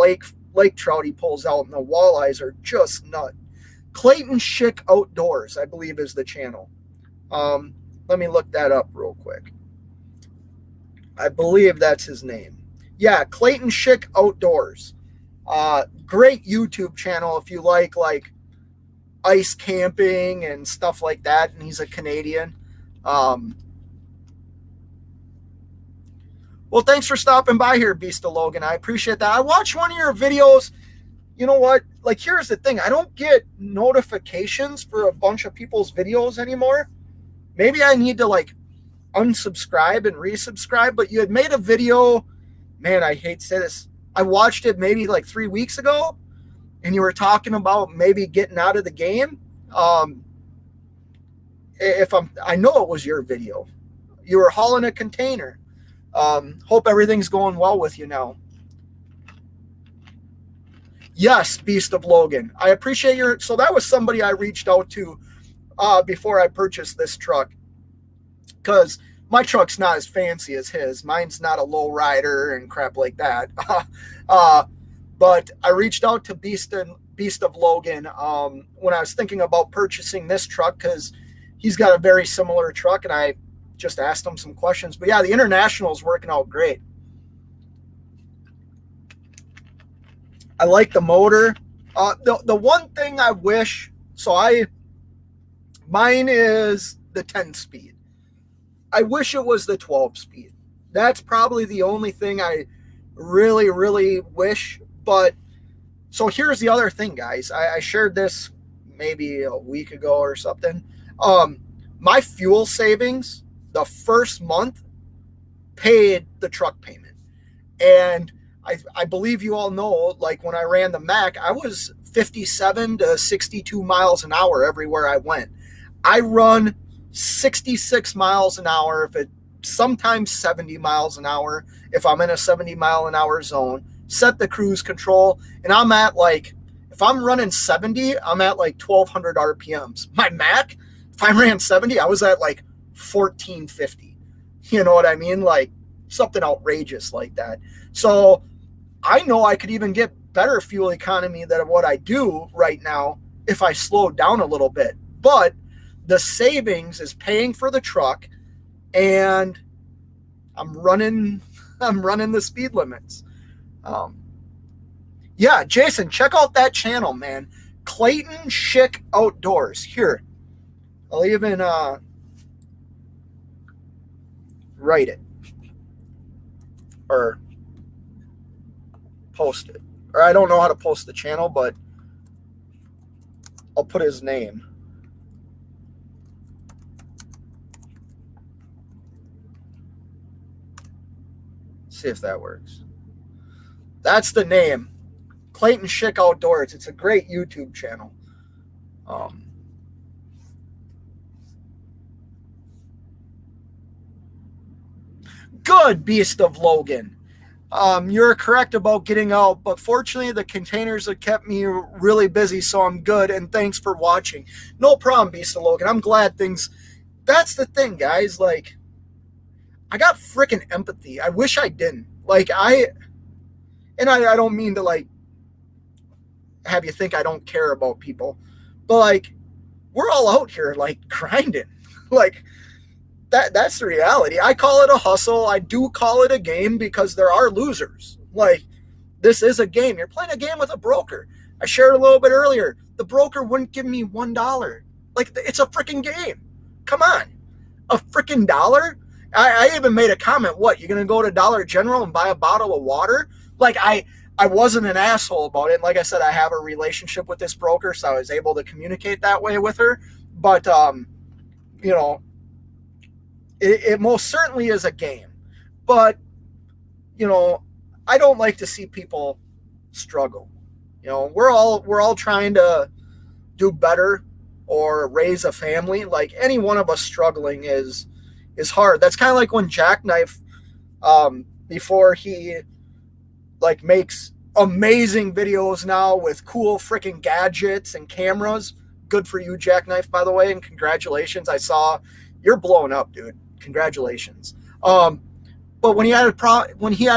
lake trout he pulls out, and the walleyes are just nuts. Clayton Schick Outdoors, I believe, is the channel. Let me look that up real quick. I believe that's his name. Yeah, Clayton Schick Outdoors. Great YouTube channel if you like ice camping and stuff like that. And he's a Canadian. Well, thanks for stopping by here, Beast of Logan. I appreciate that. I watched one of your videos. You know what? Here's the thing. I don't get notifications for a bunch of people's videos anymore. Maybe I need to unsubscribe and resubscribe, but you had made a video. Man, I hate to say this. I watched it maybe 3 weeks ago, and you were talking about maybe getting out of the game. I know it was your video. You were hauling a container. Hope everything's going well with you now. Yes, Beast of Logan. I appreciate so that was somebody I reached out to before I purchased this truck, because my truck's not as fancy as his. Mine's not a low rider and crap like that. But I reached out to Beast of Logan when I was thinking about purchasing this truck, because he's got a very similar truck, and I just asked him some questions. But yeah, the International is working out great. I like the motor. The one thing I wish, mine is the 10-speed. I wish it was the 12-speed. That's probably the only thing I really, really wish. But So here's the other thing, guys. I shared this maybe a week ago or something. My fuel savings the first month paid the truck payment. And I believe you all know, like when I ran the Mac, I was 57 to 62 miles an hour everywhere I went. I run 66 miles an hour, if it sometimes 70 miles an hour, if I'm in a 70 mile an hour zone, set the cruise control, and I'm at like, if I'm running 70, I'm at like 1200 RPMs. My Mac, if I ran 70, I was at like 1450. You know what I mean? Like something outrageous like that. So I know I could even get better fuel economy than what I do right now if I slowed down a little bit. But the savings is paying for the truck, and I'm running the speed limits. Yeah, Jason, check out that channel, man. Clayton Schick Outdoors. Here, I'll even write it or post it. Or I don't know how to post the channel, but I'll put his name. See if that works. That's the name. Clayton Schick Outdoors. It's a great YouTube channel. Good, Beast of Logan. You're correct about getting out, but fortunately the containers have kept me really busy, so I'm good, and thanks for watching. No problem, Beast of Logan. I'm glad things... That's the thing, guys. Like, I got freaking empathy. I wish I didn't. Like, I don't mean to, like, have you think I don't care about people, but, like, we're all out here, like, grinding. Like, that's the reality. I call it a hustle. I do call it a game because there are losers. Like, this is a game. You're playing a game with a broker. I shared a little bit earlier. The broker wouldn't give me $1. Like, it's a freaking game. Come on. A freaking dollar? I even made a comment. What, you're going to go to Dollar General and buy a bottle of water? Like, I wasn't an asshole about it. And like I said, I have a relationship with this broker, so I was able to communicate that way with her. But, you know, it most certainly is a game. But, you know, I don't like to see people struggle. You know, we're all trying to do better or raise a family. Like, any one of us struggling is hard. That's kind of like when Jackknife, before he like makes amazing videos now with cool freaking gadgets and cameras. Good for you, Jackknife, by the way, and congratulations. I saw you're blowing up, dude. Congratulations. But when he had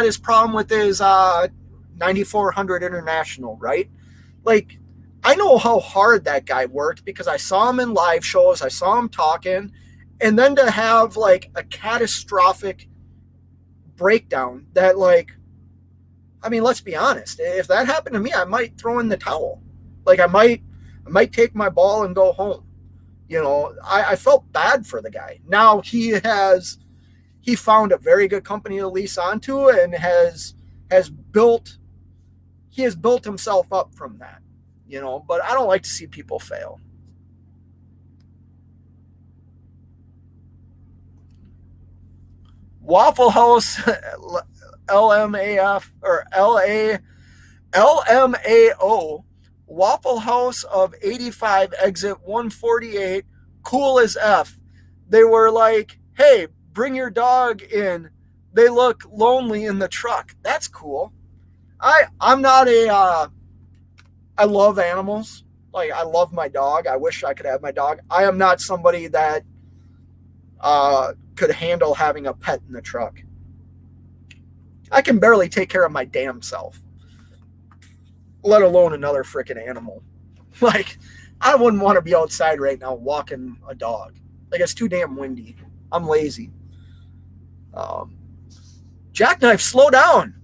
his problem with his 9400 International, right? Like, I know how hard that guy worked because I saw him in live shows. I saw him talking. And then to have like a catastrophic breakdown that, like, I mean, let's be honest. If that happened to me, I might throw in the towel. Like, I might take my ball and go home. You know, I felt bad for the guy. Now he found a very good company to lease onto and has built himself up from that, you know, but I don't like to see people fail. Waffle House LMAF or LMAO Waffle House of 85 exit 148, cool as F. They were like, hey, bring your dog in. They look lonely in the truck. That's cool. I'm not I love animals. Like, I love my dog. I wish I could have my dog. I am not somebody that could handle having a pet in the truck. I can barely take care of my damn self, let alone another freaking animal. Like, I wouldn't want to be outside right now walking a dog. Like, it's too damn windy. I'm lazy. Jackknife, slow down.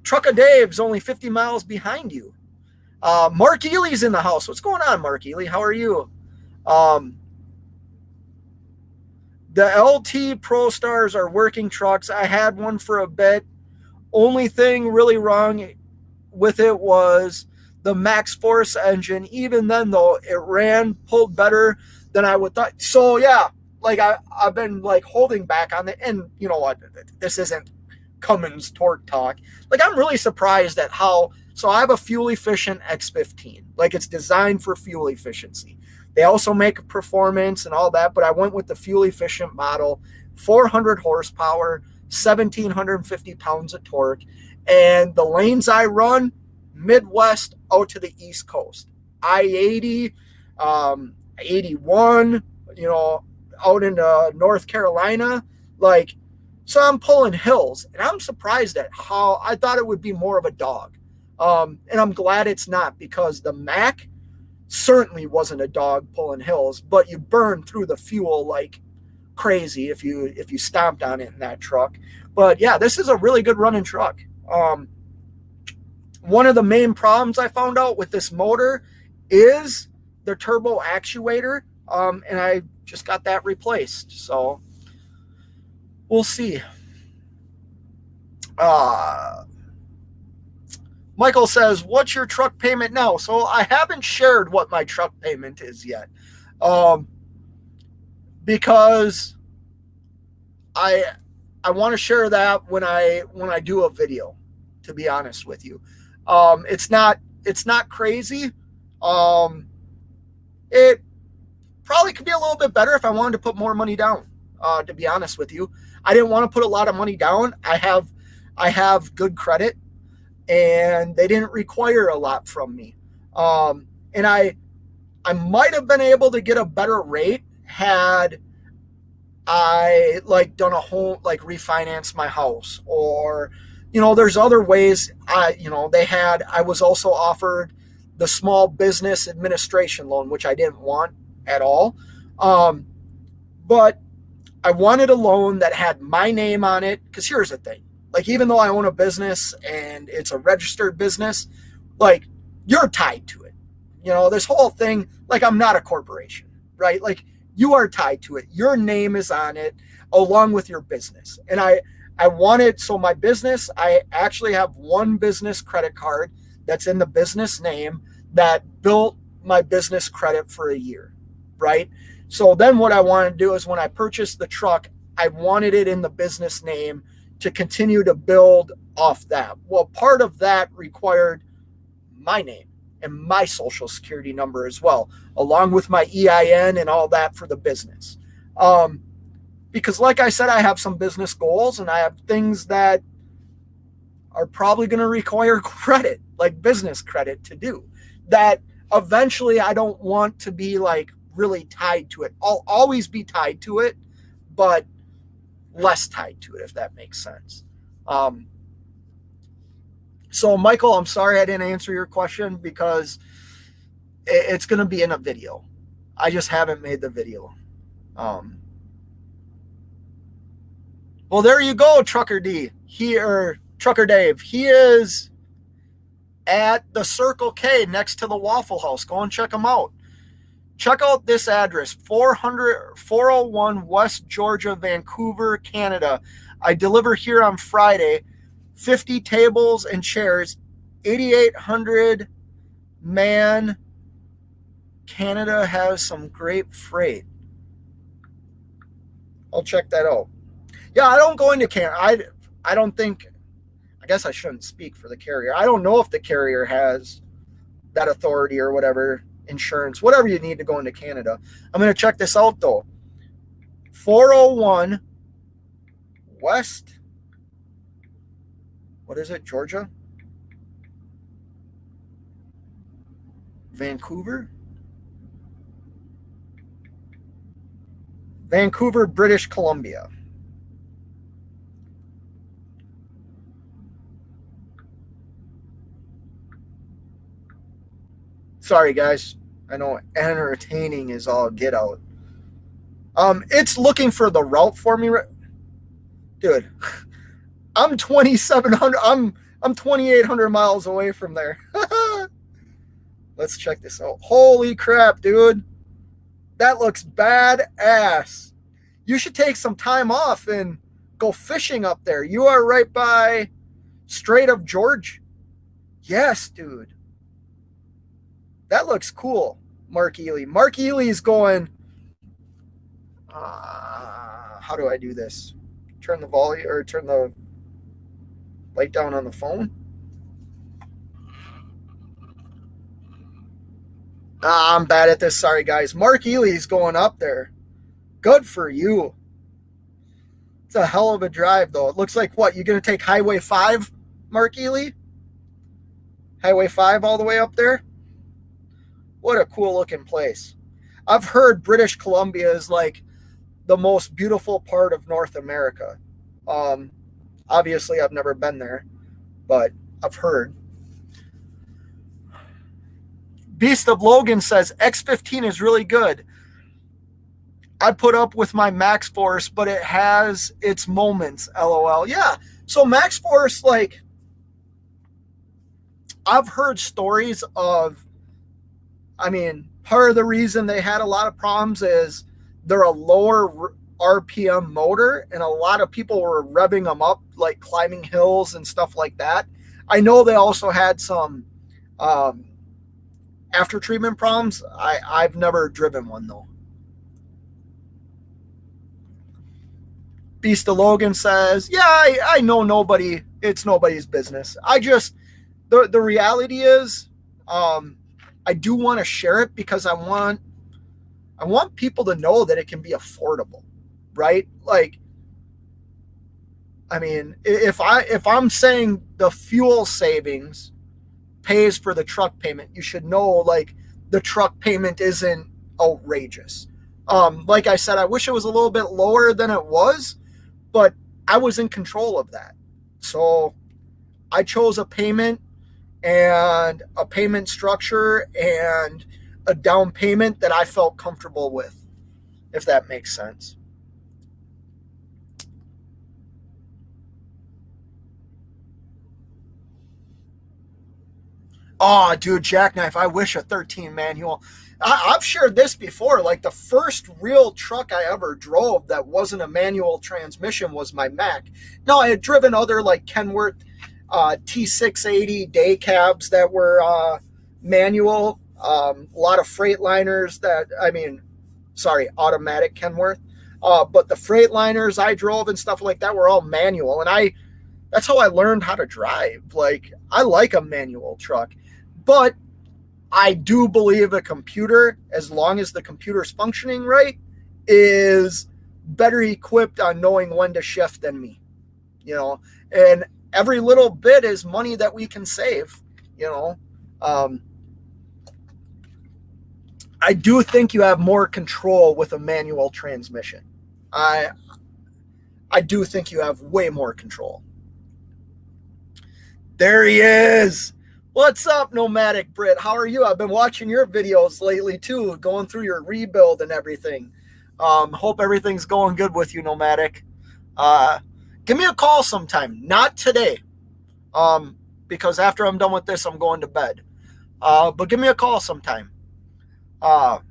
Trucka Dave's only 50 miles behind you. Mark Ely's in the house. What's going on, Mark Ely? How are you? The LT Pro Stars are working trucks. I had one for a bit. Only thing really wrong with it was the Max Force engine. Even then, though, it pulled better than I would thought. So yeah, like I've been like holding back on it, and you know what? This isn't Cummins torque talk. Like I'm really surprised at how. So I have a fuel efficient X15. Like it's designed for fuel efficiency. They also make performance and all that, but I went with the fuel efficient model, 400 horsepower, 1,750 pounds of torque, and the lanes I run, Midwest out to the East Coast, I-80, 81, you know, out into North Carolina, like, so I'm pulling hills, and I'm surprised at how I thought it would be more of a dog. And I'm glad it's not, because the Mac certainly wasn't a dog pulling hills, but you burn through the fuel like crazy if you stomped on it in that truck. But yeah, this is a really good running truck. One of the main problems I found out with this motor is the turbo actuator, and I just got that replaced. So we'll see. Michael says, what's your truck payment now? So I haven't shared what my truck payment is yet, because I want to share that when I do a video, to be honest with you. It's not crazy. It probably could be a little bit better if I wanted to put more money down, to be honest with you. I didn't want to put a lot of money down. I have good credit, and they didn't require a lot from me. And I might have been able to get a better rate had I like done a whole, like refinance my house, or, you know, there's other ways. I was also offered the small business administration loan, which I didn't want at all. But I wanted a loan that had my name on it. Cause here's the thing. Like, even though I own a business and it's a registered business, like, you're tied to it. You know, this whole thing, like, I'm not a corporation, right? Like, you are tied to it. Your name is on it along with your business. And I wanted, so my business, I actually have one business credit card that's in the business name that built my business credit for a year, right? So then what I wanted to do is, when I purchased the truck, I wanted it in the business name to continue to build off that. Well, part of that required my name and my social security number as well, along with my EIN and all that for the business. Because like I said, I have some business goals, and I have things that are probably going to require credit, like business credit, to do that. Eventually, I don't want to be like really tied to it. I'll always be tied to it, but less tied to it, if that makes sense. So Michael, I'm sorry I didn't answer your question, because it's going to be in a video. I just haven't made the video. Well, there you go, Trucker D. Trucker Dave. He is at the Circle K next to the Waffle House. Go and check him out. Check out this address, 401 West Georgia, Vancouver, Canada. I deliver here on Friday, 50 tables and chairs, 8,800 man. Canada has some great freight. I'll check that out. Yeah, I don't go into Canada. I don't think, I guess I shouldn't speak for the carrier. I don't know if the carrier has that authority or whatever, insurance, whatever you need to go into Canada. I'm going to check this out though. 401 West, what is it, Georgia? Vancouver, British Columbia. Sorry, guys. I know entertaining is all get out. It's looking for the route for me. Dude, I'm 2,700. I'm 2,800 miles away from there. Let's check this out. Holy crap, dude. That looks badass. You should take some time off and go fishing up there. You are right by Strait of George. Yes, dude. That looks cool. Mark Ely. Mark Ely is going. How do I do this? Turn the volume or turn the light down on the phone. I'm bad at this. Sorry, guys. Mark Ely's going up there. Good for you. It's a hell of a drive, though. It looks like what? You're going to take Highway 5, Mark Ely? Highway 5 all the way up there? What a cool looking place. I've heard British Columbia is like the most beautiful part of North America. Obviously, I've never been there, but I've heard. Beast of Logan says X15 is really good. I put up with my Max Force, but it has its moments, LOL. Yeah, so Max Force, like, I've heard stories of, I mean, part of the reason they had a lot of problems is they're a lower RPM motor, and a lot of people were revving them up, like climbing hills and stuff like that. I know they also had some after treatment problems. I've never driven one, though. Beast of Logan says, yeah, I know nobody. It's nobody's business. I just, the reality is, I do want to share it because I want people to know that it can be affordable, right? Like, I mean, if I'm saying the fuel savings pays for the truck payment, you should know, like, the truck payment isn't outrageous. Like I said, I wish it was a little bit lower than it was, but I was in control of that. So I chose a payment and a payment structure and a down payment that I felt comfortable with, if that makes sense. Oh, dude, Jackknife, I wish a 13 manual. I've shared this before. Like, the first real truck I ever drove that wasn't a manual transmission was my Mac. No, I had driven other, like, Kenworth T680 day cabs that were manual. A lot of Freightliners automatic Kenworth. But the Freightliners I drove and stuff like that were all manual. And that's how I learned how to drive. Like, I like a manual truck. But I do believe a computer, as long as the computer's functioning right, is better equipped on knowing when to shift than me. You know, and every little bit is money that we can save, you know. I do think you have more control with a manual transmission. I do think you have way more control. There he is. What's up, Nomadic Brit? How are you? I've been watching your videos lately too, going through your rebuild and everything. Hope everything's going good with you, Nomadic. Give me a call sometime. Not today, because after I'm done with this, I'm going to bed. But give me a call sometime. No,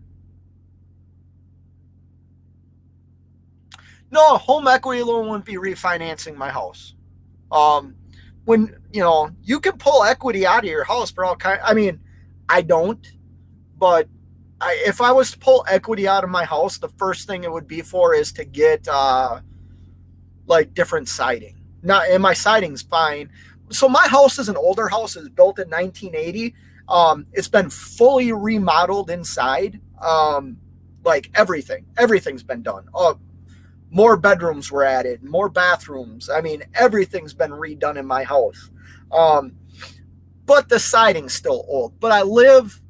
home equity loan wouldn't be refinancing my house. When, you know, you can pull equity out of your house for all kinds. I mean, I don't, but if I was to pull equity out of my house, the first thing it would be for is to get like different siding. And my siding's fine. So my house is an older house. It's built in 1980. It's been fully remodeled inside. Like everything's been done. More bedrooms were added, more bathrooms. I mean, everything's been redone in my house. But the siding's still old. But I live,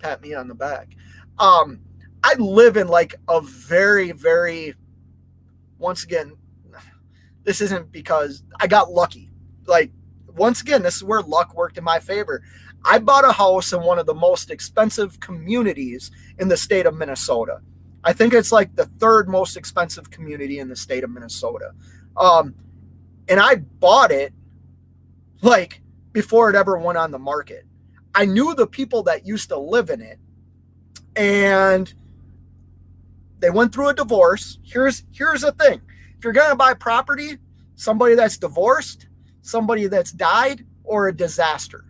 pat me on the back. I live in like a very, very, once again, this isn't because I got lucky. Like, once again, this is where luck worked in my favor. I bought a house in one of the most expensive communities in the state of Minnesota. I think it's like the third most expensive community in the state of Minnesota. And I bought it like before it ever went on the market. I knew the people that used to live in it, and they went through a divorce. Here's the thing. If you're going to buy property, somebody that's divorced, somebody that's died or a disaster.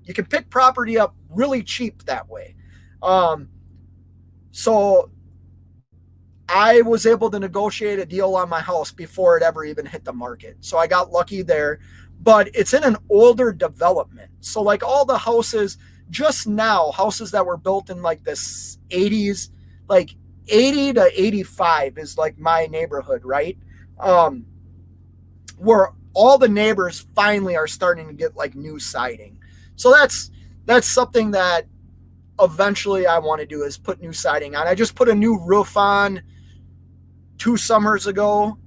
You can pick property up really cheap that way. So I was able to negotiate a deal on my house before it ever even hit the market. So I got lucky there, but it's in an older development. So like all the houses just now, houses that were built in like the 80s, like 80 to 85 is like my neighborhood, right? Where all the neighbors finally are starting to get like new siding. So that's something that eventually I want to do, is put new siding on. I just put a new roof on 2 summers ago.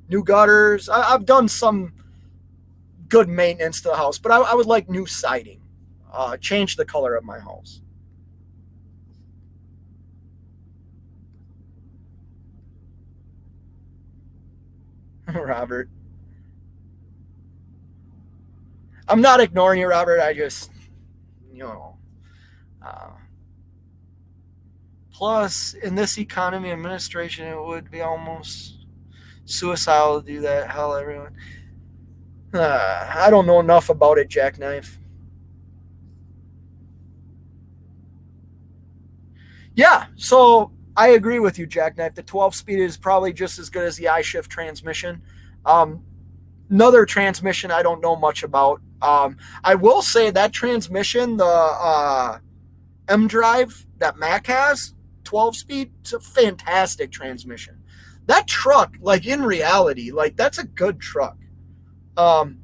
New gutters. I've done some good maintenance to the house, but I would like new siding. Change the color of my house. Robert. I'm not ignoring you, Robert. I just, uh, plus in this economy administration, it would be almost suicidal to do that. Hell, everyone. I don't know enough about it, Jackknife. Yeah, so I agree with you, Jackknife. The 12 speed is probably just as good as the iShift transmission. Um, Another transmission I don't know much about. I will say that transmission, the M Drive that Mac has, 12 speed, it's a fantastic transmission. That truck, like in reality, like that's a good truck. Um,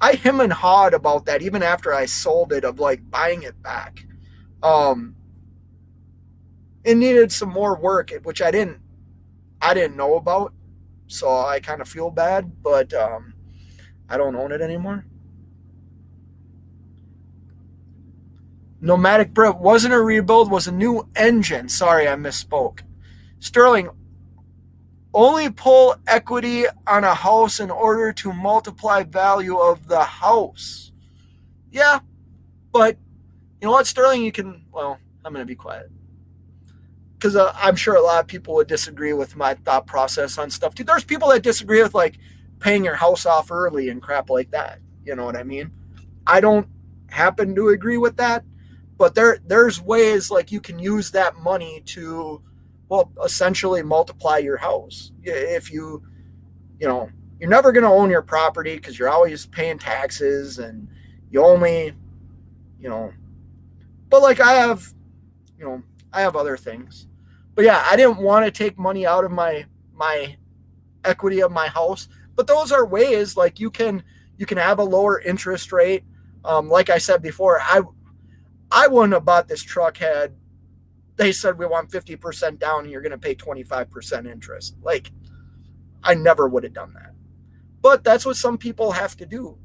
I him and hawed about that even after I sold it, of like buying it back. Um, it needed some more work, which I didn't know about, so I kind of feel bad, but I don't own it anymore. Nomadic Brit wasn't a rebuild, was a new engine. Sorry, I misspoke. Sterling, only pull equity on a house in order to multiply value of the house. Yeah, but you know what, Sterling, you can, well, I'm going to be quiet. Because I'm sure a lot of people would disagree with my thought process on stuff too. There's people that disagree with like paying your house off early and crap like that. You know what I mean? I don't happen to agree with that, but there's ways like you can use that money to, well, essentially multiply your house. If you're never going to own your property because you're always paying taxes, and you only, you know, but like I have other things. But yeah, I didn't want to take money out of my equity of my house. But those are ways like you can have a lower interest rate. Like I said before, I wouldn't have bought this truck had they said we want 50% down and you're going to pay 25% interest. Like, I never would have done that. But that's what some people have to do.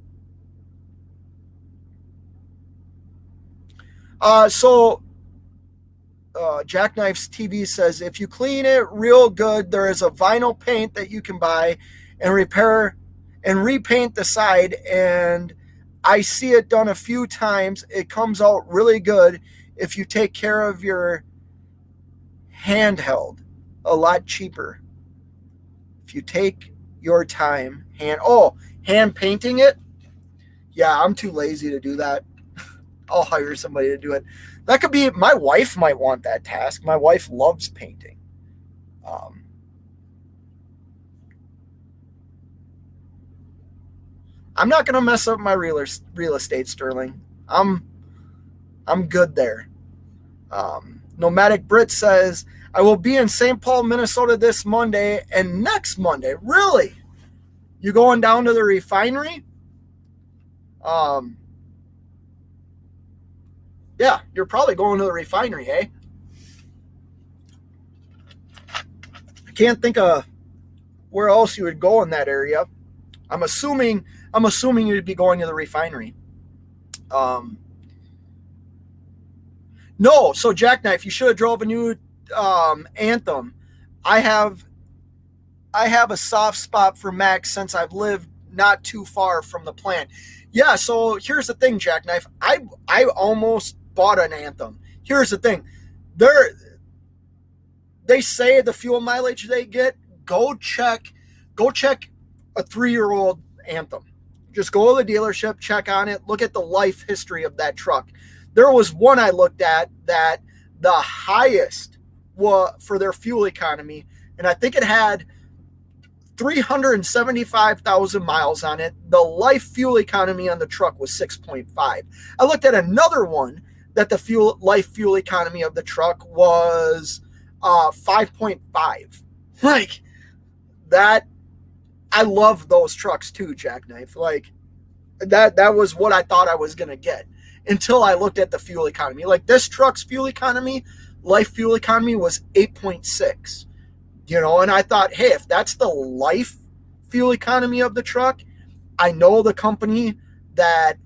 So Jackknife's TV says, if you clean it real good, there is a vinyl paint that you can buy and repair and repaint the side. And I see it done a few times. It comes out really good if you take care of your handheld. A lot cheaper if you take your time. Hand painting it. Yeah, I'm too lazy to do that. I'll hire somebody to do it. That could be, my wife might want that task. My wife loves painting. I'm not going to mess up my real estate, Sterling. I'm good there. Nomadic Brit says, I will be in St. Paul, Minnesota this Monday and next Monday. Really? You going down to the refinery? Yeah, you're probably going to the refinery, eh? I can't think of where else you would go in that area. I'm assuming you'd be going to the refinery. No, so Jackknife, you should have drove a new Anthem. I have a soft spot for Max since I've lived not too far from the plant. Yeah, so here's the thing, Jackknife. I almost bought an Anthem. Here's the thing. They say the fuel mileage they get, go check a 3-year-old Anthem. Just go to the dealership, check on it, look at the life history of that truck. There was one I looked at that the highest for their fuel economy, and I think it had 375,000 miles on it. The life fuel economy on the truck was 6.5. I looked at another one that the life fuel economy of the truck was 5.5. Like that, I love those trucks too, Jackknife. Like that was what I thought I was gonna get until I looked at the fuel economy. Like this truck's fuel economy, life fuel economy was 8.6. And I thought, hey, if that's the life fuel economy of the truck, I know the company that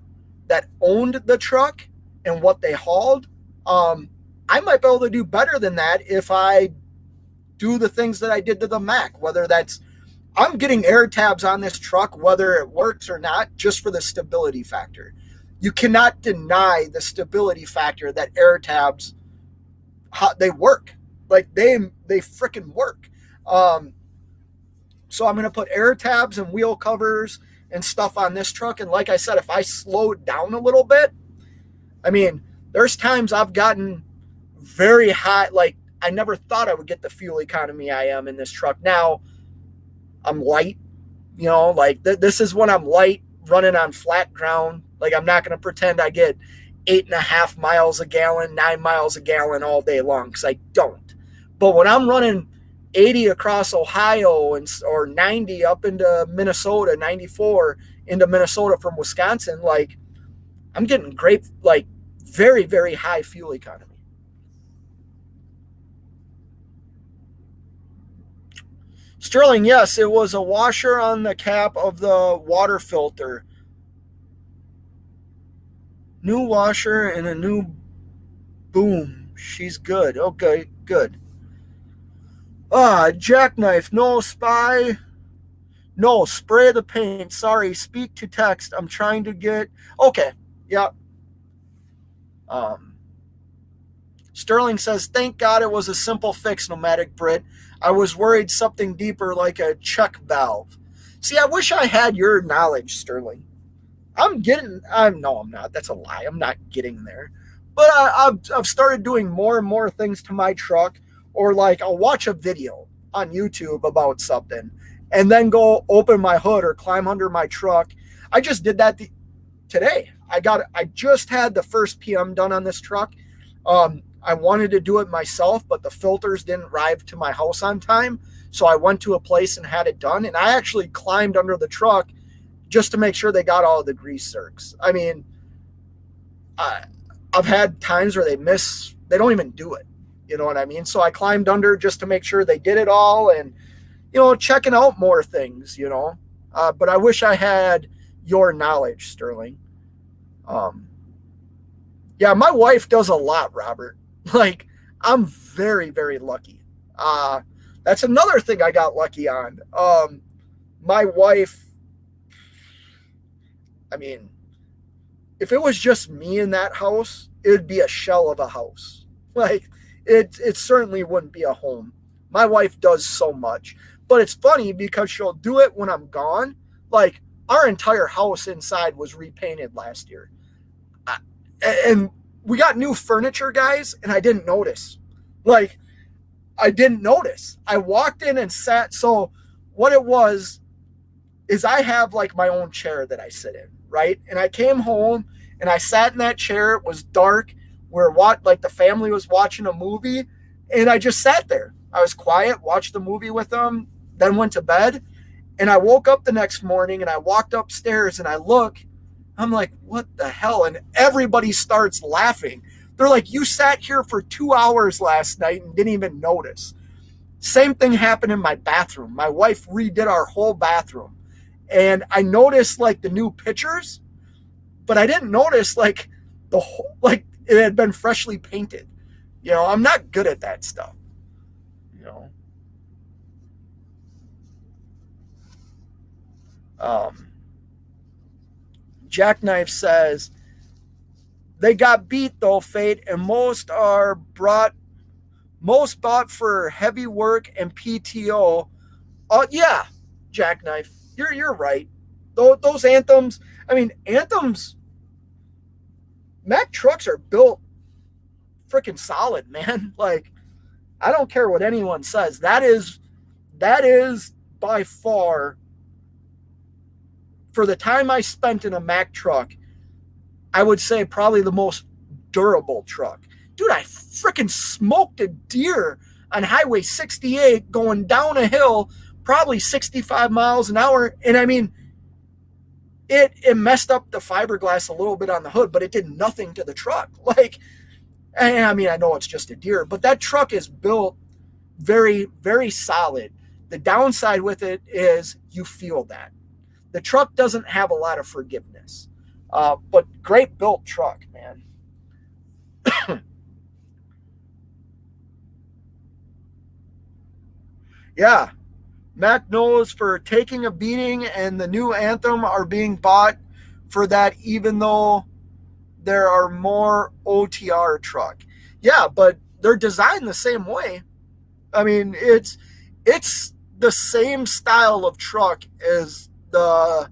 owned the truck and what they hauled. I might be able to do better than that if I do the things that I did to the Mac, whether that's I'm getting air tabs on this truck, whether it works or not, just for the stability factor. You cannot deny the stability factor that air tabs, they work. Like they freaking work. So I'm going to put air tabs and wheel covers and stuff on this truck. And like I said, if I slow it down a little bit, I mean, there's times I've gotten very high. Like I never thought I would get the fuel economy I am in this truck. Now I'm light, like this is when I'm light running on flat ground. Like I'm not going to pretend I get 8.5 miles a gallon, 9 miles a gallon all day long, because I don't. But when I'm running 80 across Ohio or 90 up into Minnesota, 94 into Minnesota from Wisconsin, like I'm getting great, like very, very high fuel economy. Sterling, yes, it was a washer on the cap of the water filter. New washer and a new boom. She's good. Okay, good. Jackknife, no spy. No, spray the paint. Sorry, speak to text. I'm trying to get... Okay, yeah. Sterling says, thank God it was a simple fix, Nomadic Brit. I was worried something deeper like a check valve. See, I wish I had your knowledge, Sterling. No, I'm not. That's a lie. I'm not getting there. But I've started doing more and more things to my truck, or like I'll watch a video on YouTube about something and then go open my hood or climb under my truck. I just did that today. I just had the first PM done on this truck. I wanted to do it myself, but the filters didn't arrive to my house on time. So I went to a place and had it done. And I actually climbed under the truck just to make sure they got all of the grease zerks. I mean, I've had times where they don't even do it. You know what I mean? So I climbed under just to make sure they did it all and, checking out more things, but I wish I had your knowledge, Sterling. Yeah, my wife does a lot, Robert. Like, I'm very, very lucky. That's another thing I got lucky on. My wife, I mean, if it was just me in that house, it would be a shell of a house. Like, it certainly wouldn't be a home. My wife does so much. But it's funny because she'll do it when I'm gone. Like, our entire house inside was repainted last year. And we got new furniture, guys, and I didn't notice. Like, I didn't notice. I walked in and sat. So what it was is I have, like, my own chair that I sit in, right? And I came home, and I sat in that chair. It was dark. The family was watching a movie, and I just sat there. I was quiet, watched the movie with them, then went to bed. And I woke up the next morning, and I walked upstairs, and I look. I'm like, what the hell? And everybody starts laughing. They're like, you sat here for 2 hours last night and didn't even notice. Same thing happened in my bathroom. My wife redid our whole bathroom. And I noticed, like, the new pictures, but I didn't notice, like, the whole, like, it had been freshly painted. I'm not good at that stuff. Jackknife says, they got beat though, Fate, and most bought for heavy work and PTO. Yeah, Jackknife, you're right. Those Anthems, I mean, Anthems, Mack trucks are built freaking solid, man. Like, I don't care what anyone says. That is by far, for the time I spent in a Mack truck, I would say probably the most durable truck. Dude, I freaking smoked a deer on Highway 68 going down a hill, probably 65 miles an hour. And I mean, it messed up the fiberglass a little bit on the hood, but it did nothing to the truck. Like, and I mean, I know it's just a deer, but that truck is built very, very solid. The downside with it is you feel that. The truck doesn't have a lot of forgiveness. But great built truck, man. Yeah. Mack knows for taking a beating, and the new Anthem are being bought for that, even though there are more OTR truck. Yeah, but they're designed the same way. I mean, it's the same style of truck as the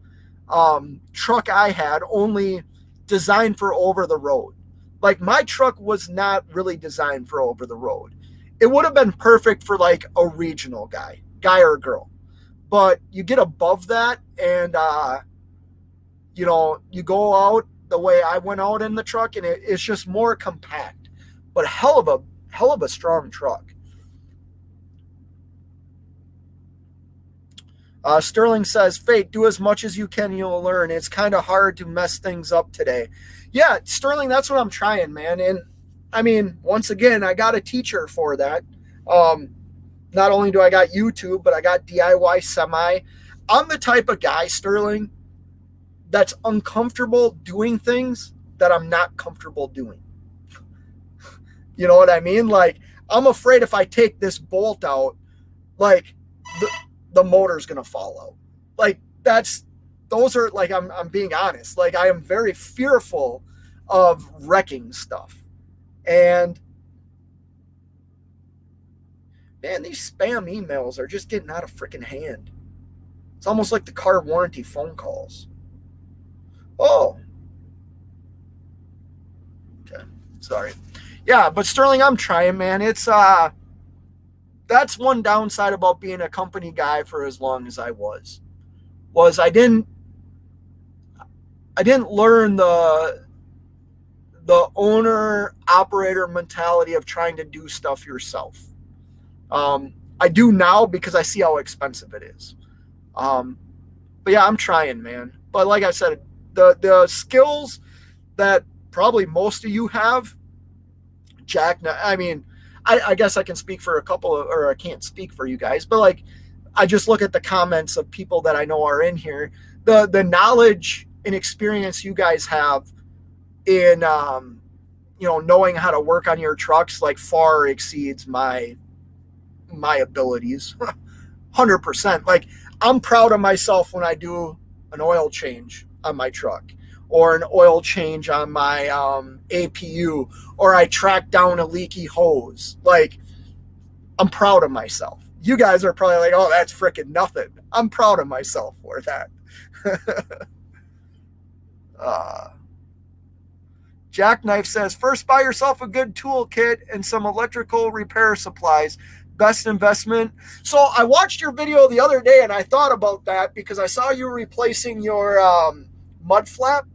truck I had, only designed for over the road. Like, my truck was not really designed for over the road. It would have been perfect for like a regional guy or girl. But you get above that, and you go out the way I went out in the truck, and it's just more compact. But hell of a strong truck. Sterling says, Fate, do as much as you can, you'll learn. It's kind of hard to mess things up today. Yeah, Sterling, that's what I'm trying, man. And I mean, once again, I got a teacher for that. Not only do I got YouTube, but I got DIY Semi. I'm the type of guy, Sterling, that's uncomfortable doing things that I'm not comfortable doing. You know what I mean? Like, I'm afraid if I take this bolt out, like, the motor's going to fall out. Like, those are, like, I'm being honest. Like, I am very fearful of wrecking stuff. And man, these spam emails are just getting out of freaking hand. It's almost like the car warranty phone calls. Oh. Okay. Sorry. Yeah, but Sterling, I'm trying, man. It's that's one downside about being a company guy for as long as I was I didn't learn the owner operator mentality of trying to do stuff yourself. I do now because I see how expensive it is. But yeah, I'm trying, man. But like I said, the skills that probably most of you have, Jack, I mean, I guess I can speak for a couple of, or I can't speak for you guys, but like, I just look at the comments of people that I know are in here. The knowledge and experience you guys have in, knowing how to work on your trucks, like, far exceeds my abilities. 100%. Like, I'm proud of myself when I do an oil change on my truck, or an oil change on my APU, or I track down a leaky hose. Like, I'm proud of myself. You guys are probably like, oh, that's freaking nothing. I'm proud of myself for that. Jackknife says, first buy yourself a good toolkit and some electrical repair supplies. Best investment. So I watched your video the other day, and I thought about that because I saw you replacing your mud flap,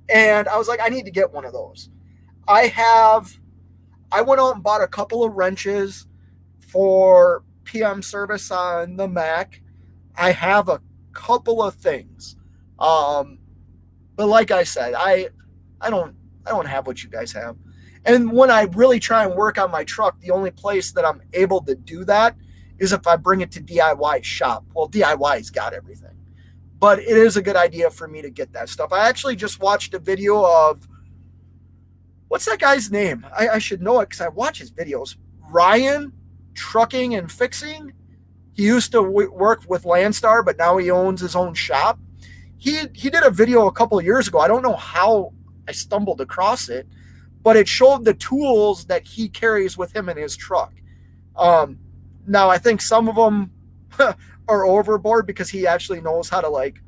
and I was like, I need to get one of those. I went out and bought a couple of wrenches for PM service on the Mack. I have a couple of things. But like I said, I don't have what you guys have. And when I really try and work on my truck, the only place that I'm able to do that is if I bring it to DIY shop. Well, DIY's got everything. But it is a good idea for me to get that stuff. I actually just watched a video of, what's that guy's name? I should know it because I watch his videos. Ryan Trucking and Fixing. He used to work with Landstar, but now he owns his own shop. He did a video a couple of years ago. I don't know how I stumbled across it, but it showed the tools that he carries with him in his truck. Now, I think some of them are overboard because he actually knows how to, like,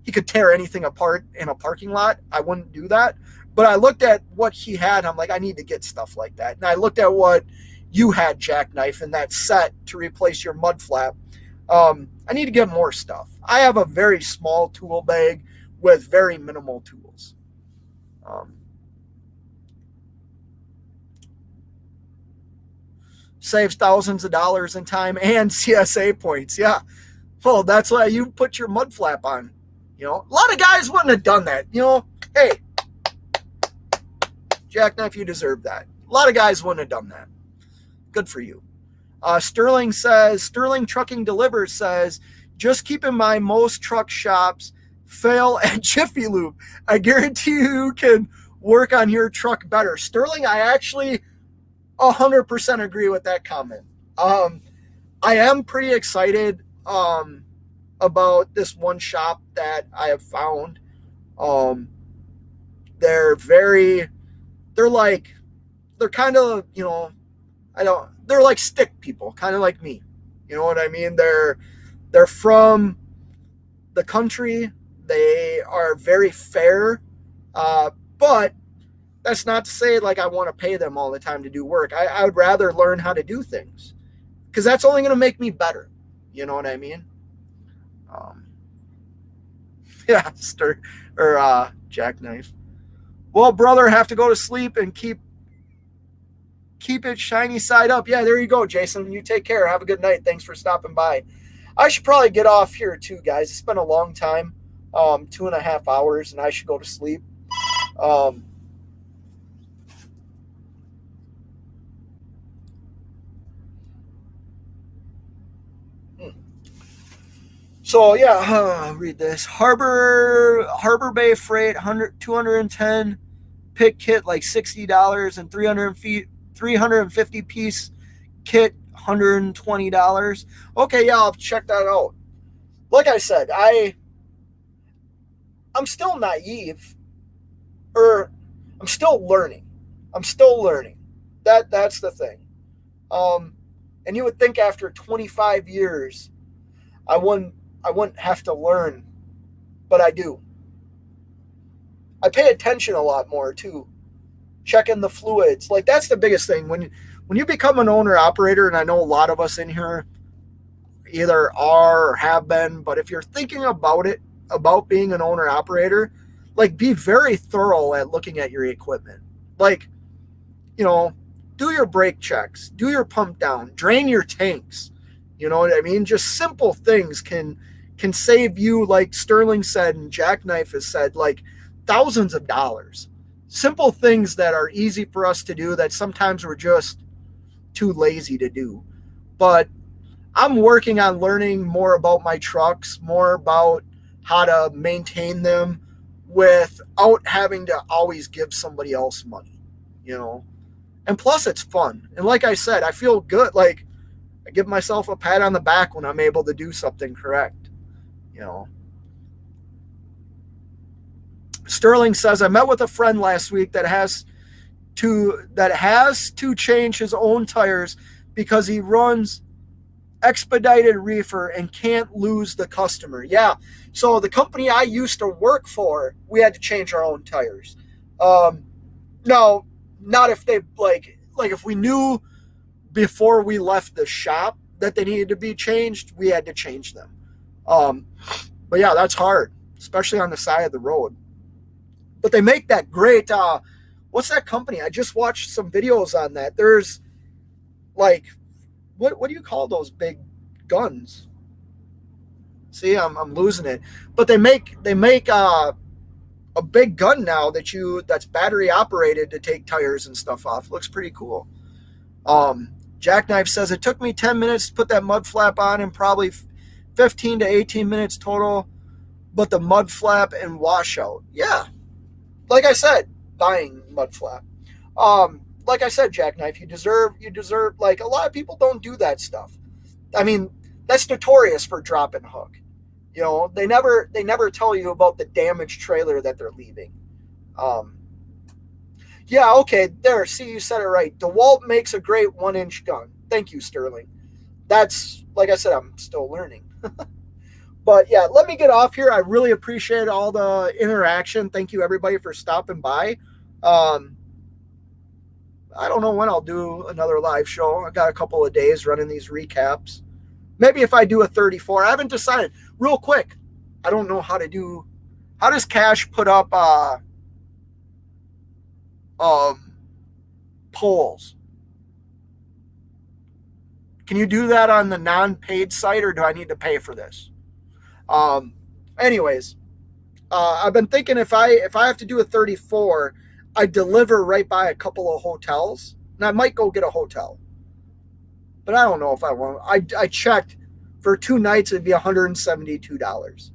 he could tear anything apart in a parking lot. I wouldn't do that. But I looked at what he had. I'm like, I need to get stuff like that. And I looked at what you had, Jackknife, in that set to replace your mud flap. I need to get more stuff. I have a very small tool bag with very minimal tools. Saves thousands of dollars in time and CSA points. Yeah. Well, that's why you put your mud flap on. You know, a lot of guys wouldn't have done that. You know, hey, Jackknife, you deserve that. A lot of guys wouldn't have done that. Good for you. Sterling Trucking Delivers says, just keep in mind most truck shops fail at Jiffy Lube. I guarantee you can work on your truck better. Sterling, I actually 100% agree with that comment. I am pretty excited about this one shop that I have found. They're kind of, you know, they're like stick people, kind of like me. You know what I mean? They're from the country. They are very fair, but that's not to say like I want to pay them all the time to do work. I would rather learn how to do things because that's only going to make me better. You know what I mean? Yeah, Jackknife. Well, brother, have to go to sleep and keep it shiny side up. Yeah, there you go, Jason. You take care. Have a good night. Thanks for stopping by. I should probably get off here too, guys. It's been a long time, 2.5 hours, and I should go to sleep. So yeah, read this. Harbor Bay Freight 210 pick kit like $60 and 350 piece kit $120. Okay, yeah, I'll check that out. Like I said, I'm still naive, or I'm still learning. That's the thing. And you would think after 25 years, I wouldn't have to learn, but I do. I pay attention a lot more too. Checking the fluids. Like that's the biggest thing. When you become an owner operator, and I know a lot of us in here either are or have been, but if you're thinking about being an owner operator, like be very thorough at looking at your equipment. Like, you know, do your brake checks, do your pump down, drain your tanks. You know what I mean? Just simple things can save you, like Sterling said and Jackknife has said, like thousands of dollars. Simple things that are easy for us to do that sometimes we're just too lazy to do. But I'm working on learning more about my trucks, more about how to maintain them without having to always give somebody else money, you know? And plus it's fun. And like I said, I feel good. Like I give myself a pat on the back when I'm able to do something correct, you know? Sterling says, I met with a friend last week that has to change his own tires because he runs expedited reefer and can't lose the customer. Yeah. So the company I used to work for, we had to change our own tires. No, not if they like if we knew before we left the shop that they needed to be changed, we had to change them. But yeah, that's hard, especially on the side of the road. But they make that great, what's that company? I just watched some videos on that. There's like, what do you call those big guns? See, I'm losing it. But they make a big gun now that's battery operated to take tires and stuff off. Looks pretty cool. Jackknife says it took me 10 minutes to put that mud flap on and probably 15 to 18 minutes total, but the mud flap and washout. Yeah. Like I said, buying mud flap. Like I said, Jackknife, you deserve, like a lot of people don't do that stuff. I mean, that's notorious for drop and hook. You know, they never tell you about the damaged trailer that they're leaving. Yeah, okay, there, see, you said it right. DeWalt makes a great 1-inch gun. Thank you, Sterling. That's, like I said, I'm still learning. But yeah, let me get off here. I really appreciate all the interaction. Thank you everybody for stopping by. Um, I don't know when I'll do another live show. I got a couple of days running these recaps. Maybe if I do a 34, I haven't decided. Real quick, I don't know how to do. How does Cash put up um, polls? Can you do that on the non-paid site, or do I need to pay for this? Um, anyways, I've been thinking if I have to do a 34, I deliver right by a couple of hotels, and I might go get a hotel. But I don't know if I want. I checked for 2 nights; it'd be $172.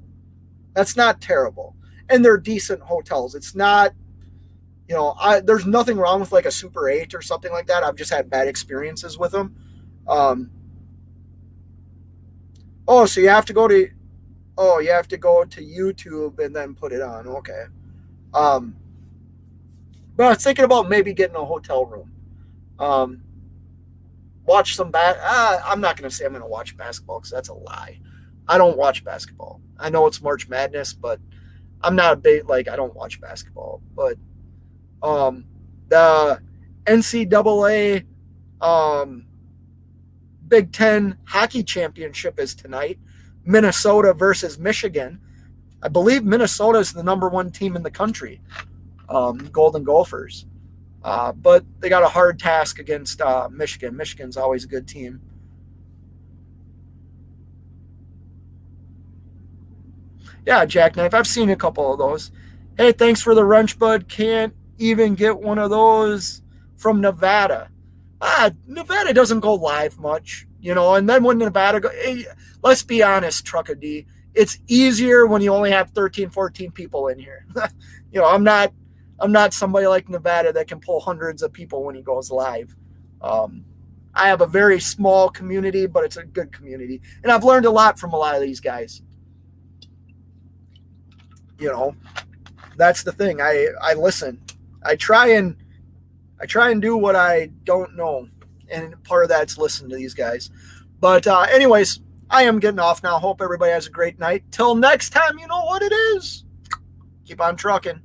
That's not terrible, and they're decent hotels. It's not, there's nothing wrong with like a Super 8 or something like that. I've just had bad experiences with them. Um, oh, so you have to go to YouTube and then put it on. Okay. Um, but I was thinking about maybe getting a hotel room. Um, watch some I'm not going to say I'm going to watch basketball because that's a lie. I don't watch basketball. I know it's March Madness, but I'm not a big I don't watch basketball. But the NCAA Big Ten hockey championship is tonight. Minnesota versus Michigan. I believe Minnesota is the number one team in the country, Golden Gophers. But they got a hard task against Michigan. Michigan's always a good team. Yeah, Jackknife. I've seen a couple of those. Hey, thanks for the wrench, bud. Can't even get one of those from Nevada. Nevada doesn't go live much, and then when Nevada hey, let's be honest, Trucka D, it's easier when you only have 13, 14 people in here. I'm not somebody like Nevada that can pull hundreds of people when he goes live. I have a very small community, but it's a good community. And I've learned a lot from a lot of these guys. That's the thing. I listen. I try and do what I don't know. And part of that's listen to these guys. But anyways, I am getting off now. Hope everybody has a great night. Till next time, you know what it is. Keep on trucking.